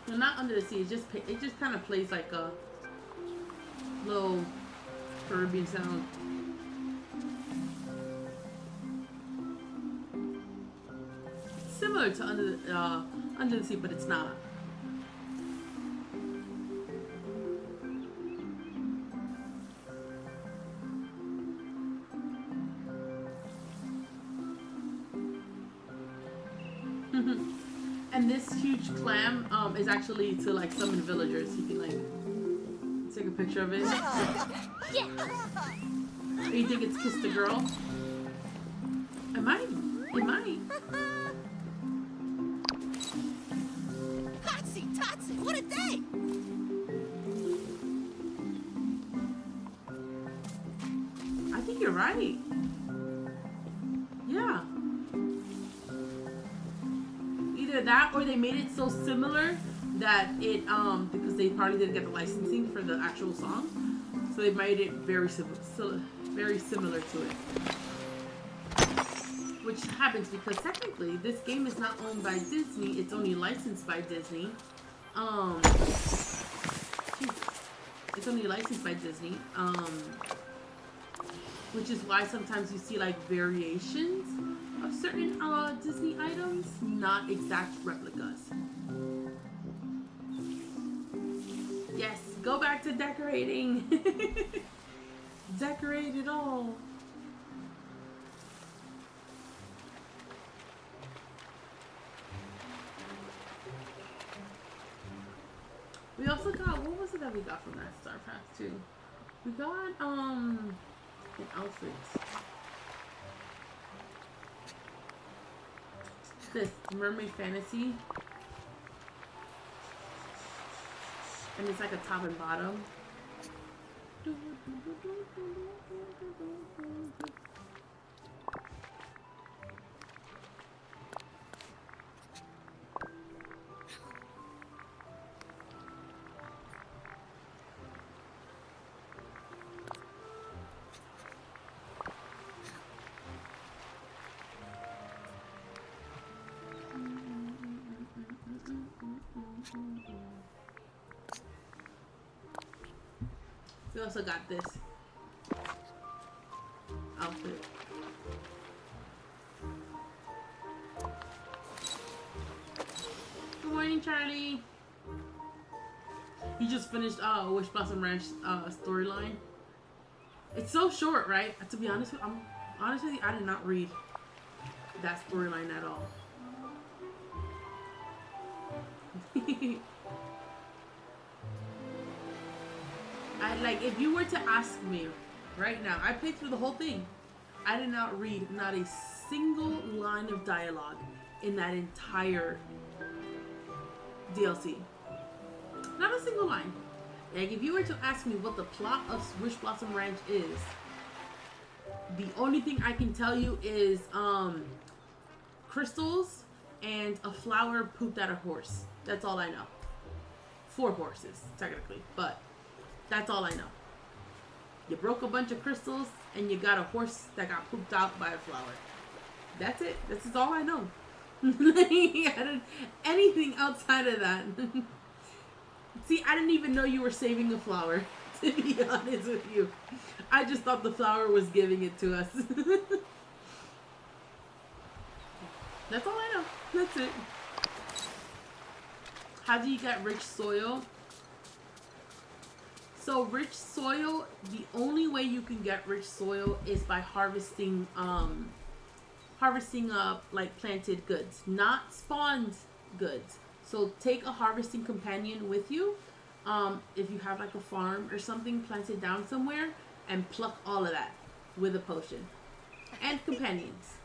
[SPEAKER 1] no, not under the sea. It just kind of plays like a little Caribbean sound. Similar to under the sea, but it's not. And this huge clam is actually to like summon villagers. You can like take a picture of it.
[SPEAKER 3] Yeah.
[SPEAKER 1] Or you think it's Kiss the Girl? It might.
[SPEAKER 3] Totsy, what a day!
[SPEAKER 1] I think you're right. Yeah. Either that or they made it so similar that it because they probably didn't get the licensing for the actual song, so they made it very similar to it, which happens because technically this game is not owned by Disney. It's only licensed by Disney. It's only licensed by Disney, which is why sometimes you see like variations of certain Disney items, not exact replicas. Yes, go back to decorating. Decorate it all. We also got, what was it that we got from that Star Path too? We got an outfit. this? Mermaid Fantasy. And it's like a top and bottom. We also got this outfit. Good morning, Charlie. You just finished Wish Blossom Ranch storyline. It's so short, right? To be honest, honestly, I did not read that storyline at all. Like, if you were to ask me right now, I played through the whole thing. I did not read not a single line of dialogue in that entire DLC. Not a single line. Like, if you were to ask me what the plot of Wish Blossom Ranch is, the only thing I can tell you is crystals and a flower pooped at a horse. That's all I know. 4 horses, technically, but that's all I know. You broke a bunch of crystals and you got a horse that got pooped out by a flower. That's it. This is all I know. Anything outside of that. See, I didn't even know you were saving a flower, to be honest with you. I just thought the flower was giving it to us. That's all I know. That's it. How do you get rich soil? So rich soil, the only way you can get rich soil is by harvesting like planted goods, not spawned goods. So take a harvesting companion with you. If you have like a farm or something planted down somewhere, and pluck all of that with a potion. And companions.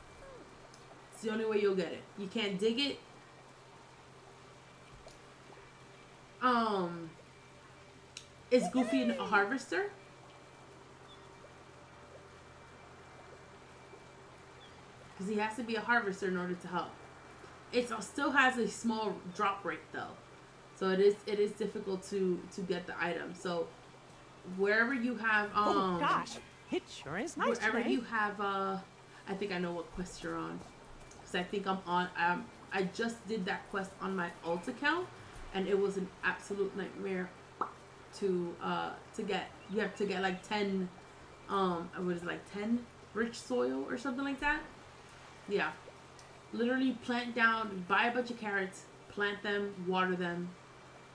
[SPEAKER 1] It's the only way you'll get it. You can't dig it. Is Goofy a harvester? Because he has to be a harvester in order to help. It still has a small drop rate though, so it is difficult to get the item. So wherever you have
[SPEAKER 6] Oh gosh, it sure is nice
[SPEAKER 1] wherever
[SPEAKER 6] today.
[SPEAKER 1] you have I think I know what quest you're on, because I think I'm on. I just did that quest on my alt account, and it was an absolute nightmare to get. You have to get like 10 what is it, like 10 rich soil or something like that. Yeah, literally plant down, buy a bunch of carrots, plant them, water them.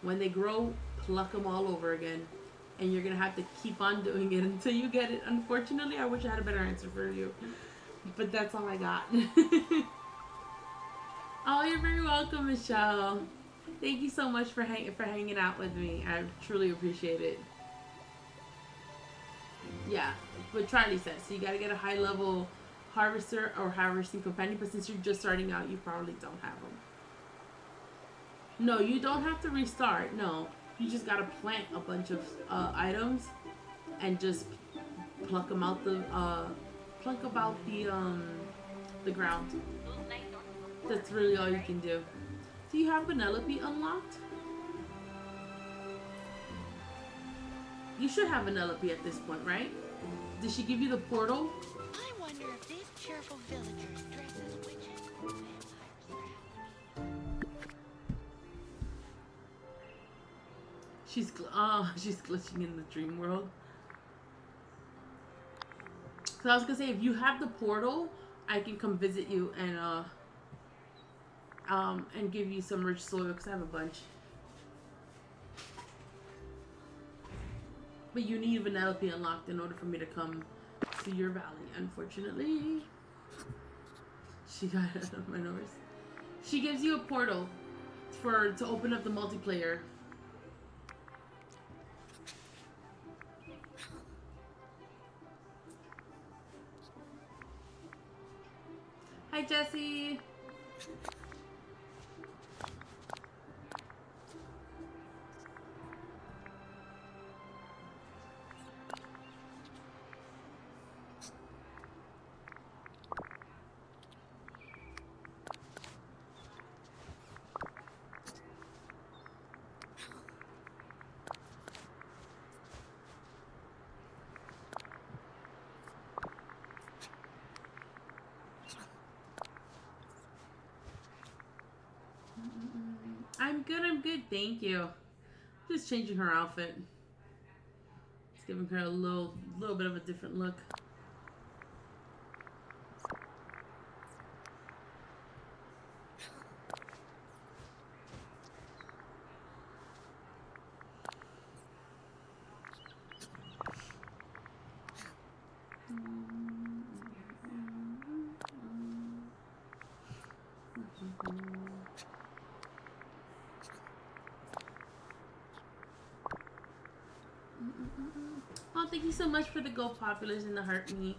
[SPEAKER 1] When they grow, pluck them all over again, and you're gonna have to keep on doing it until you get it. Unfortunately, I wish I had a better answer for you, but that's all I got. Oh, you're very welcome, Michelle. Thank you so much for hanging out with me. I truly appreciate it. Yeah, what Charlie said. So you gotta get a high level harvester or harvesting companion, but since you're just starting out, you probably don't have them. No, you don't have to restart. No, you just gotta plant a bunch of items and just pluck them out the ground. That's really all you can do. Do you have Penelope unlocked? You should have Penelope at this point, right? Did she give you the portal?
[SPEAKER 3] I wonder if these cheerful villagers dress as witches or vampires.
[SPEAKER 1] She's glitching in the dream world. So I was gonna say, if you have the portal, I can come visit you and give you some rich soil, because I have a bunch. But you need Vanellope unlocked in order for me to come to your valley, unfortunately. She got it out of my nose. She gives you a portal to open up the multiplayer. Hi, Jesse. I'm good, thank you. Just changing her outfit. It's giving her a little bit of a different look. Oh, thank you so much for the Go Populars and the heart meat.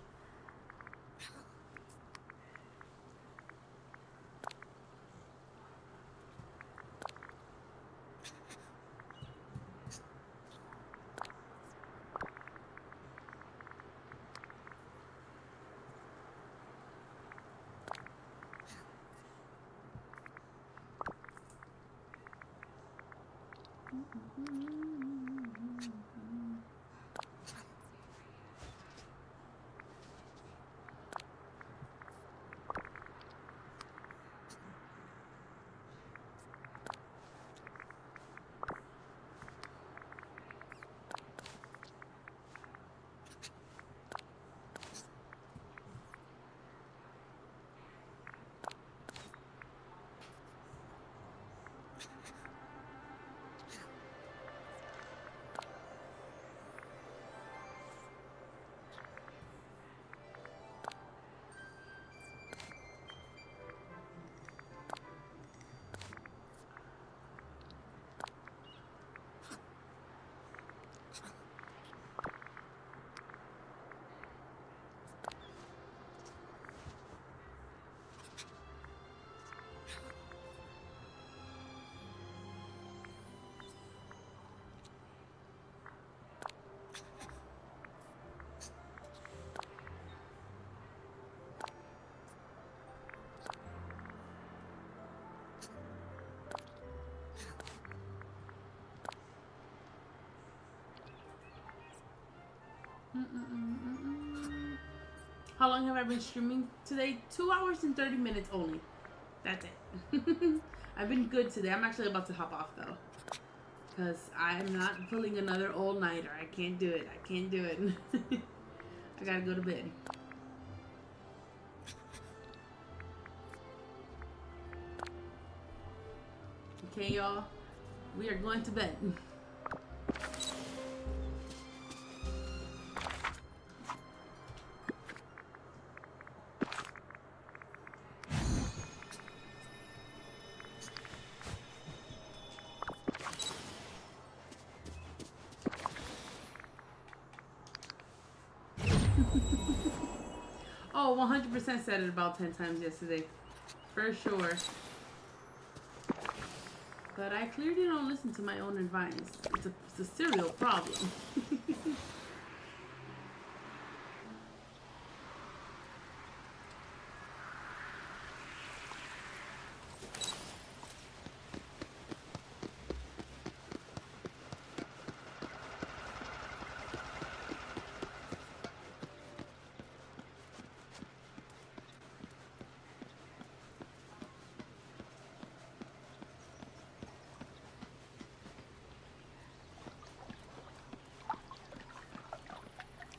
[SPEAKER 1] How long have I been streaming today? 2 hours and 30 minutes only. That's it. I've been good today. I'm actually about to hop off though, because I'm not pulling another all-nighter. I can't do it. I can't do it. I gotta go to bed. Okay, y'all. We are going to bed. Oh, 100% said it about 10 times yesterday. For sure. But I clearly don't listen to my own advice. It's a serial problem.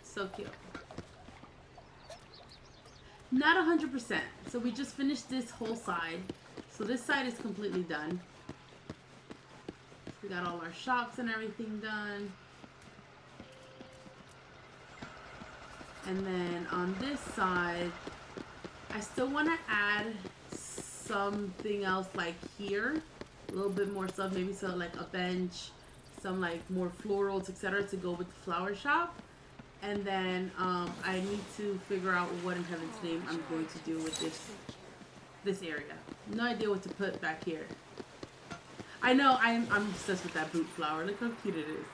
[SPEAKER 1] So cute. Not 100%. So we just finished this whole side. So this side is completely done. We got all our shops and everything done. And then on this side, I still want to add something else like here. A little bit more stuff, maybe so like a bench, some like more florals, etc. to go with the flower shop. And then I need to figure out what in heaven's name I'm going to do with this this area. No idea what to put back here. I know, I'm obsessed with that boot flower. Look how cute it is.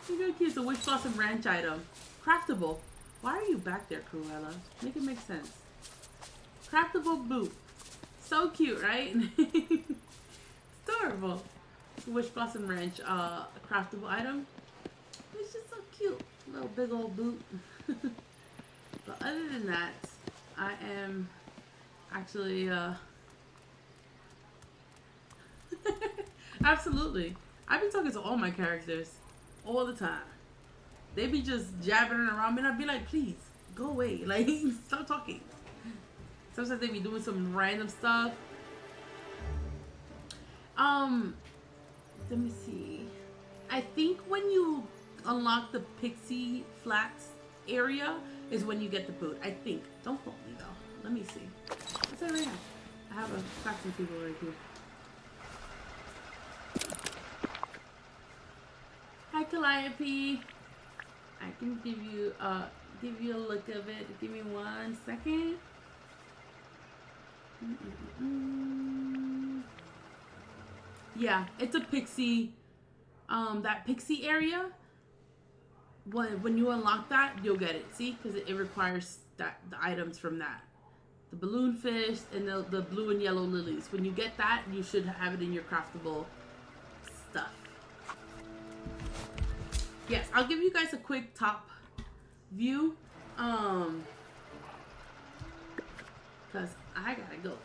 [SPEAKER 1] Look how cute. It's a Wish Blossom Ranch item. Craftable. Why are you back there, Cruella? Make it make sense. Craftable boot. So cute, right? Adorable. It's a Wish Blossom Ranch craftable item. It's just so cute. Little big old boot. But other than that, I am actually absolutely. I've been talking to all my characters all the time. They be just jabbering around me and I'd be like, please, go away. Like, stop talking. Sometimes they be doing some random stuff. Let me see. I think when you unlock the Pixie Flats area is when you get the boot. I think. Don't quote me though. Let me see. What's that right now? I have a crafting table right here. Hi Calliope. I can give you a look of it. Give me 1 second. Yeah, it's a pixie. That pixie area. When you unlock that, you'll get it. See, because it requires the items from that. The balloon fish and the blue and yellow lilies. When you get that, you should have it in your craftable stuff. Yes, I'll give you guys a quick top view. Because I gotta go.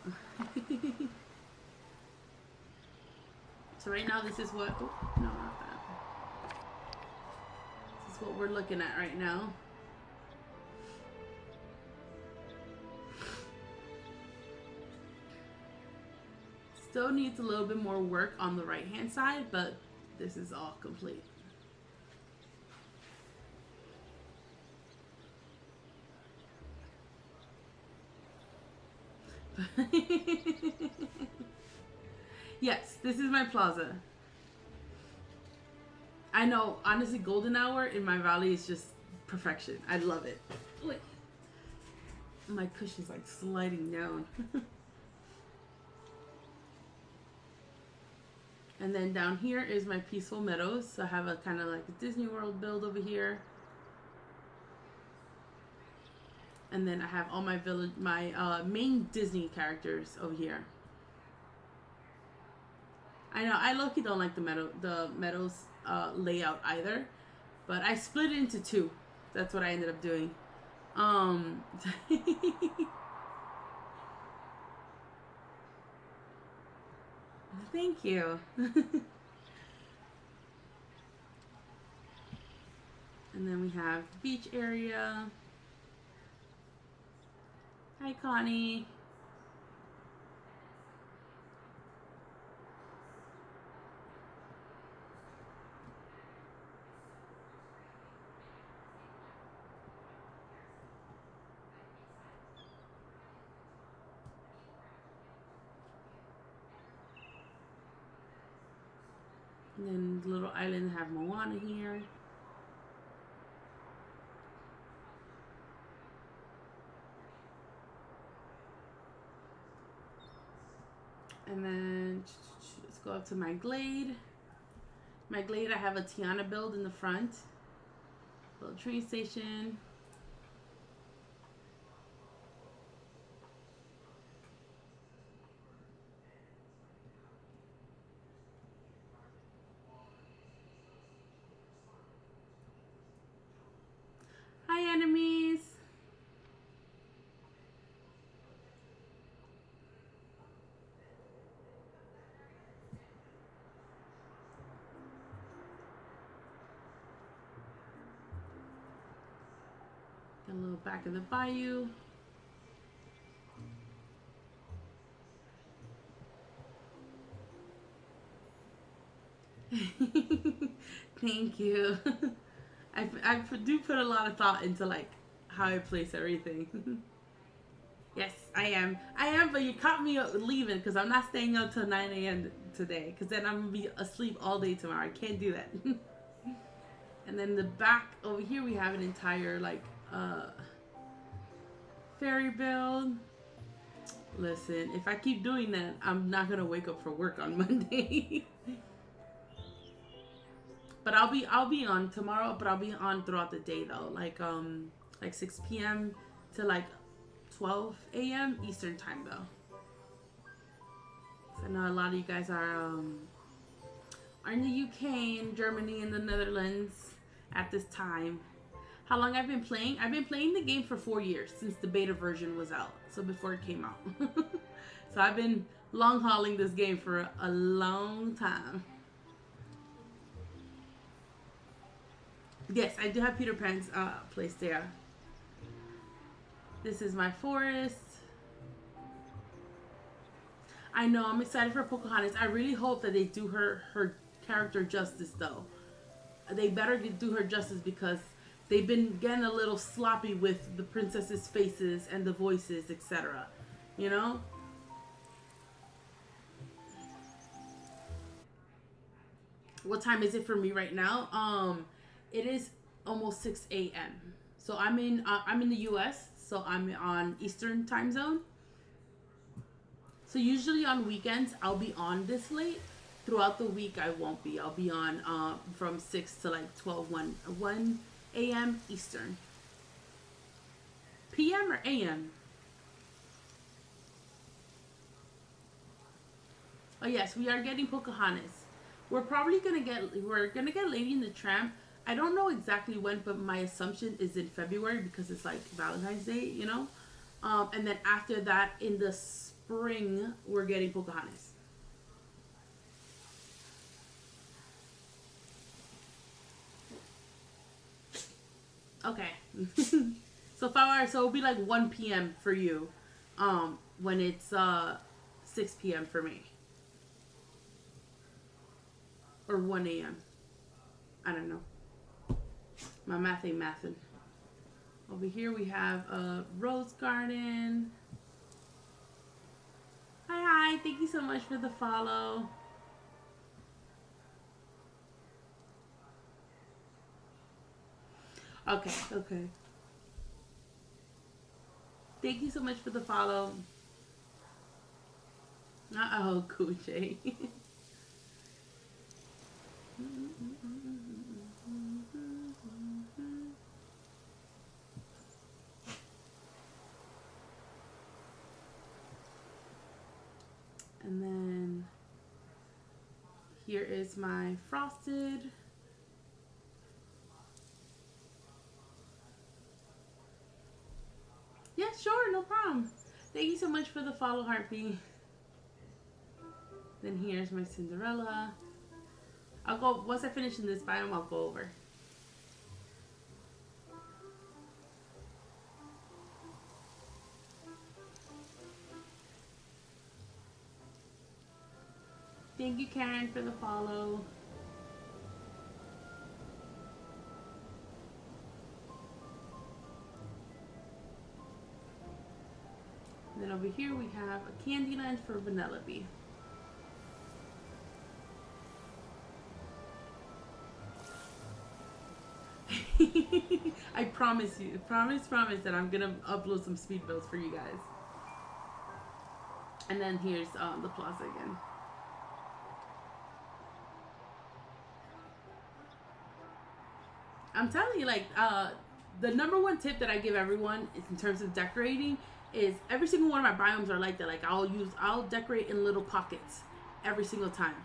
[SPEAKER 1] So right now this is what, oh, no, not that. This is what we're looking at right now. Still needs a little bit more work on the right hand side, but this is all complete. Yes, this is my plaza. I know, honestly, golden hour in my valley is just perfection. I love it. Wait. My cushion's like sliding down. And then down here is my peaceful meadows. So I have a kind of like a Disney World build over here. And then I have all my village, my main Disney characters over here. I know I low-key don't like the meadows layout either, but I split it into two. That's what I ended up doing. Thank you. And then we have the beach area. Hi, Connie. And then the little island have Moana here. And then let's go up to my glade. My glade, I have a Tiana build in the front. Little train station. Hi, enemies. Got a little back of the bayou. Thank you. I do put a lot of thought into like how I place everything. Yes, I am, but you caught me leaving because I'm not staying up till 9 a.m. today because then I'm gonna be asleep all day tomorrow. I can't do that. And then the back over here we have an entire like fairy build. Listen, if I keep doing that, I'm not gonna wake up for work on Monday. But I'll be on tomorrow, but I'll be on throughout the day though. Like 6 p.m. to like 12 a.m. Eastern time though. So I know a lot of you guys are in the UK and Germany and the Netherlands at this time. How long I've been playing? I've been playing the game for 4 years since the beta version was out. So before it came out. So I've been long hauling this game for a long time. Yes, I do have Peter Pan's place there. This is my forest. I know, I'm excited for Pocahontas. I really hope that they do her character justice though. They better do her justice because they've been getting a little sloppy with the princesses' faces and the voices, etc. You know? What time is it for me right now? It is almost 6 a.m. So I'm in the US, so I'm on Eastern time zone. So usually on weekends I'll be on this late. Throughout the week I won't be. I'll be on from 6 to like 1 a.m. Eastern. PM or AM? Oh yes, we are getting Pocahontas. We're gonna get Lady and the Tramp. I don't know exactly when, but my assumption is in February because it's like Valentine's Day, you know? And then after that, in the spring, we're getting Pocahontas. Okay. So 5 hours, so it'll be like 1 p.m. for you, when it's 6 p.m. for me. Or 1 a.m. I don't know. My math ain't mathin'. Over here we have a rose garden. Hi, thank you so much for the follow. Okay. Thank you so much for the follow. Uh-oh, Coochie. And then here is my frosted. Yeah, sure, no problem. Thank you so much for the follow, Heartbeat. Then here's my Cinderella. I'll go, once I finish in this biome, I'll go over. Thank you, Karen, for the follow. Then over here we have a Candyland for Vanellope. I promise you, promise that I'm gonna upload some speed builds for you guys. And then here's the Plaza again. I'm telling you, like, the number one tip that I give everyone is in terms of decorating is every single one of my biomes are like that. Like, I'll decorate in little pockets every single time.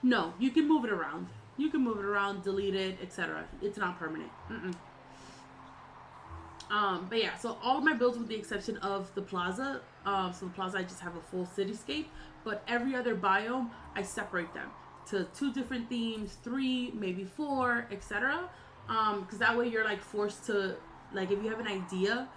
[SPEAKER 1] No, you can move it around. You can move it around, delete it, etc. It's not permanent. But yeah, so all of my builds with the exception of the Plaza. So the Plaza, I just have a full cityscape. But every other biome, I separate them to 2 different themes, 3, maybe 4, etc. Because that way you're like forced to, like, if you have an idea,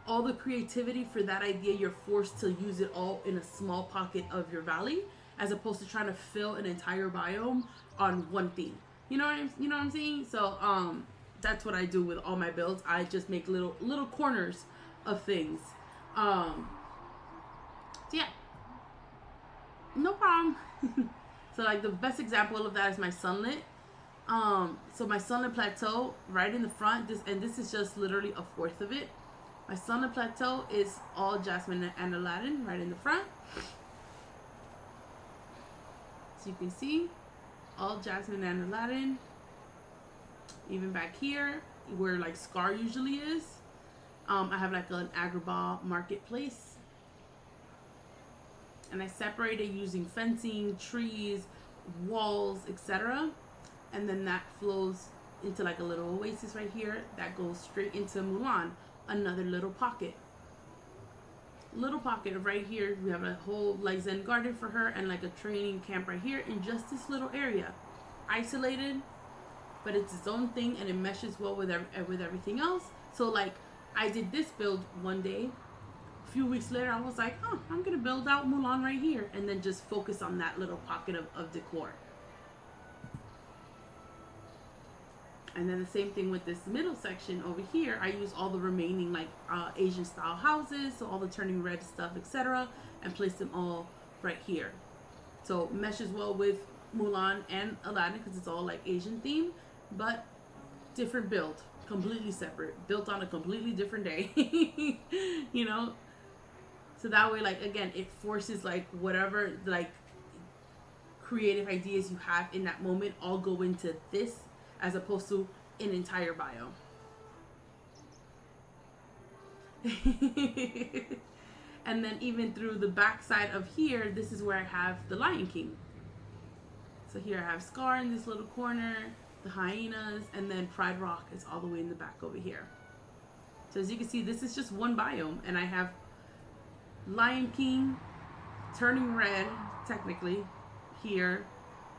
[SPEAKER 1] all the creativity for that idea, you're forced to use it all in a small pocket of your valley, as opposed to trying to fill an entire biome on one theme. You know what I'm saying? So that's what I do with all my builds. I just make little corners of things. So yeah, no problem. So like the best example of that is my sunlit. So my sunlit plateau right in the front, this is just literally a fourth of it. My Sun and Plateau is all Jasmine and Aladdin right in the front. So you can see all Jasmine and Aladdin. Even back here where like Scar usually is, I have like an Agrabah marketplace. And I separate it using fencing, trees, walls, etc. And then that flows into like a little oasis right here that goes straight into Mulan, another little pocket. Little pocket right here. We have a whole like Zen garden for her and like a training camp right here in just this little area. Isolated, but it's its own thing and it meshes well with everything else. So like I did this build one day. A few weeks later I was like, oh, I'm gonna build out Mulan right here and then just focus on that little pocket of decor. And then the same thing with this middle section over here. I use all the remaining like Asian style houses, so all the turning red stuff, etc., and place them all right here. So meshes well with Mulan and Aladdin because it's all like Asian theme, but different build, completely separate, built on a completely different day. You know, so that way, like again, it forces like whatever like creative ideas you have in that moment all go into this, as opposed to an entire bio. And then even through the back side of here, this is where I have the Lion King. So here I have Scar in this little corner, the hyenas, and then Pride Rock is all the way in the back over here. So as you can see, this is just one biome, and I have Lion King, turning red, technically, here,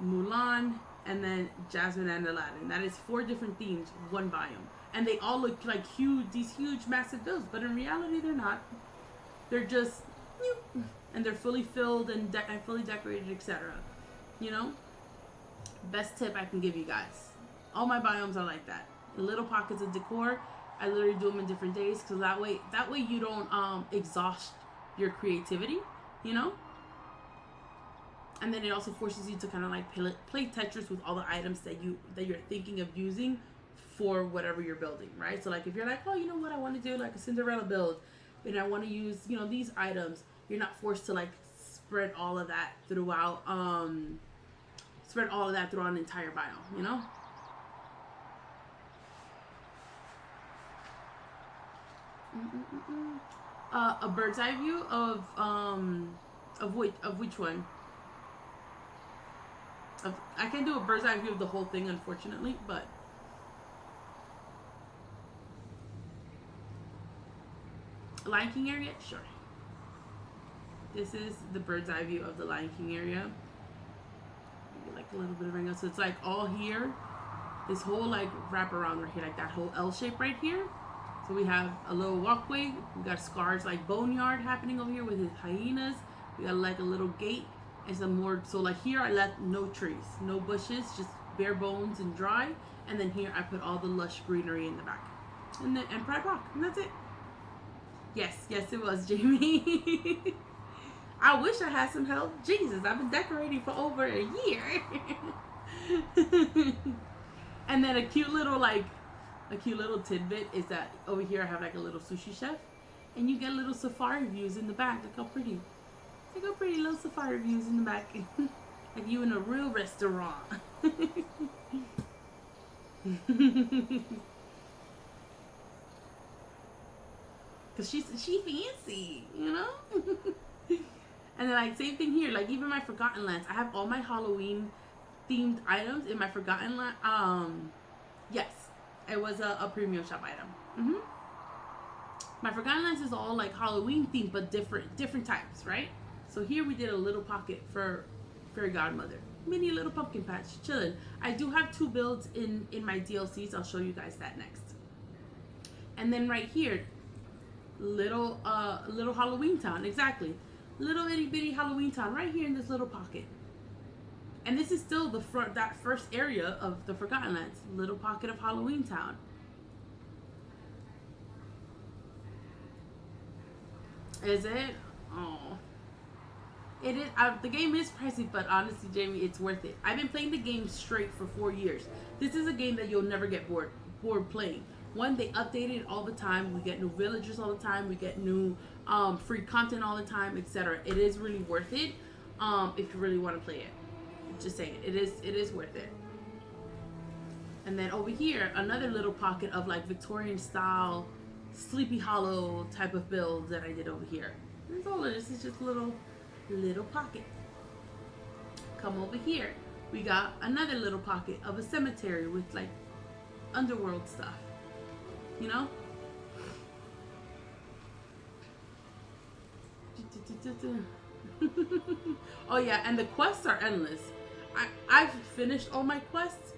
[SPEAKER 1] Mulan, and then Jasmine and Aladdin. That is 4 different themes, one biome. And they all look like huge, these huge, massive builds, but in reality, they're not. They're just, and they're fully filled and fully decorated, etc. You know? Best tip I can give you guys. All my biomes are like that. Little pockets of decor. I literally do them in different days, because that way you don't exhaust your creativity, you know? And then it also forces you to kind of like play Tetris with all the items that you're thinking of using for whatever you're building, right? So like if you're like, oh, you know what, I want to do like a Cinderella build, and I want to use, you know, these items, you're not forced to like spread all of that throughout an entire biome, you know? A bird's eye view of which one? I can do a bird's eye view of the whole thing, unfortunately, but Lion King area, sure. This is the bird's eye view of the Lion King area. Maybe like a little bit of angle, so it's like all here, this whole like wraparound right here, like that whole L shape right here. So we have a little walkway. We got Scar's like boneyard happening over here with his hyenas. We got like a little gate. And some more, so like here I left no trees, no bushes, just bare bones and dry. And then here I put all the lush greenery in the back. And Pride Rock, and that's it. Yes, it was, Jamie. I wish I had some help. Jesus, I've been decorating for over a year. And then a cute little tidbit is that over here I have like a little sushi chef. And you get little safari views in the back. Look how pretty. Look how pretty little safari views in the back. Like you in a real restaurant. Cause she fancy, you know? And then like same thing here, like even my Forgotten Lands. I have all my Halloween themed items in my Forgotten Land. Yes, it was a premium shop item. My Forgotten Lands is all like Halloween themed, but different types, right? So here we did a little pocket for Fairy Godmother. Mini little pumpkin patch, chilling. I do have 2 builds in my DLCs. I'll show you guys that next. And then right here, little Halloween town, exactly. Little itty bitty Halloween town right here in this little pocket. And this is still that first area of the Forgotten Lands. Little pocket of Halloween town. Is it? Oh. It is. The game is pricey, but honestly, Jamie, it's worth it. I've been playing the game straight for 4 years. This is a game that you'll never get bored playing. One, they update it all the time. We get new villagers all the time. We get new free content all the time, etc. It is really worth it if you really want to play it. Just saying, it is worth it. And then over here, another little pocket of like Victorian style, Sleepy Hollow type of builds that I did over here. That's all it is. It's just a little pocket. Come over here. We got another little pocket of a cemetery with like underworld stuff. You know? Oh yeah, and the quests are endless. I've finished all my quests.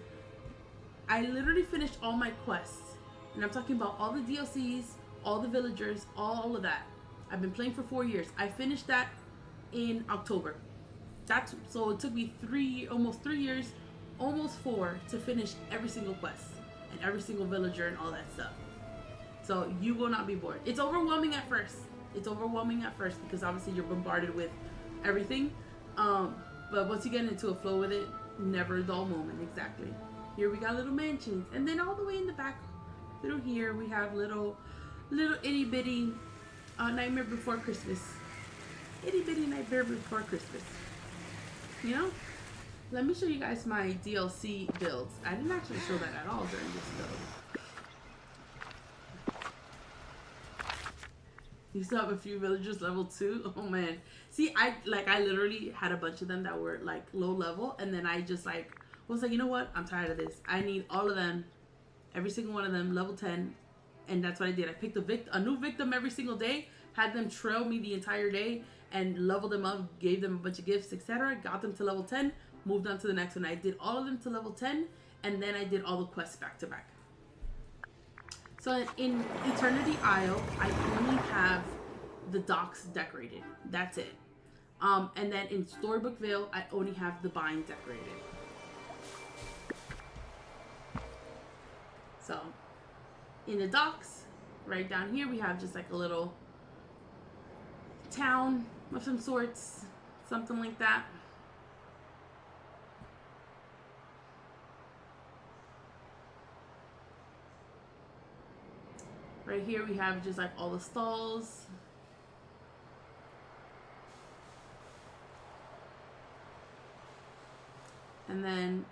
[SPEAKER 1] I literally finished all my quests. And I'm talking about all the DLCs, all the villagers, all of that. I've been playing for 4 years. I finished that in October. So it took me almost 3 years, almost 4, to finish every single quest and every single villager and all that stuff. So you will not be bored. It's overwhelming at first. It's overwhelming at first because obviously you're bombarded with everything. But once you get into a flow with it, never a dull moment. Exactly. Here we got little mansions, and then all the way in the back through here we have little itty bitty Nightmare Before Christmas. Itty bitty Nightmare Before Christmas. You know? Let me show you guys my DLC builds. I didn't actually show that at all during this build. You still have a few villagers level 2. Oh man. See, I literally had a bunch of them that were like low level, and then I just was like, you know what? I'm tired of this. I need all of them, every single one of them, level 10, and that's what I did. I picked a new victim every single day, had them trail me the entire day, and leveled them up, gave them a bunch of gifts, etc. Got them to level 10, moved on to the next one. I did all of them to level 10, and then I did all the quests back to back. So in Eternity Isle, I only have the docks decorated. That's it. And then in Storybook Vale, I only have the bind decorated. So in the docks, right down here, we have just like a little town of some sorts, something like that. Right here we have just like all the stalls. And then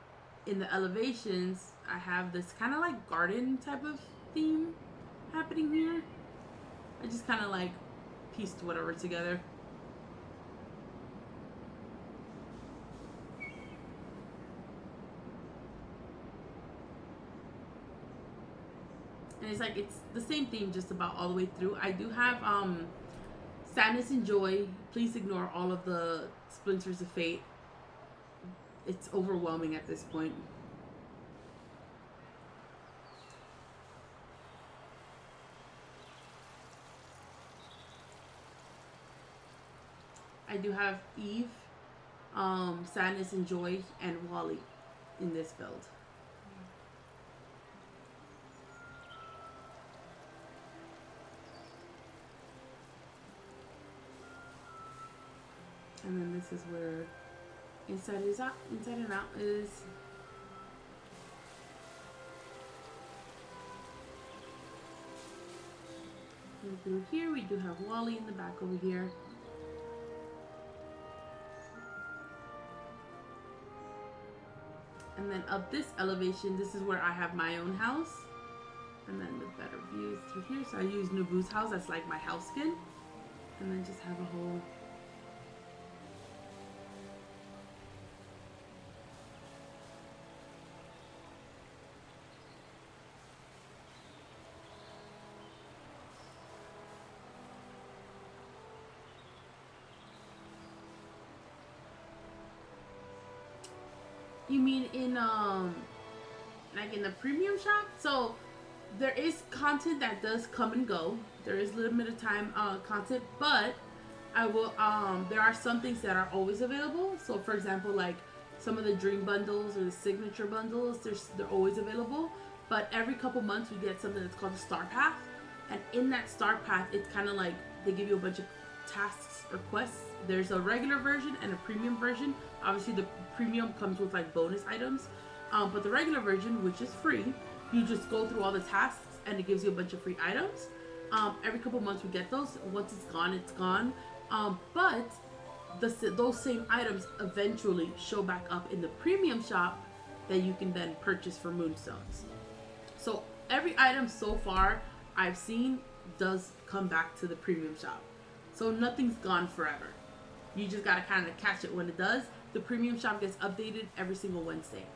[SPEAKER 1] in the elevations, I have this kind of like garden type of theme happening here. I just kind of like pieced whatever together. And it's the same theme just about all the way through. I do have Sadness and Joy. Please ignore all of the Splinters of Fate. It's overwhelming at this point. I do have Eve, Sadness and Joy, and Wally in this build. And then this is where Inside and Out is. And through here we do have Wally in the back over here. And then up this elevation, this is where I have my own house. And then the better views through here. So I use Naboo's house, that's like my house skin. And then just have a whole You mean in like in the premium shop? So there is content that does come and go. There is limited time content, but I will there are some things that are always available. So for example, like some of the dream bundles or the signature bundles, they're always available. But every couple months we get something that's called a star path, and in that star path, it's kind of like they give you a bunch of tasks or quests. There's a regular version and a premium version. Obviously the premium comes with like bonus items, but the regular version, which is free, you just go through all the tasks and it gives you a bunch of free items. Every couple months we get those. Once it's gone, it's gone. But those same items eventually show back up in the premium shop that you can then purchase for moonstones. So every item so far I've seen does come back to the premium shop. So nothing's gone forever. You just gotta kind of catch it when it does. The premium shop gets updated every single Wednesday.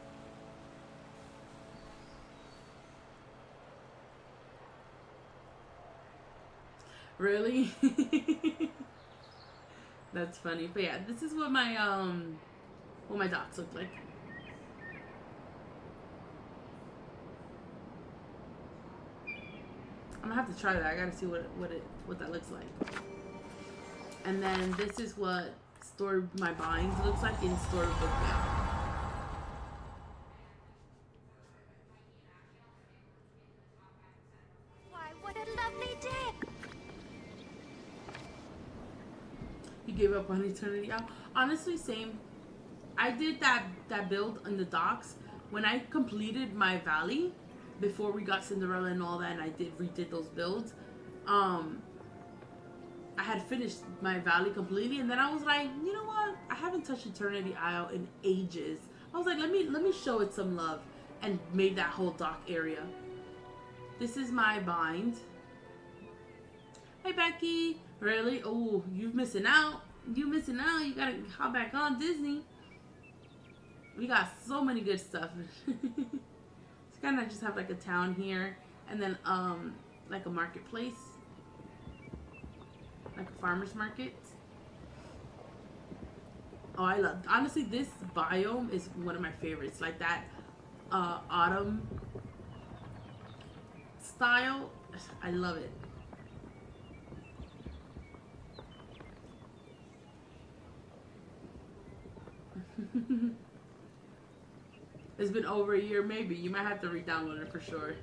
[SPEAKER 1] Really? That's funny. But yeah, this is what my docks look like. I'm gonna have to try that. I gotta see what that looks like. And then this is what my binds looks like in Storybook Mail.
[SPEAKER 3] Why, what a lovely day!
[SPEAKER 1] You gave up on Eternity Out? Honestly, same. I did that build on the docks when I completed my valley before we got Cinderella and all that, and I redid those builds. I had finished my valley completely, and then I was like, you know what? I haven't touched Eternity Isle in ages. I was like, let me show it some love, and made that whole dock area. This is my bind. Hey Becky, really? Oh, you missing out. You missing out. You gotta hop back on Disney. We got so many good stuff. It's kind of just have like a town here, and then like a marketplace. Like a farmer's market. Oh, I love, honestly, this biome is one of my favorites. Like that autumn style. I love it. It's been over a year, maybe. You might have to re-download it for sure.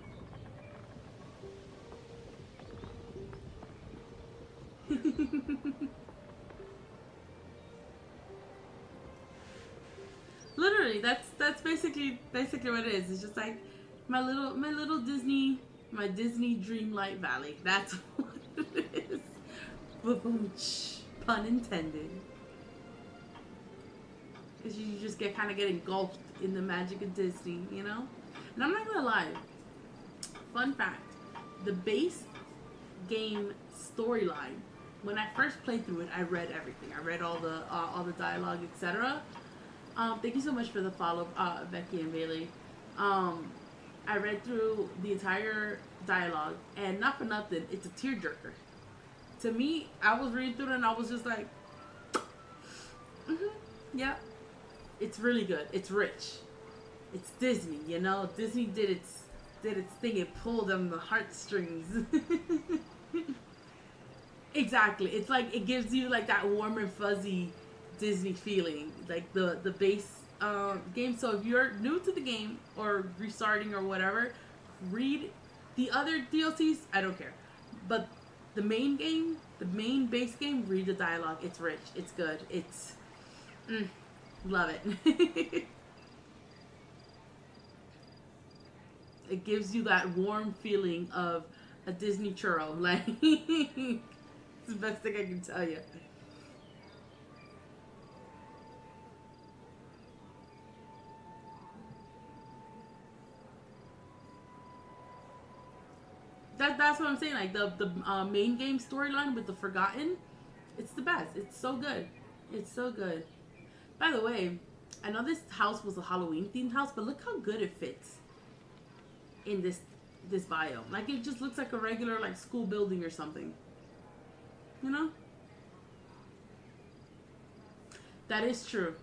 [SPEAKER 1] Literally, that's basically what it is. It's just like my little Disney, my Disney dreamlight valley. That's what it is. Boom, pun intended. Because you just get engulfed in the magic of Disney, you know. And I'm not gonna lie. Fun fact: the base game storyline. When I first played through it, I read everything. I read all the dialogue, etc. Thank you so much for the follow, Becky and Bailey. I read through the entire dialogue, and not for nothing, it's a tearjerker. To me, I was reading through it, and I was just like, yeah, it's really good. It's rich. It's Disney, you know. Disney did its thing. It pulled on the heartstrings. Exactly. It's like it gives you like that warm and fuzzy Disney feeling, like the base game. So if you're new to the game or restarting or whatever, read the other DLCs. I don't care, but the main game, the main base game, read the dialogue. It's rich. It's good. It's love it. It gives you that warm feeling of a Disney churro. Like it's the best thing I can tell you. That's what I'm saying. Like the main game storyline with the Forgotten, it's the best. It's so good. It's so good. By the way, I know this house was a Halloween themed house, but look how good it fits in this biome. Like it just looks like a regular like school building or something. You know? That is true.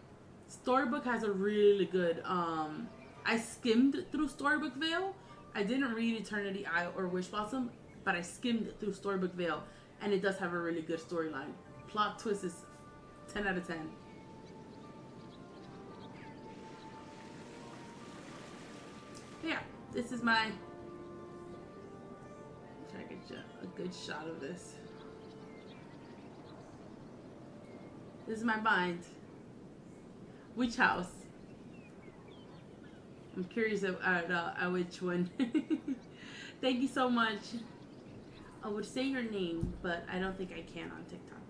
[SPEAKER 1] Storybook has a really good I skimmed through Storybook Vale. I didn't read Eternity Isle or Wish Blossom, but I skimmed through Storybook Vale, and it does have a really good storyline. Plot twist is 10 out of 10. Yeah, this is my... Try to get a good shot of this. This is my bind. Which house? I'm curious at which one. Thank you so much. I would say your name, but I don't think I can on TikTok.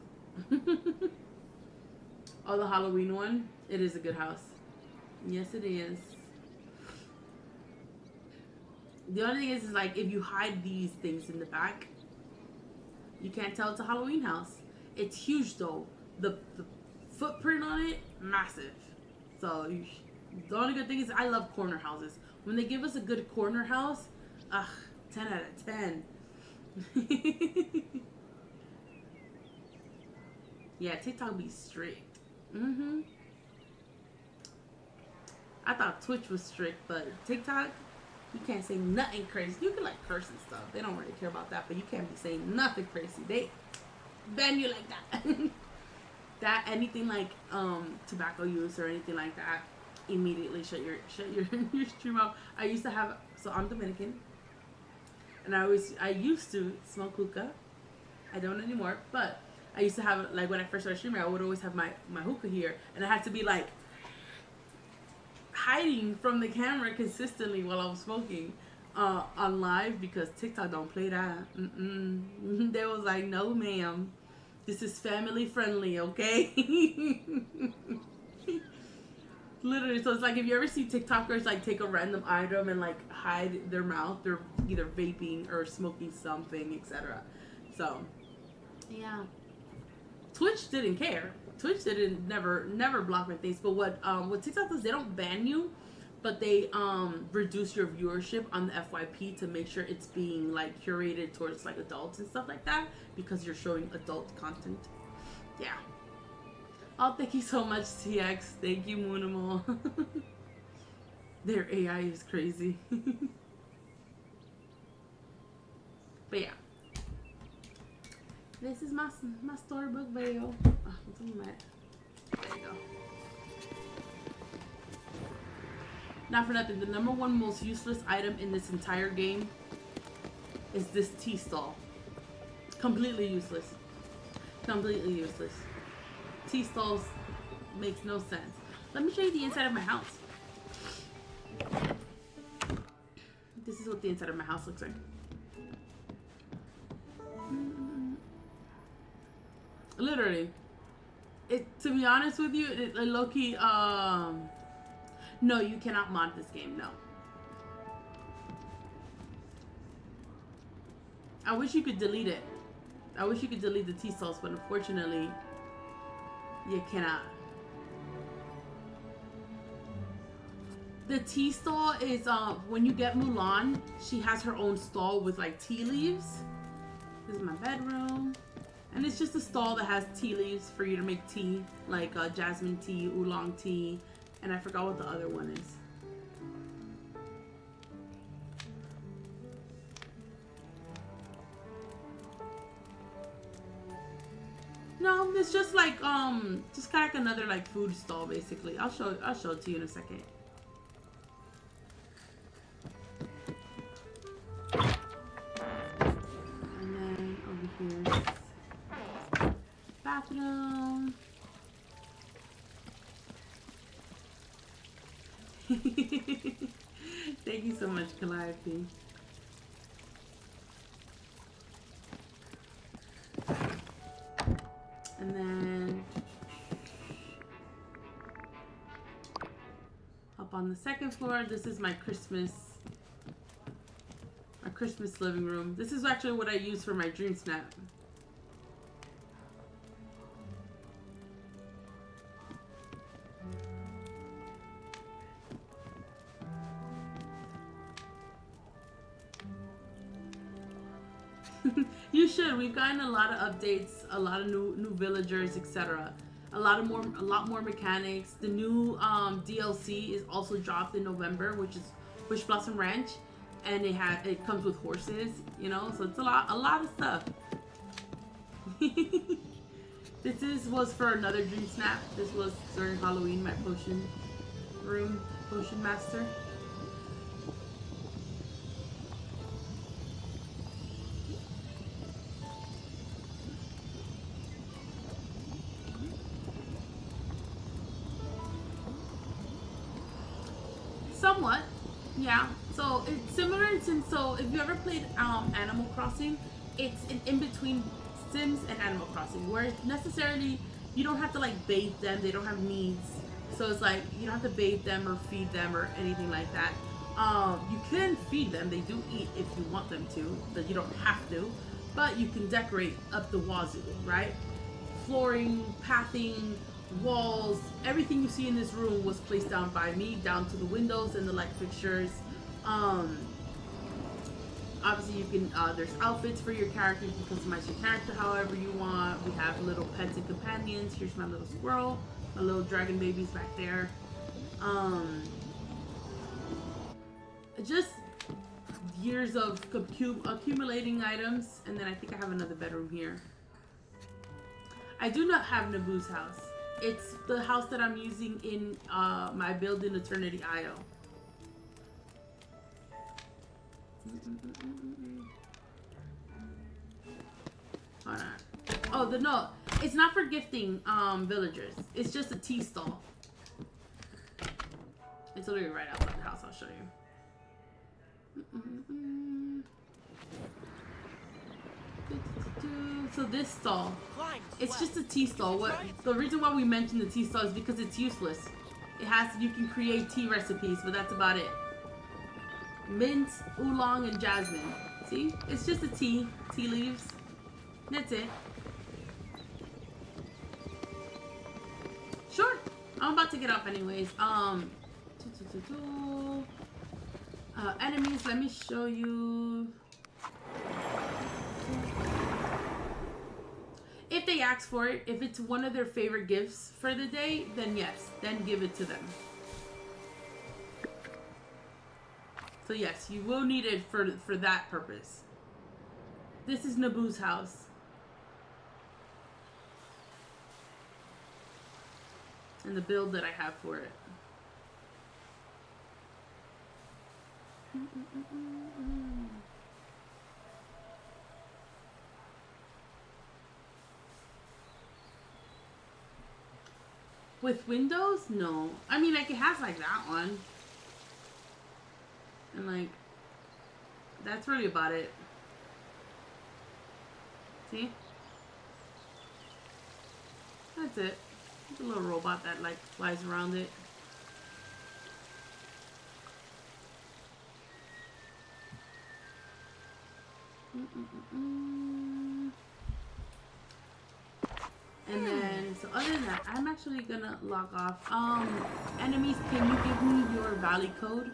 [SPEAKER 1] Oh, the Halloween one? It is a good house. Yes, it is. The only thing is like, if you hide these things in the back, you can't tell it's a Halloween house. It's huge though. The footprint on it, massive. So the only good thing is I love corner houses. When they give us a good corner house, 10 out of 10. Yeah, TikTok be strict. I thought Twitch was strict, but TikTok, you can't say nothing crazy. You can like curse and stuff. They don't really care about that, but you can't be saying nothing crazy. They ban you like that. That anything like tobacco use or anything like that, immediately shut your your stream off. I used to have, so I'm Dominican, and I used to smoke hookah. I don't anymore, but I used to have, like, when I first started streaming, I would always have my hookah here, and I had to be like hiding from the camera consistently while I was smoking on live, because TikTok don't play that. They was like, no ma'am, this is family friendly, okay? Literally. So it's like, if you ever see TikTokers like take a random item and like hide their mouth, they're either vaping or smoking something, etc. So yeah, Twitch didn't care. Twitch didn't never block my things. But what TikTok does, they don't ban you, but they reduce your viewership on the FYP to make sure it's being like curated towards like adults and stuff like that, because you're showing adult content. Yeah. Oh, thank you so much, TX. Thank you, Moonamo. Their AI is crazy. But yeah. This is my storybook video. Oh, what's on that? There you go. Not for nothing, the number one most useless item in this entire game is this tea stall. Completely useless. Completely useless. Tea stalls makes no sense. Let me show you the inside of my house. This is what the inside of my house looks like. Literally. To be honest with you, low-key, no, you cannot mod this game, no. I wish you could delete it. I wish you could delete the tea stalls, but unfortunately, you cannot. The tea stall is, when you get Mulan, she has her own stall with like tea leaves. This is my bedroom. And it's just a stall that has tea leaves for you to make tea, like jasmine tea, oolong tea, and I forgot what the other one is. No, it's just like just kind of like another like food stall basically. I'll show it to you in a second. And then over here, bathroom. Thank you so much, Calliope. And then up on the second floor, this is my Christmas living room. This is actually what I use for my dream snap. You should. We've gotten a lot of updates, a lot of new villagers, etc. A lot more mechanics. The new DLC is also dropped in November, which is Wish Blossom Ranch, and it comes with horses, you know. So it's a lot of stuff. This was for another dream snap. This was during Halloween, my potion room, potion master. Somewhat. Yeah, so it's similar so if you ever played Animal Crossing, it's an in between Sims and Animal Crossing where it's necessarily you don't have to like bathe them, they don't have needs. So it's like you don't have to bathe them or feed them or anything like that. You can feed them, they do eat if you want them to, but you don't have to. But you can decorate up the wazoo, right? Flooring, pathing, walls, everything you see in this room was placed down by me, down to the windows and the light fixtures. Obviously you can, there's outfits for your character, you can customize your character however you want. We have little pets and companions. Here's my little squirrel, my little dragon babies back there. Just years of accumulating items, and then I think I have another bedroom here. I do not have Naboo's house. It's the house that I'm using in my build in Eternity Isle. Hold on. Oh, no, it's not for gifting villagers. It's just a tea stall. It's literally right outside the house. I'll show you. So this stall, it's just a tea stall. The reason why we mentioned the tea stall is because it's useless. You can create tea recipes, but that's about it. Mint, oolong, and jasmine. See, it's just a tea leaves. That's it. Sure, I'm about to get off anyways. Enemies, let me show you. If they ask for it, if it's one of their favorite gifts for the day, then yes, then give it to them. So yes, you will need it for that purpose. This is Naboo's house. And the build that I have for it. With windows? No. I mean, like, it has, like, that one. And, like, that's really about it. See? That's it. It's a little robot that, like, flies around it. And then, so other than that, I'm actually gonna log off. Enemies, can you give me your valley code?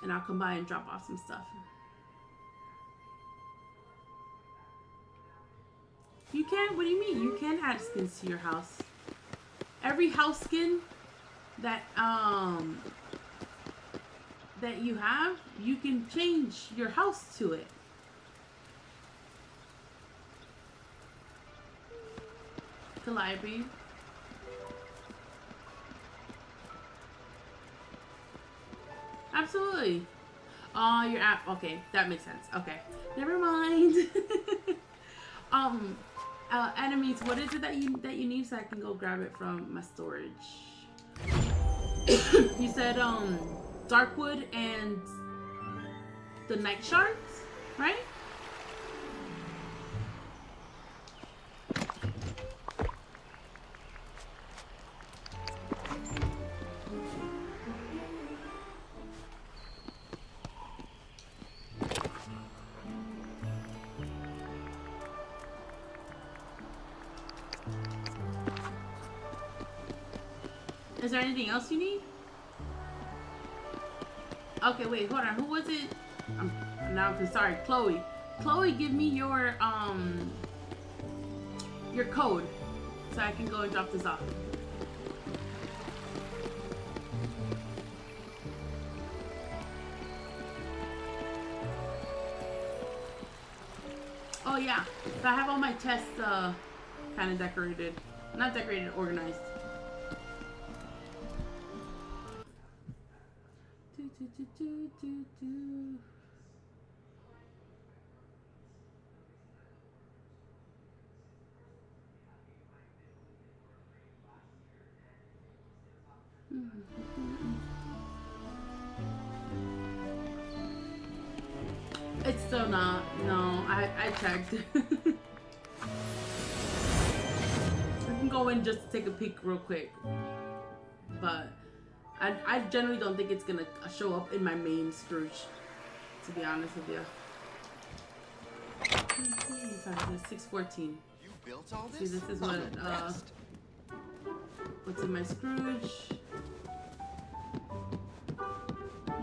[SPEAKER 1] And I'll come by and drop off some stuff. You can? What do you mean? You can add skins to your house. Every house skin that that you have, you can change your house to it. Calliope. Absolutely. Your app. Okay, that makes sense. Okay, never mind. Enemies. What is it that you need so I can go grab it from my storage? You said Darkwood and the night shards, right? Is there anything else you need? Okay, wait, hold on. Who was it? I'm sorry, Chloe. Chloe, give me your code so I can go and drop this off. Oh yeah, so I have all my chests kind of decorated. Not decorated, organized. It's still not. No, I checked. I can go in just to take a peek real quick. But I generally don't think it's gonna show up in my main Scrooge, to be honest with you. It's 614.
[SPEAKER 7] You built all
[SPEAKER 1] See, this is what what's in my Scrooge.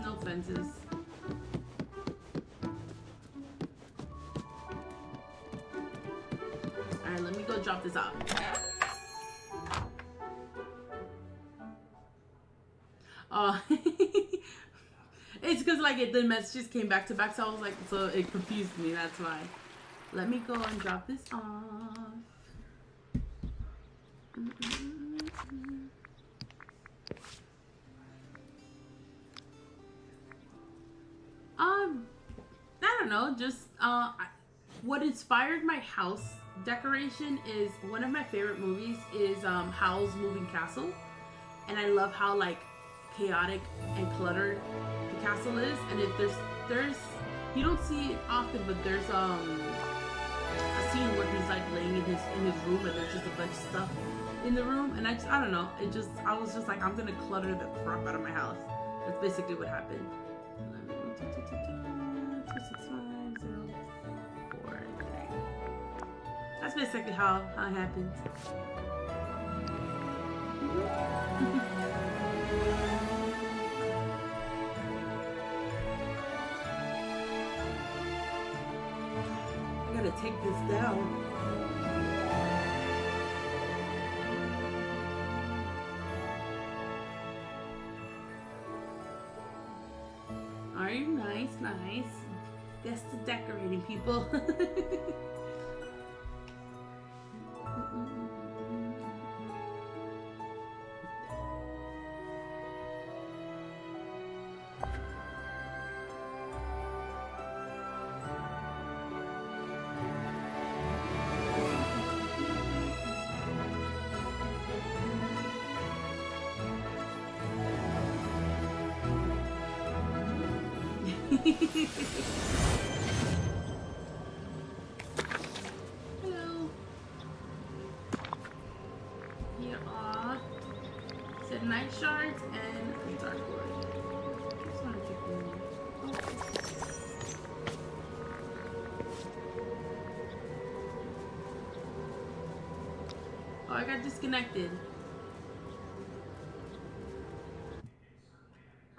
[SPEAKER 1] No fences. Alright, let me go drop this off. It's because like the messages came back to back, so I was like, so it confused me. That's why. Let me go and drop this off. I don't know. Just what inspired my house decoration is one of my favorite movies is Howl's Moving Castle, and I love how like chaotic and cluttered the castle is. And if there's you don't see it often, but there's a scene where he's like laying in his room and there's just a bunch of stuff in the room, and I don't know, I was just like, I'm gonna clutter the crap out of my house. That's basically what happened. 26504. That's basically how it happened. I gotta take this down. Are you nice? That's the decorating, people. Hello. Here are some night shards and dartboard. Just want to take one more. Oh, I got disconnected.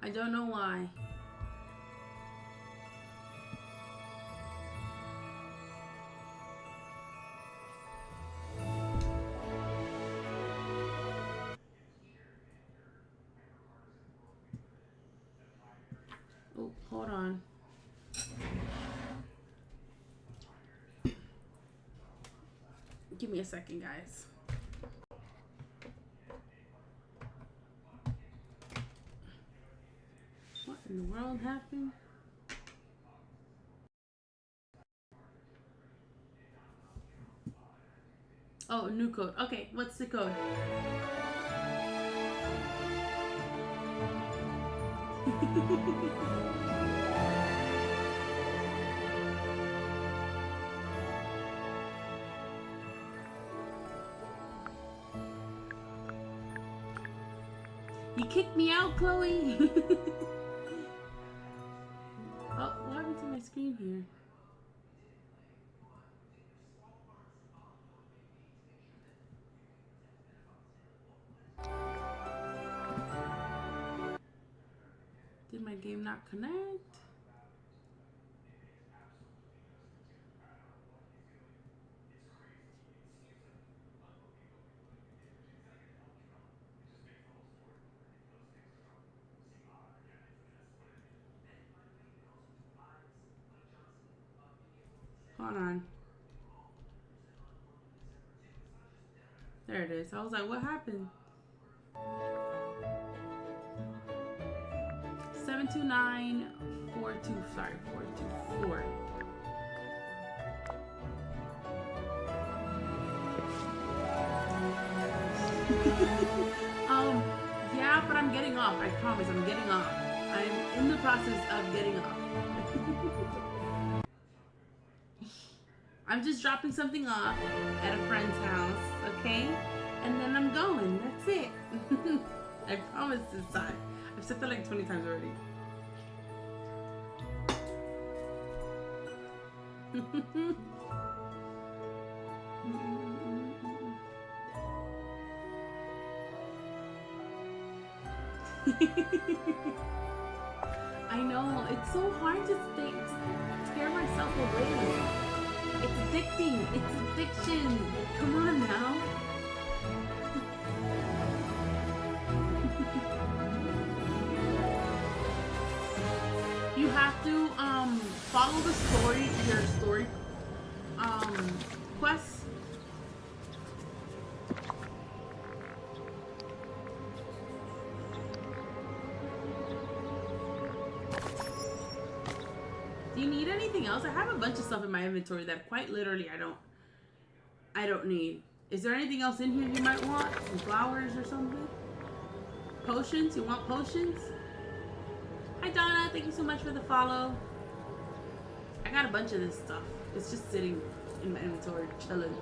[SPEAKER 1] I don't know why. Oh, hold on. Give me a second, guys. What in the world happened? Oh, new code. Okay, what's the code? You kicked me out, Chloe. Oh, what happened to my screen here? Did my game not connect? Hold on. There it is. I was like, what happened? 72942. Sorry, 424. Yeah, but I'm getting off. I promise, I'm getting off. I'm in the process of getting off. I'm just dropping something off at a friend's house, okay? And then I'm going. That's it. I promise this time. I've said that like 20 times already. I know, it's so hard to tear myself away. It's addicting. It's addiction. Come on now. You have to follow the story, your story quests. Do you need anything else? I have a bunch of stuff in my inventory that quite literally I don't need. Is there anything else in here you might want? Some flowers or something? Potions? You want potions? Hi Donna, thank you so much for the follow. I got a bunch of this stuff. It's just sitting in my inventory, chilling.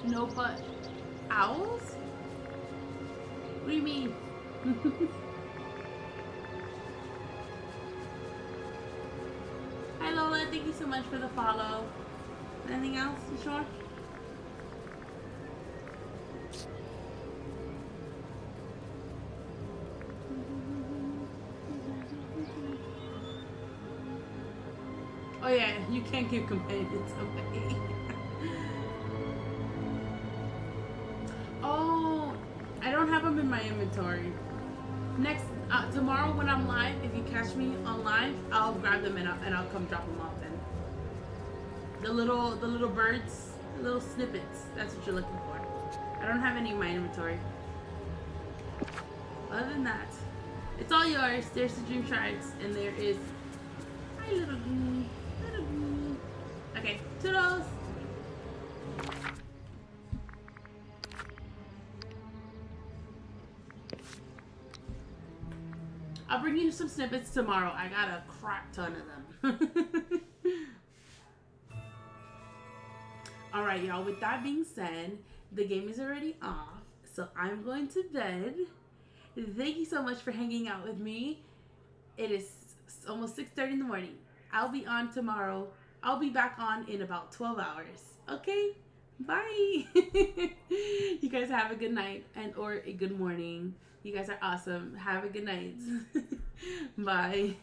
[SPEAKER 1] No, but owls? What do you mean? Hi Lola, thank you so much for the follow. Anything else? You sure? Oh yeah, you can't give companions away. Oh, I don't have them in my inventory. Next tomorrow when I'm live, if you catch me on live, I'll grab them and I'll come drop them off then. The little birds, the little snippets. That's what you're looking for. I don't have any in my inventory. Other than that, it's all yours. There's the dream sharks, and there is my little bee. Okay, toodles. I'll bring you some snippets tomorrow. I got a crap ton of them. Alright, y'all. With that being said, the game is already off. So I'm going to bed. Thank you so much for hanging out with me. It is almost 6:30 in the morning. I'll be on tomorrow. I'll be back on in about 12 hours. Okay? Bye. You guys have a good night or a good morning. You guys are awesome. Have a good night. Bye.